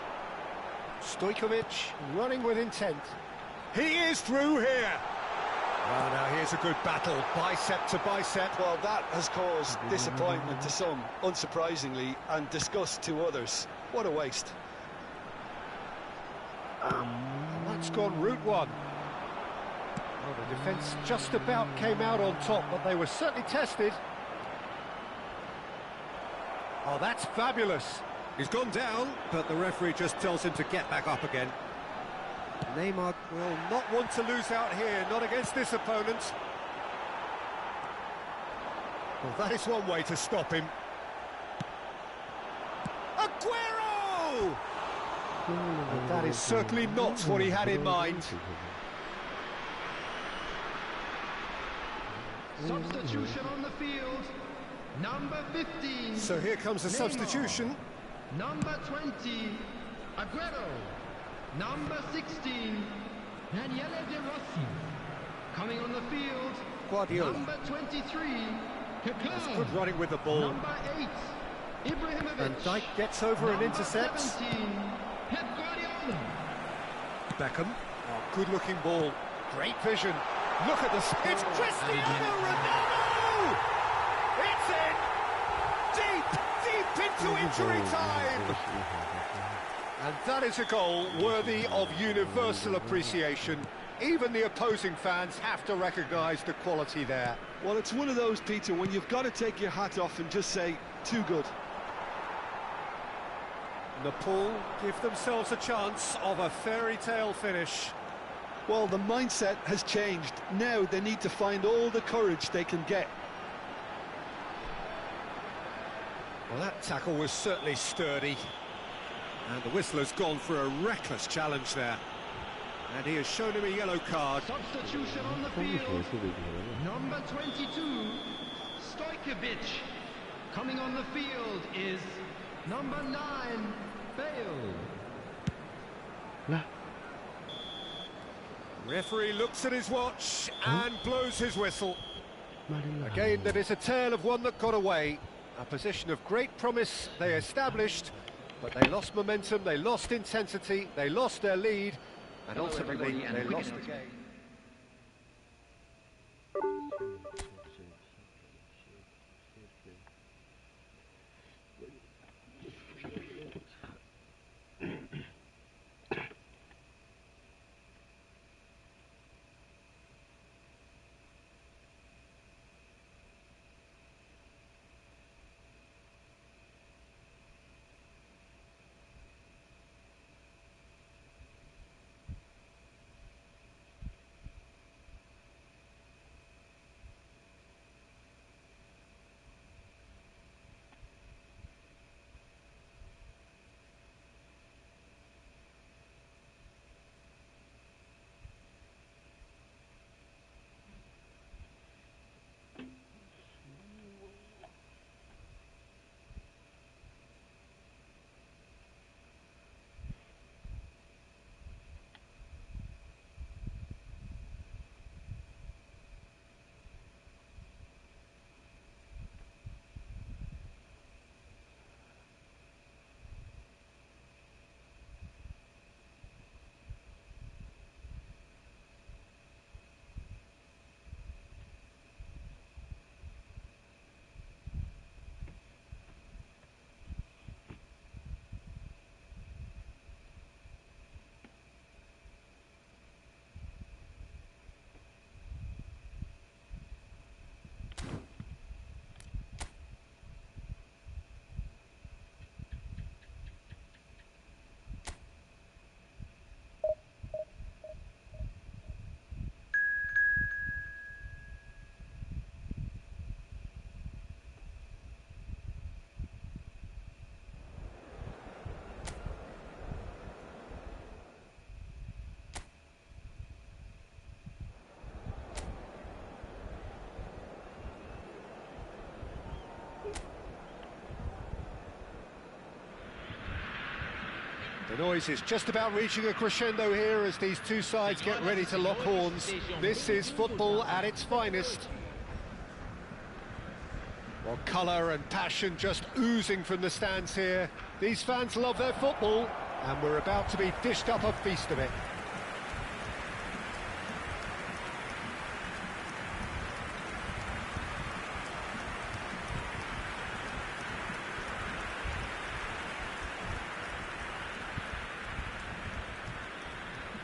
Stojkovic running with intent. He is through here. Well, now here's a good battle, bicep to bicep. Well, that has caused disappointment to some, unsurprisingly, and disgust to others. What a waste. That's gone route one. Well, the defence just about came out on top, but they were certainly tested. Oh, that's fabulous. He's gone down, but the referee just tells him to get back up again. Neymar will not want to lose out here, not against this opponent. Well, that is one way to stop him. Aguero! And that is certainly not what he had in mind. Substitution on the field. Number 15. So here comes a substitution. Number 20, Aguero. Number 16, Daniele De Rossi. Coming on the field, Guardiola. Number 23, That's good running with the ball. Number 8, Ibrahimovic. And Dijk gets over and intercepts. 17, Pep Guardiola. Beckham. Oh, good-looking ball. Great vision. Look at the speed. It's Cristiano Ronaldo! It's in! Deep into injury time! And that is a goal worthy of universal appreciation. Even the opposing fans have to recognise the quality there. Well, it's one of those, Peter, when you've got to take your hat off and just say, too good. Nepal give themselves a chance of a fairy tale finish. Well, the mindset has changed. Now they need to find all the courage they can get. Well, that tackle was certainly sturdy. And the whistler's gone for a reckless challenge there. And he has shown him a yellow card. Substitution on the field. Number 22, Stojkovic. Coming on the field is number 9, Bale. Referee looks at his watch and blows his whistle. Again, that is a tale of one that got away. A position of great promise they established, but they lost momentum, they lost intensity, they lost their lead, and ultimately they lost the game. The noise is just about reaching a crescendo here as these two sides get ready to lock horns. This is football at its finest. Well, colour and passion just oozing from the stands here. These fans love their football, And we're about to be dished up a feast of it.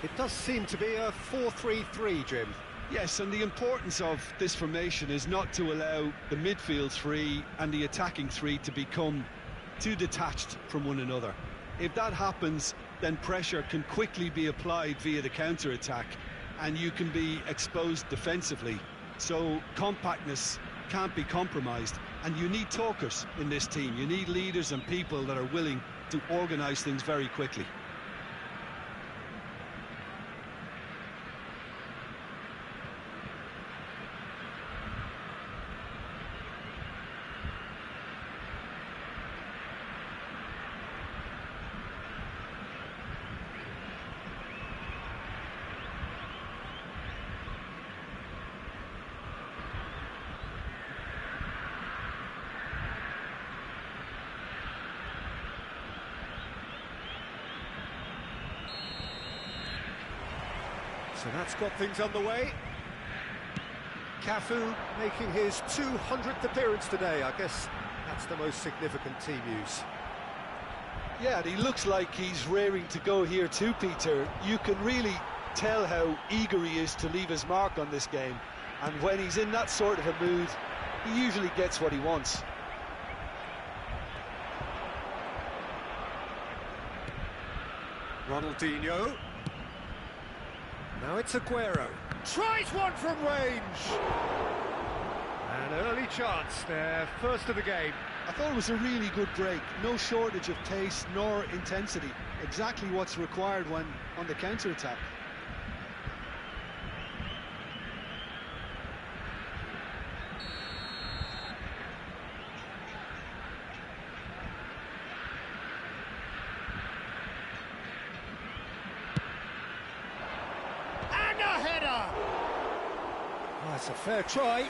It does seem to be a 4-3-3, Jim. Yes, and the importance of this formation is not to allow the midfield three and the attacking three to become too detached from one another. If that happens, then pressure can quickly be applied via the counter-attack, and you can be exposed defensively. So compactness can't be compromised, and you need talkers in this team. You need leaders and people that are willing to organise things very quickly. So that's got things underway. Cafu making his 200th appearance today. I guess that's the most significant team news. Yeah, and he looks like he's raring to go here too, Peter. You can really tell how eager he is to leave his mark on this game. And when he's in that sort of a mood, he usually gets what he wants. Ronaldinho. Now it's Aguero. Tries one from range! An early chance there, first of the game. I thought it was a really good break. No shortage of pace nor intensity. Exactly what's required when on the counter-attack. And a header! Oh, it's a fair try,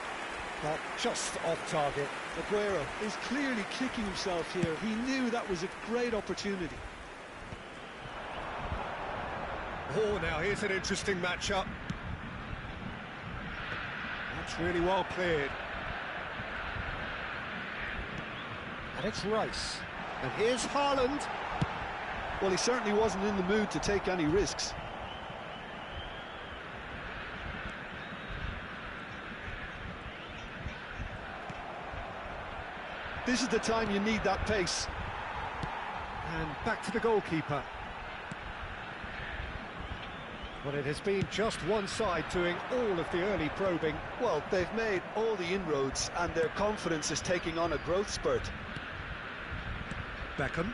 but just off target. Aguero is clearly kicking himself here. He knew that was a great opportunity. Oh, now here's an interesting matchup. That's really well cleared. And it's Rice. And here's Haaland. Well, he certainly wasn't in the mood to take any risks. This is the time you need that pace. And back to the goalkeeper. Well, it has been just one side doing all of the early probing. Well, they've made all the inroads and their confidence is taking on a growth spurt. Beckham.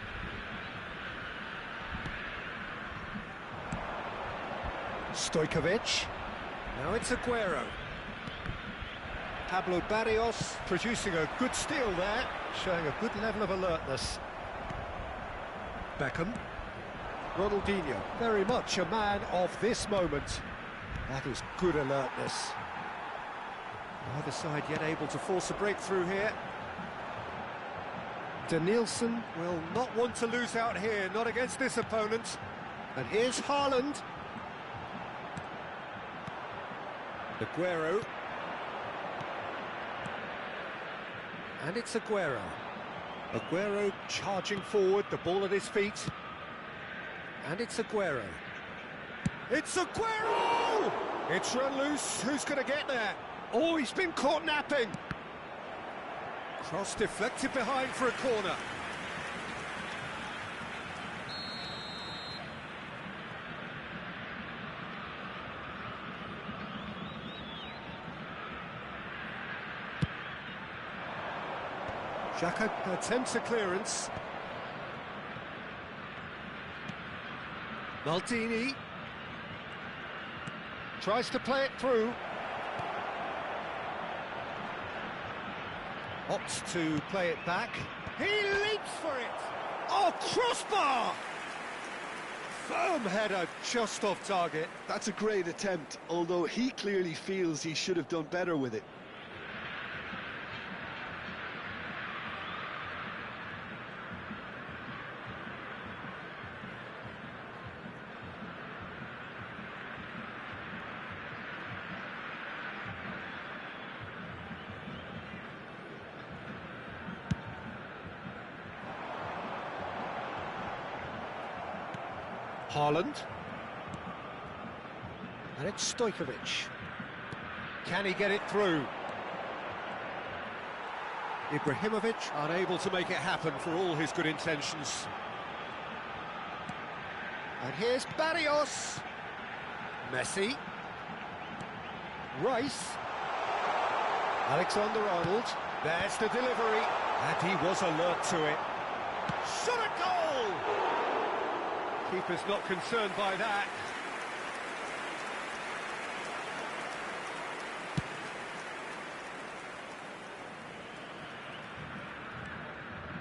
Stojkovic. Now it's Aguero. Pablo Barrios producing a good steal there, showing a good level of alertness. Beckham. Ronaldinho, very much a man of this moment. That is good alertness. Neither side yet able to force a breakthrough here. Danielson will not want to lose out here, not against this opponent. And here's Haaland. Aguero. And it's Aguero. Aguero charging forward, the ball at his feet. And it's Aguero. It's Aguero! It's run loose. Who's going to get there? Oh, he's been caught napping. Cross deflected behind for a corner. Xhaka attempts a clearance. Maldini tries to play it through. Opts to play it back. He leaps for it! Oh, crossbar! Firm header just off target. That's a great attempt, although he clearly feels he should have done better with it. Haaland. And it's Stojkovic. Can he get it through? Ibrahimovic unable to make it happen for all his good intentions. And here's Barrios. Messi. Rice. Alexander-Arnold. There's the delivery. And he was alert to it. Shot a goal! Keeper's not concerned by that.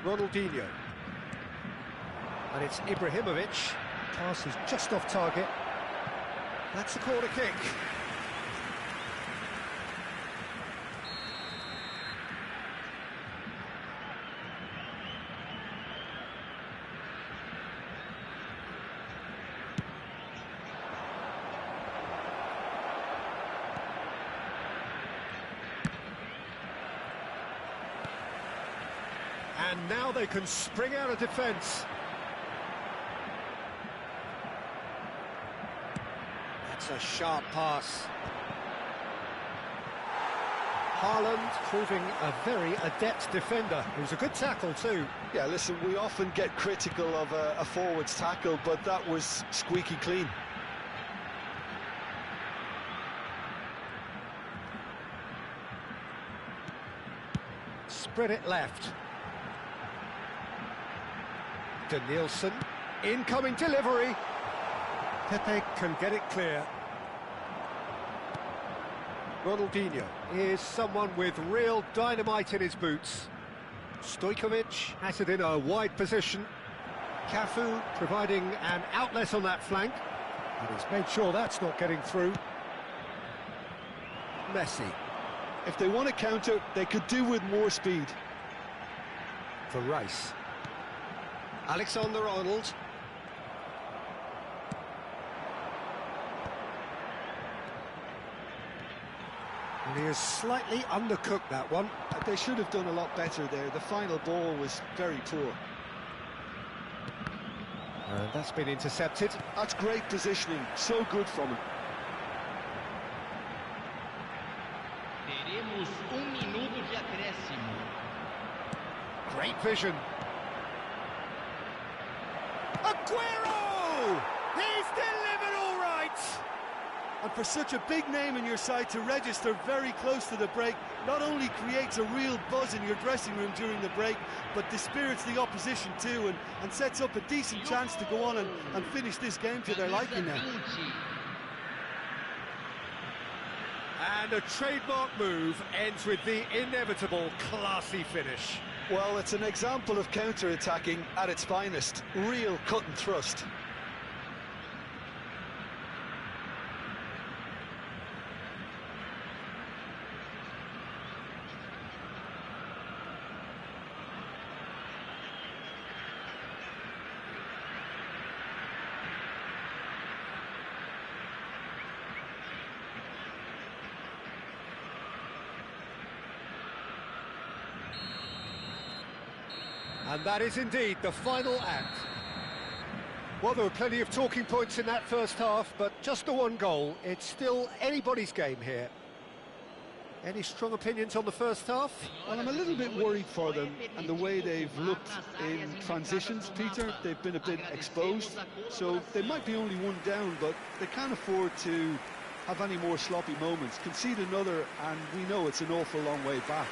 Ronaldinho. And it's Ibrahimovic. Pass is just off target. That's a corner kick. And now they can spring out of defence. That's a sharp pass. Haaland proving a very adept defender. It was a good tackle too. Yeah, listen, we often get critical of a forward's tackle, but that was squeaky clean. Spread it left. Danielson, incoming delivery. Pepe can get it clear. Ronaldinho is someone with real dynamite in his boots. Stojkovic has it in a wide position. Cafu providing an outlet on that flank. And he's made sure that's not getting through. Messi. If they want to counter, they could do with more speed. For Rice. Alexander-Arnold. And he has slightly undercooked that one. They should have done a lot better there. The final ball was very poor. And that's been intercepted. That's great positioning. So good from him. Teremos minuto de acréscimo. Great vision. Aguero! He's delivered all right! And for such a big name in your side to register very close to the break, not only creates a real buzz in your dressing room during the break, but dispirits the opposition too, and sets up a decent chance to go on and finish this game to their liking now. And a trademark move ends with the inevitable classy finish. Well, it's an example of counter-attacking at its finest. Real cut and thrust. And that is indeed the final act. Well, there were plenty of talking points in that first half, but just the one goal. It's still anybody's game here. Any strong opinions on the first half? Well, I'm a little bit worried for them and the way they've looked in transitions, Peter. They've been a bit exposed, so they might be only one down, but they can't afford to have any more sloppy moments. Concede another, and we know it's an awful long way back.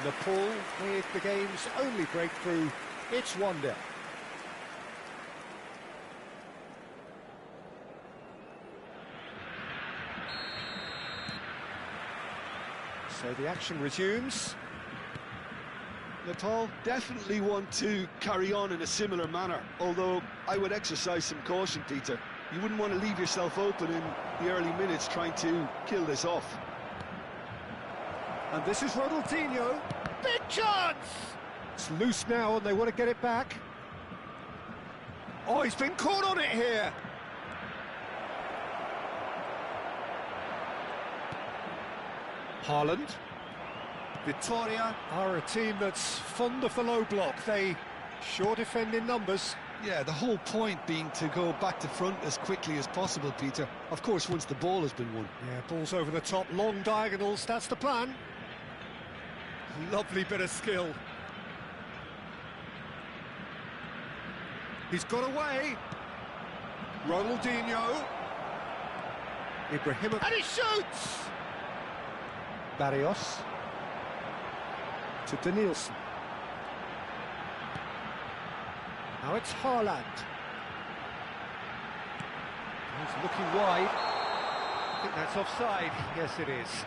Nepal with the game's only breakthrough. It's 1-0. So the action resumes. Nepal definitely want to carry on in a similar manner, although I would exercise some caution, Peter. You wouldn't want to leave yourself open in the early minutes trying to kill this off. And this is Ronaldinho. Big chance! It's loose now and they want to get it back. Oh, he's been caught on it here. Haaland. Vitoria are a team that's fond of the low block. They Sure defending numbers. Yeah, the whole point being to go back to front as quickly as possible, Peter. Of course, once the ball has been won. Yeah, ball's over the top, long diagonals, that's the plan. Lovely bit of skill. He's got away. Ronaldinho. Ibrahimovic. And he shoots! Barrios. To Danielson. Now it's Haaland. He's looking wide. I think that's offside. Yes, it is.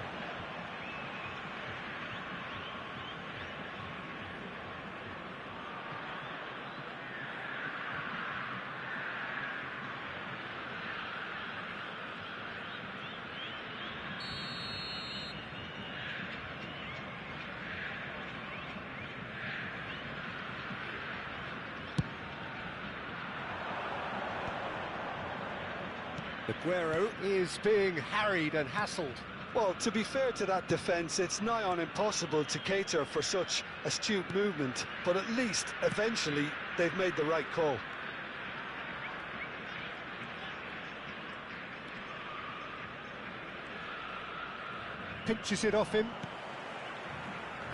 Aguero is being harried and hassled. Well, to be fair to that defence, it's nigh on impossible to cater for such astute movement, but at least, eventually, they've made the right call. Pinches it off him.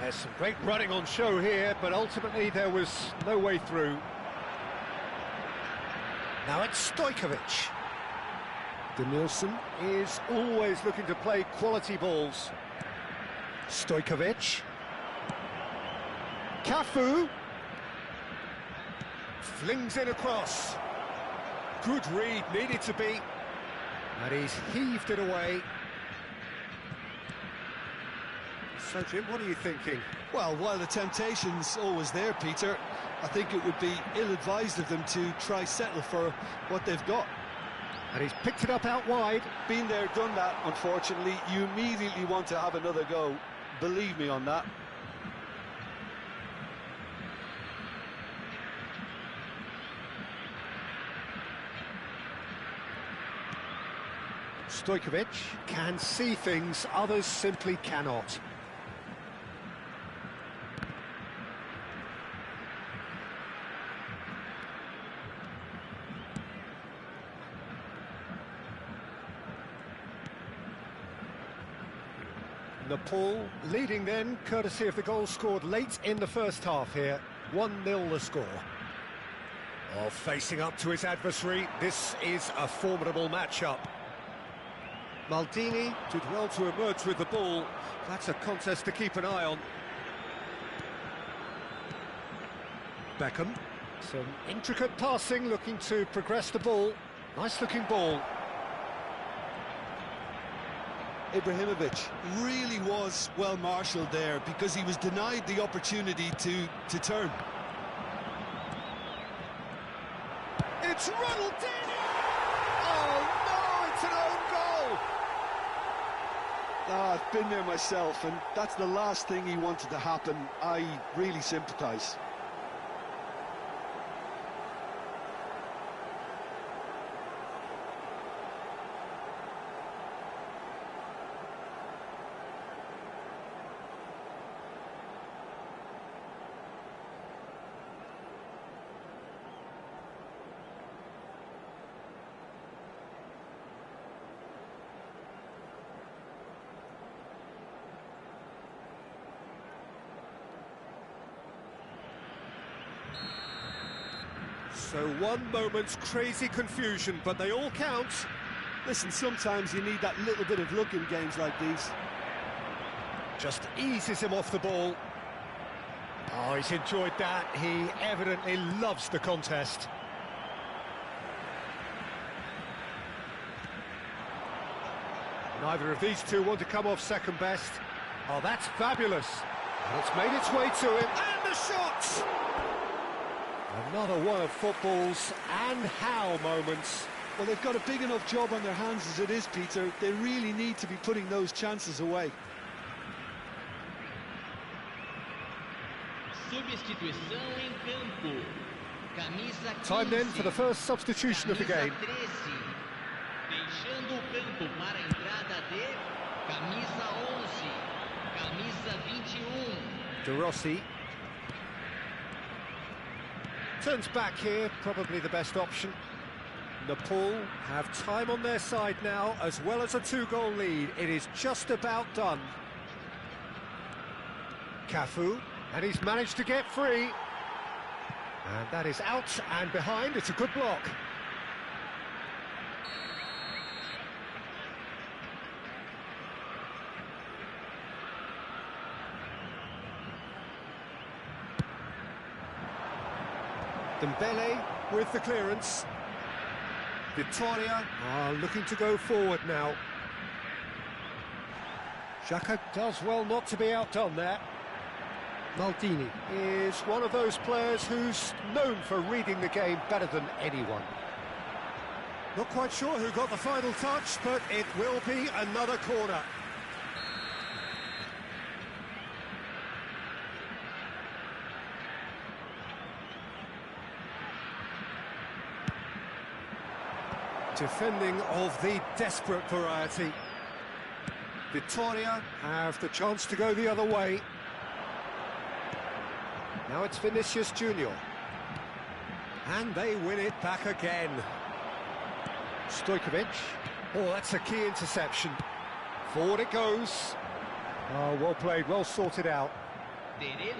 There's some great running on show here, but ultimately there was no way through. Now it's Stojkovic. Danielson is always looking to play quality balls. Stojkovic. Cafu. Flings it across. Good read, needed to be. And he's heaved it away. So, Jim, what are you thinking? Well, while the temptation's always there, Peter, I think it would be ill-advised of them to try settle for what they've got. And he's picked it up out wide. Been there, done that, unfortunately. You immediately want to have another go. Believe me on that. Stojkovic can see things others simply cannot. Nepal leading then, courtesy of the goal scored late in the first half here. 1-0 the score. Oh, facing up to his adversary, this is a formidable matchup. Maldini did well to emerge with the ball. That's a contest to keep an eye on. Beckham. Some intricate passing, looking to progress the ball. Nice looking ball. Ibrahimovic really was well marshalled there because he was denied the opportunity to turn. It's Ronaldinho! Oh no, it's an own goal! I've been there myself, and that's the last thing he wanted to happen. I really sympathise. So one moment's crazy confusion, but they all count. Listen, sometimes you need that little bit of luck in games like these. Just eases him off the ball. Oh, he's enjoyed that. He evidently loves the contest. Neither of these two want to come off second best. Oh, that's fabulous. And it's made its way to him. And the shot! Another one of football's and how moments. Well, they've got a big enough job on their hands as it is, Peter. They really need to be putting those chances away. Substituição em campo. Camisa 15. Time then for the first substitution of the game. Deixando o campo para a entrada de camisa 11, camisa 21. De Rossi. Turns back here, probably the best option. Nepal have time on their side now, as well as a 2-goal lead. It is just about done. Cafu, and he's managed to get free. And that is out and behind. It's a good block. Dembele with the clearance. Victoria are looking to go forward now. Xhaka does well not to be outdone there. Maldini is one of those players who's known for reading the game better than anyone. Not quite sure who got the final touch, but it will be another corner. Defending of the desperate variety. Victoria have the chance to go the other way. Now it's Vinicius Junior. And they win it back again. Stojkovic. Oh, that's a key interception. Forward it goes. Oh, well played, well sorted out.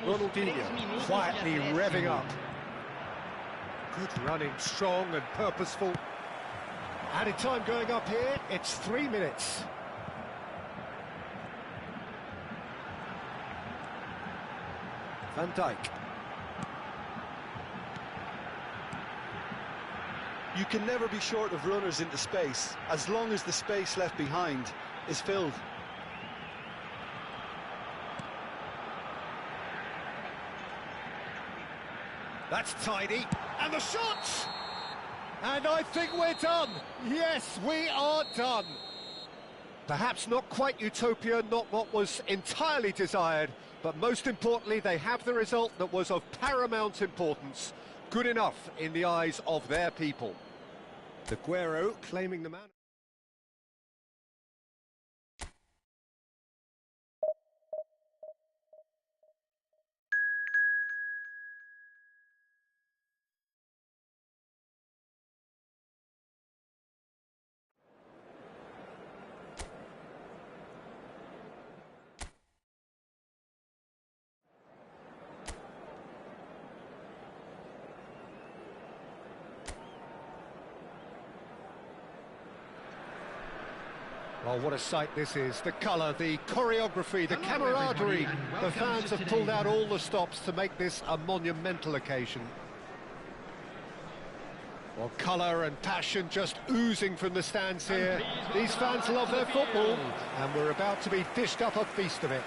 Ronaldinho quietly revving up. Good running, strong and purposeful. Added time going up here, it's 3 minutes. Van Dijk. You can never be short of runners into space, as long as the space left behind is filled. That's tidy, and the shot! And I think we're done. Yes, we are done. Perhaps not quite utopia, not what was entirely desired, but most importantly, they have the result that was of paramount importance. Good enough in the eyes of their people. Aguero claiming the man. Oh, what a sight this is. The colour, the choreography, the camaraderie. The fans have pulled out all the stops to make this a monumental occasion. Well, colour and passion just oozing from the stands here. These fans love their football, and we're about to be dished up a feast of it.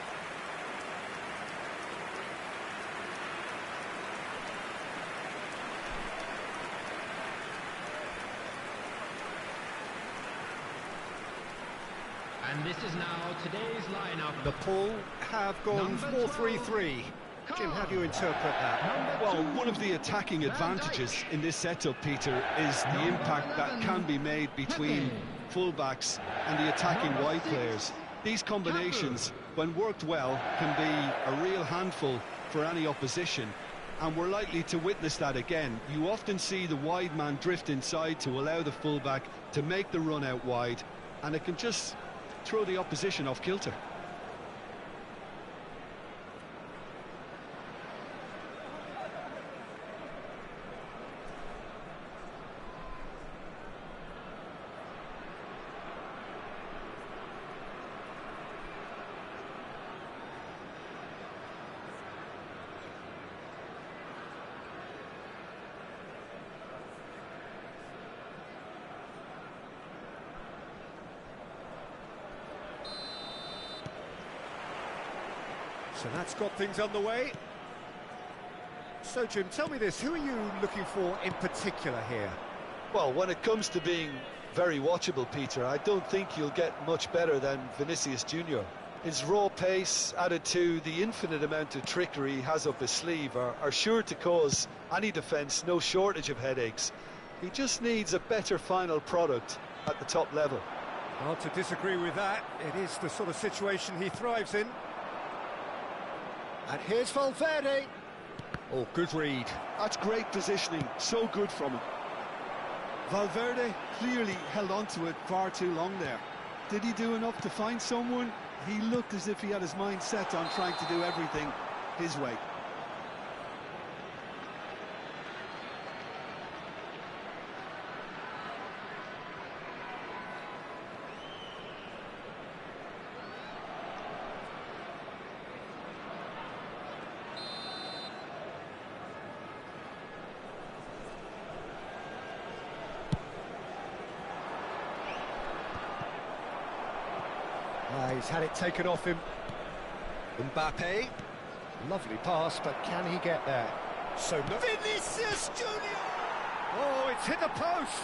And this is now today's lineup. Nepal have gone 4-3-3. Jim, how do you interpret that? Well, one of the attacking advantages in this setup, Peter, is the impact that can be made between fullbacks and the attacking wide players. These combinations, when worked well, can be a real handful for any opposition, and we're likely to witness that again. You often see the wide man drift inside to allow the fullback to make the run out wide, and it can just throw the opposition off kilter. So that's got things underway. So, Jim, tell me this, who are you looking for in particular here? Well, when it comes to being very watchable, Peter, I don't think you'll get much better than Vinicius Junior. His raw pace, added to the infinite amount of trickery he has up his sleeve, are sure to cause any defence no shortage of headaches. He just needs a better final product at the top level. Hard to disagree with that. It is the sort of situation he thrives in. And here's Valverde. Oh, good read. That's great positioning, so good from him. Valverde clearly held on to it far too long there. Did he do enough to find someone? He looked as if he had his mind set on trying to do everything his way. He's had it taken off him. Mbappe. Lovely pass, but can he get there? So Vinicius Junior! Oh, it's hit the post!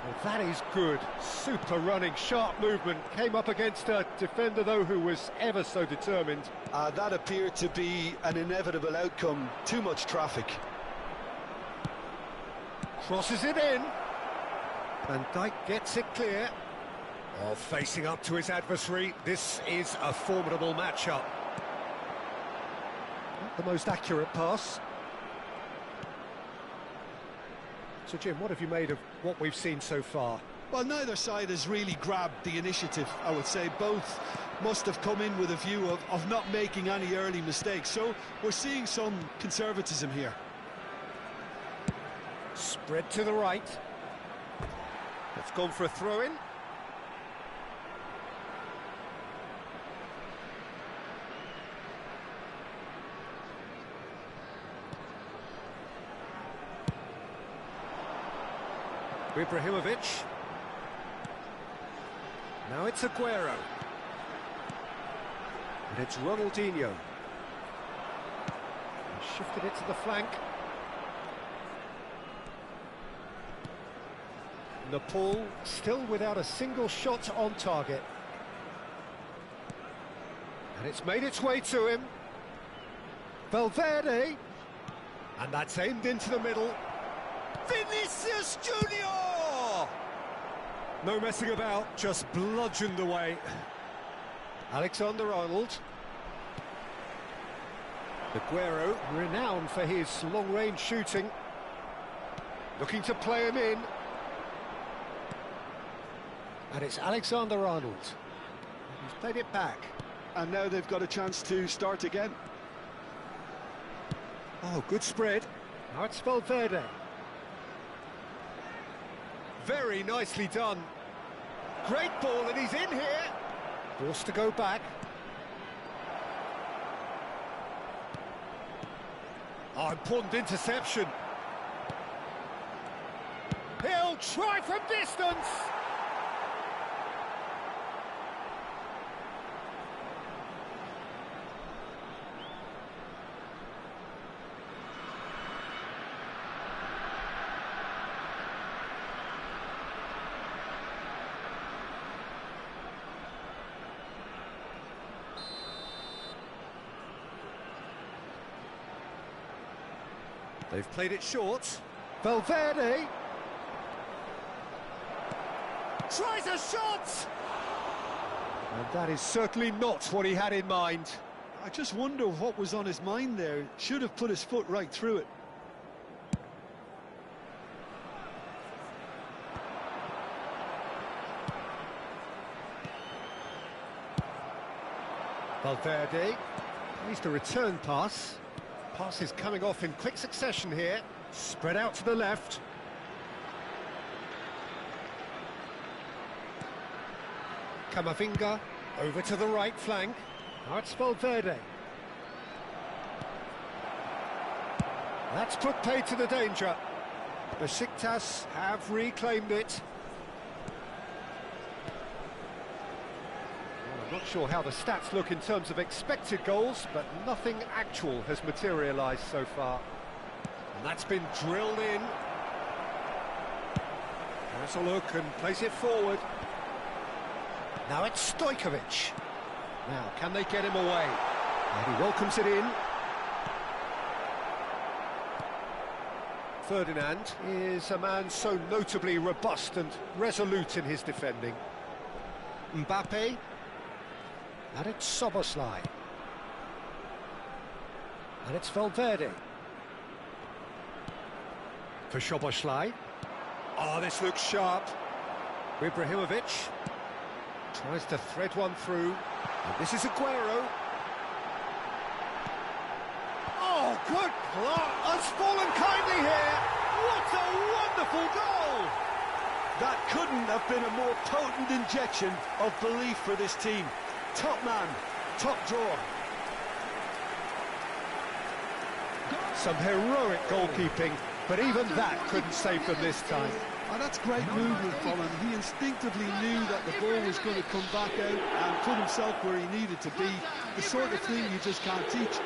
Well, that is good. Super running, sharp movement. Came up against a defender, though, who was ever so determined. That appeared to be an inevitable outcome. Too much traffic. Crosses it in. Van Dijk gets it clear. Oh, facing up to his adversary. This is a formidable matchup. Not the most accurate pass. So, Jim, what have you made of what we've seen so far? Well, neither side has really grabbed the initiative, I would say. Both must have come in with a view of not making any early mistakes. So we're seeing some conservatism here. Spread to the right. It's gone for a throw-in. Ibrahimovic. Now it's Aguero. And it's Ronaldinho. He shifted it to the flank. Nepal still without a single shot on target. And it's made its way to him. Valverde. And that's aimed into the middle. Vinicius Junior! No messing about, just bludgeoned away. Alexander-Arnold. Aguero, renowned for his long-range shooting. Looking to play him in. And it's Alexander-Arnold. He's played it back. And now they've got a chance to start again. Oh, good spread. Now it's Valverde. Very nicely done. Great ball, and he's in here. Forced to go back. Oh, important interception. He'll try from distance. They've played it short. Valverde tries a shot! And that is certainly not what he had in mind. I just wonder what was on his mind there. Should have put his foot right through it. Valverde needs to return pass. Pass is coming off in quick succession here. Spread out to the left. Camavinga over to the right flank. Now it's Valverde. That's put paid to the danger. Besiktas have reclaimed it. I'm not sure how the stats look in terms of expected goals, but nothing actual has materialised so far. And that's been drilled in. Has a look and plays it forward. Now it's Stojkovic. Now, can they get him away? And he welcomes it in. Ferdinand is a man so notably robust and resolute in his defending. Mbappe. And it's Szoboszlai. And it's Valverde. For Szoboszlai. Oh, this looks sharp. Ibrahimovic tries to thread one through. And this is Aguero. Oh, good block. Has fallen kindly here. What a wonderful goal! That couldn't have been a more potent injection of belief for this team. Top man, top drawer. Some heroic goalkeeping, but even that couldn't save them this time. Oh, that's great movement from him. He instinctively knew that the ball was going to come back out and put himself where he needed to be. The sort of thing you just can't teach.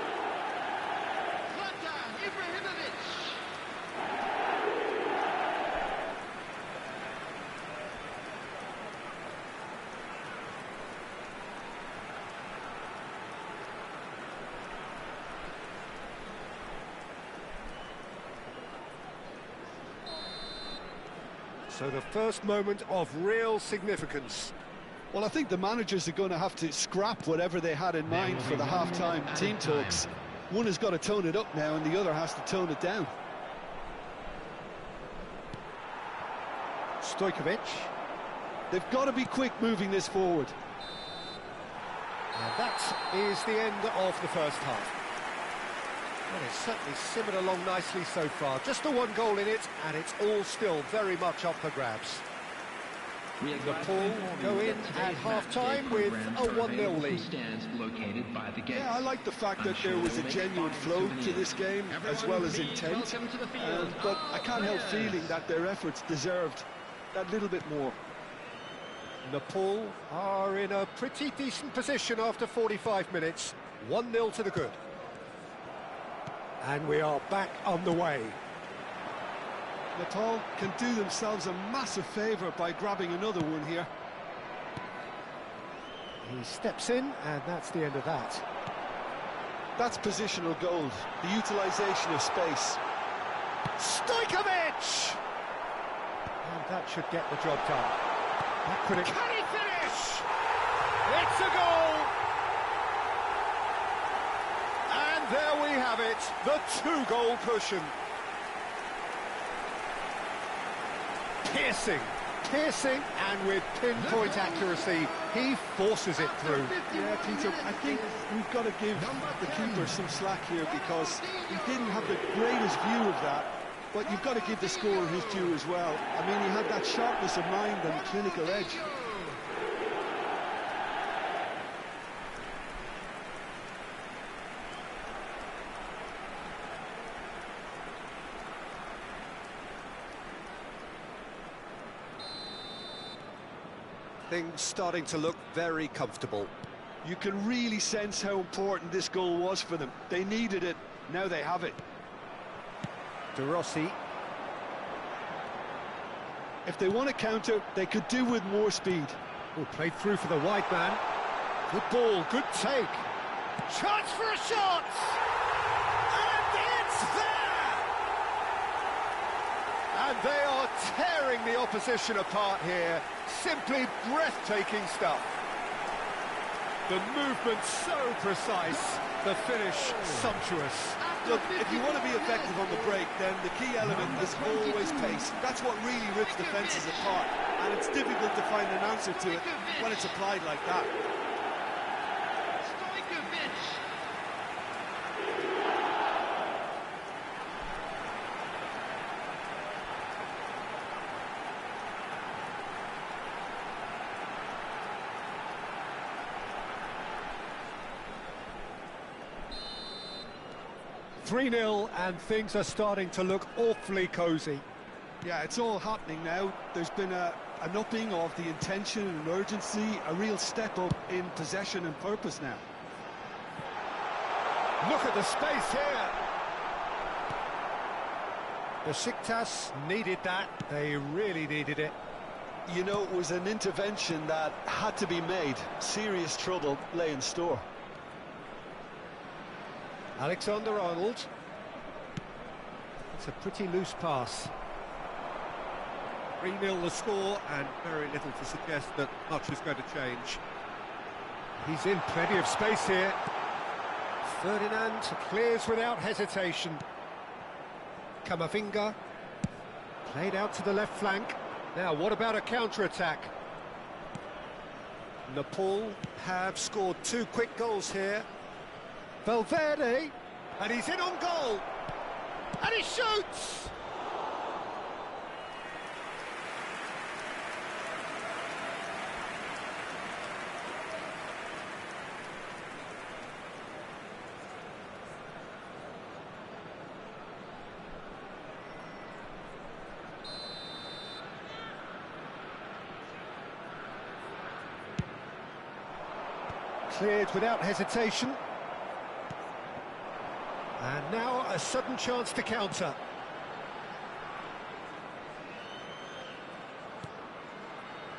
So the first moment of real significance. Well, I think the managers are going to have to scrap whatever they had in mind for the half-time team talks. One has got to tone it up now and the other has to tone it down. Stojkovic. They've got to be quick moving this forward. And that is the end of the first half. Well, it's certainly simmered along nicely so far. Just the one goal in it, and it's all still very much up for grabs. Liverpool go in at half-time with a 1-0 lead. Yeah, I like the fact that there was a genuine flow to this game, as well as intent. But I can't help feeling that their efforts deserved that little bit more. Liverpool are in a pretty decent position after 45 minutes. 1-0 to the good. And we are back on the way. Natal can do themselves a massive favour by grabbing another one here. He steps in, and that's the end of that. That's positional gold, the utilisation of space. Stojkovic! And that should get the job done. That could Can he finish? It's a goal! And there we have it, the 2-goal cushion. Piercing, and with pinpoint accuracy, he forces it through. Yeah, Peter, I think we've got to give the keeper some slack here because he didn't have the greatest view of that, but you've got to give the scorer his due as well. I mean, he had that sharpness of mind and clinical edge. Things starting to look very comfortable. You can really sense how important this goal was for them. They needed it, now they have it. De Rossi. If they want to counter, they could do with more speed. Oh, played through for the wide man. Good ball, good take. Chance for a shot! And it's there! And they are tearing the opposition apart here. Simply breathtaking stuff. The movement so precise, the finish sumptuous. Look, if you want to be effective on the break, then the key element is always pace. That's what really rips defences apart, and it's difficult to find an answer to it when it's applied like that. 3-0, and things are starting to look awfully cosy. Yeah, it's all happening now. There's been an upping of the intention and urgency, a real step up in possession and purpose now. Look at the space here. Besiktas needed that. They really needed it. You know, it was an intervention that had to be made. Serious trouble lay in store. Alexander-Arnold. It's a pretty loose pass. 3-0 the score, and very little to suggest that much is going to change. He's in plenty of space here. Ferdinand clears without hesitation. Camavinga played out to the left flank. Now, what about a counter-attack? Nepal have scored 2 quick goals here. Valverde, and he's in on goal. And he shoots! Cleared without hesitation. And now a sudden chance to counter.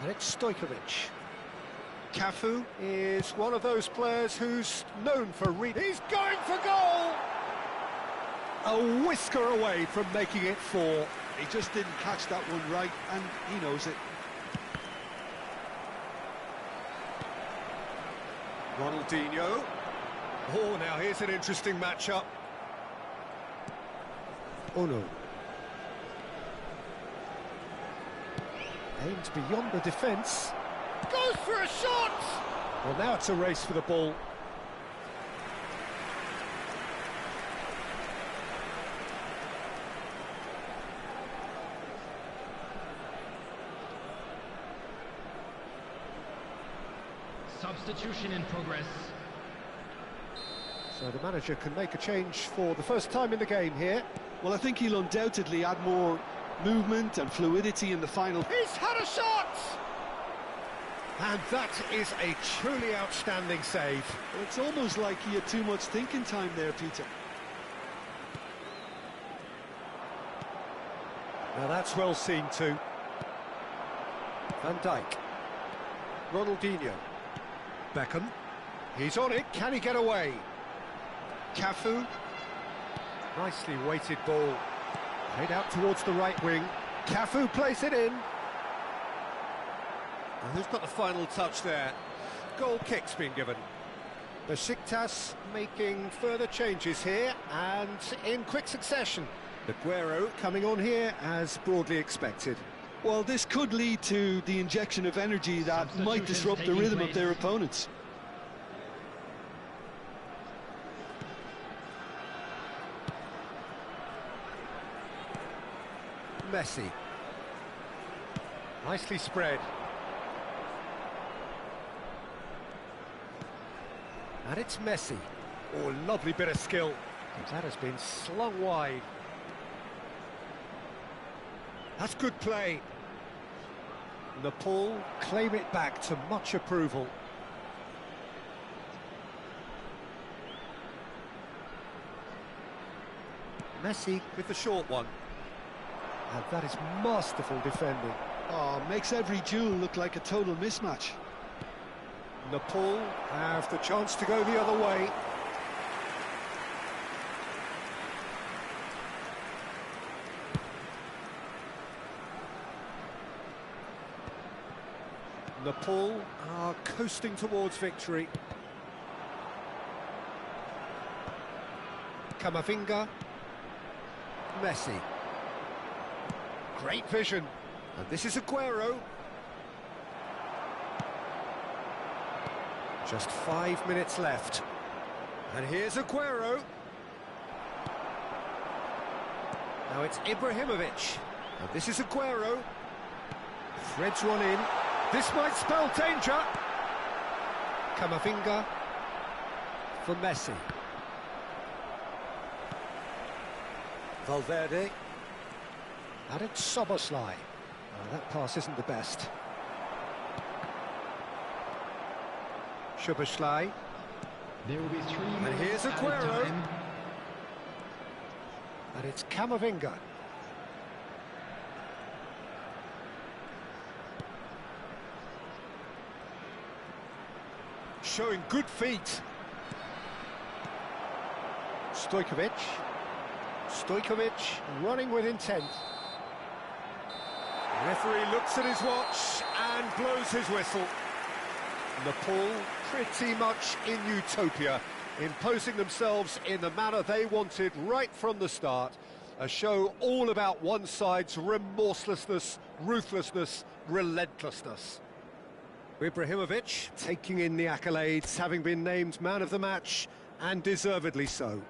And it's Stojkovic. Cafu is one of those players who's known for He's going for goal! A whisker away from making it 4. He just didn't catch that one right, and he knows it. Ronaldinho. Oh, now here's an interesting matchup. Oh no. Aimed beyond the defence. Goes for a shot! Well, now it's a race for the ball. Substitution in progress. So the manager can make a change for the first time in the game here. Well, I think he'll undoubtedly add more movement and fluidity in the final. He's had a shot! And that is a truly outstanding save. It's almost like he had too much thinking time there, Peter. Now that's well seen too. Van Dijk. Ronaldinho. Beckham. He's on it. Can he get away? Cafu. Nicely weighted ball. Played out towards the right wing. Cafu plays it in. And who's got the final touch there? Goal kick's been given. Besiktas making further changes here, and in quick succession. Aguero coming on here as broadly expected. Well, this could lead to the injection of energy that might disrupt the rhythm of their opponents. Messi. Nicely spread. And it's Messi. Oh, lovely bit of skill. That has been slung wide. That's good play. Nepal claim it back to much approval. Messi with the short one. And that is masterful defending. Oh, makes every duel look like a total mismatch. Nepal have the chance to go the other way. Nepal are coasting towards victory. Camavinga. Messi. Great vision. And this is Aguero. Just 5 minutes left. And here's Aguero. Now it's Ibrahimovic. And this is Aguero. Threads one in. This might spell danger. Camavinga for Messi. Valverde. And it's Szoboszlai. That pass isn't the best. Szoboszlai. There will be 3 And minutes here's added Aguero. time. And it's Camavinga. Showing good feet. Stojkovic running with intent. The referee looks at his watch and blows his whistle. Nepal pretty much in utopia, imposing themselves in the manner they wanted right from the start. A show all about one side's remorselessness, ruthlessness, relentlessness. Ibrahimovic taking in the accolades, having been named man of the match, and deservedly so.